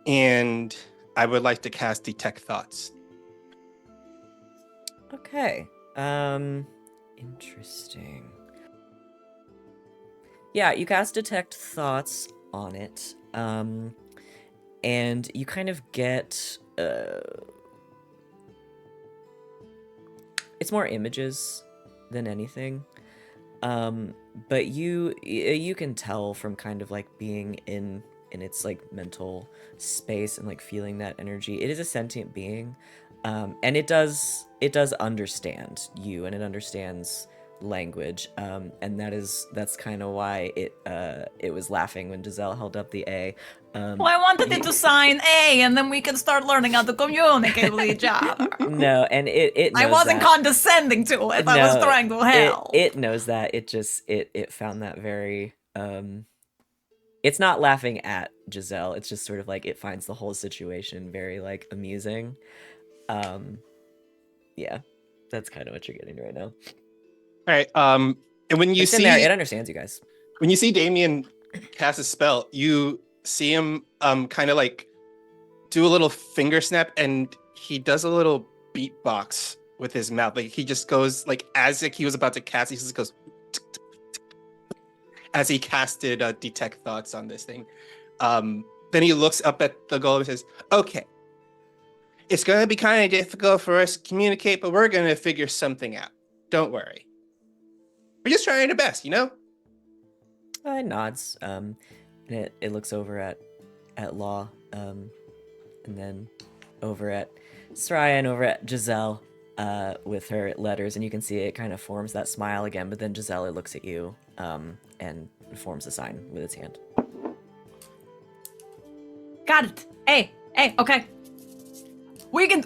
and I would like to cast Detect Thoughts. Okay. Interesting. Yeah, you cast Detect Thoughts on it, and you kind of get it's more images than anything, but you can tell from kind of like being in its like mental space and like feeling that energy. It is a sentient being, and it does understand you, and it understands language, and that's kind of why it was laughing when Giselle held up the A. Well, I wanted it to sign A, and then we can start learning how to communicate with each other. No, and it knows I wasn't that. condescending to it. I was No, trying to help. It knows that. It found that very it's not laughing at Giselle. It's just sort of like it finds the whole situation very like amusing. Yeah, that's kind of what you're getting right now. All right. And when you It's in see there, it understands you guys. when you see Damian cast a spell, you see him kind of like do a little finger snap, and he does a little beatbox with his mouth. Like he just goes like as if he was about to cast, he just goes as he casted Detect Thoughts on this thing. Then he looks up at the golem and says, "Okay, it's going to be kind of difficult for us to communicate, but we're going to figure something out. Don't worry. We're just trying our best, you know?" It nods. And it looks over at at law, and then over at Sereia and over at Giselle with her letters, and you can see it kind of forms that smile again, but then Giselle, it looks at you and forms a sign with its hand. Got it. Hey, okay. We can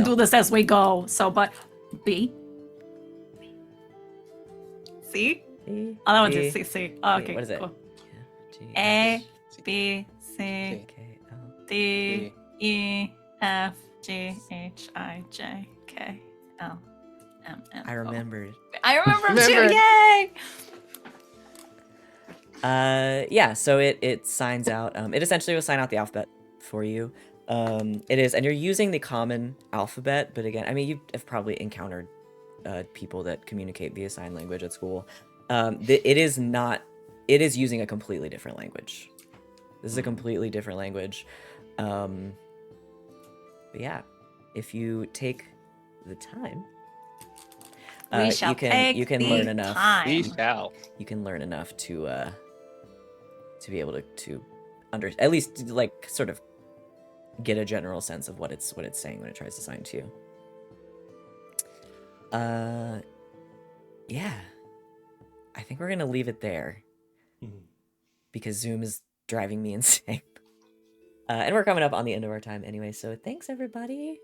do this as we go. So, but B. C. B, Oh, that one's B, a C. Oh, okay. what is it? Cool. G, A, B, C, K, L. D, E, F, G, H, I, J, K, L, M, N. I remembered. I remember him too. Yay! Yeah, so it signs out. It essentially will sign out the alphabet for you. It is, and you're using the common alphabet, but again, I mean, you have probably encountered people that communicate via sign language at school. It is not. It is using a completely different language. This is a completely different language. But yeah, if you take the time, We shall you can take the learn enough. time. We shall. You can learn enough to be able to at least like sort of get a general sense of what it's saying when it tries to sign to you. Yeah, I think we're gonna leave it there because Zoom is driving me insane. And we're coming up on the end of our time anyway, so thanks everybody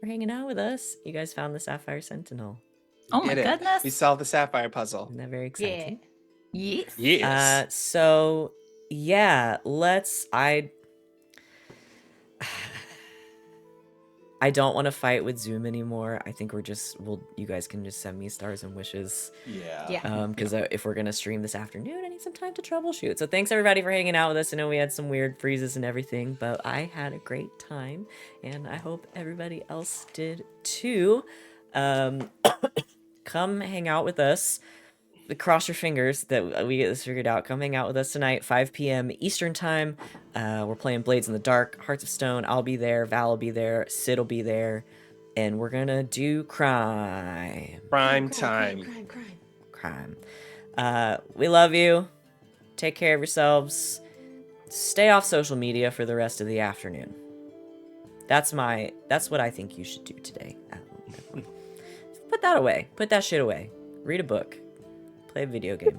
for hanging out with us. You guys found the Sapphire Sentinel. Oh my Did it. goodness. We solved the sapphire puzzle. Isn't that very exciting? Yes. Yes. So yeah, I don't want to fight with Zoom anymore. I think you guys can just send me stars and wishes. Yeah. Because if we're gonna stream this afternoon, I need some time to troubleshoot. So thanks everybody for hanging out with us. I know we had some weird freezes and everything, but I had a great time, and I hope everybody else did too. Come hang out with us. Cross your fingers that we get this figured out. Come hang out with us tonight, 5 p.m. Eastern time. We're playing Blades in the Dark, Hearts of Stone. I'll be there. Val will be there. Sid will be there. And we're gonna do crime. Prime time. Crime. We love you. Take care of yourselves. Stay off social media for the rest of the afternoon. That's what I think you should do today. Put that away. Put that shit away. Read a book. Play a video game.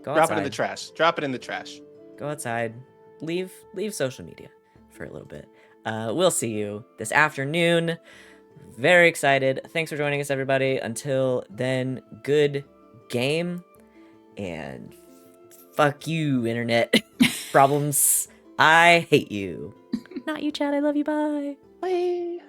Go Drop outside. it in the trash. Drop it in the trash. Go outside. Leave social media for a little bit. We'll see you this afternoon. Very excited. Thanks for joining us, everybody. Until then, good game. And fuck you, internet problems. I hate you. Not you, Chad. I love you. Bye. Bye.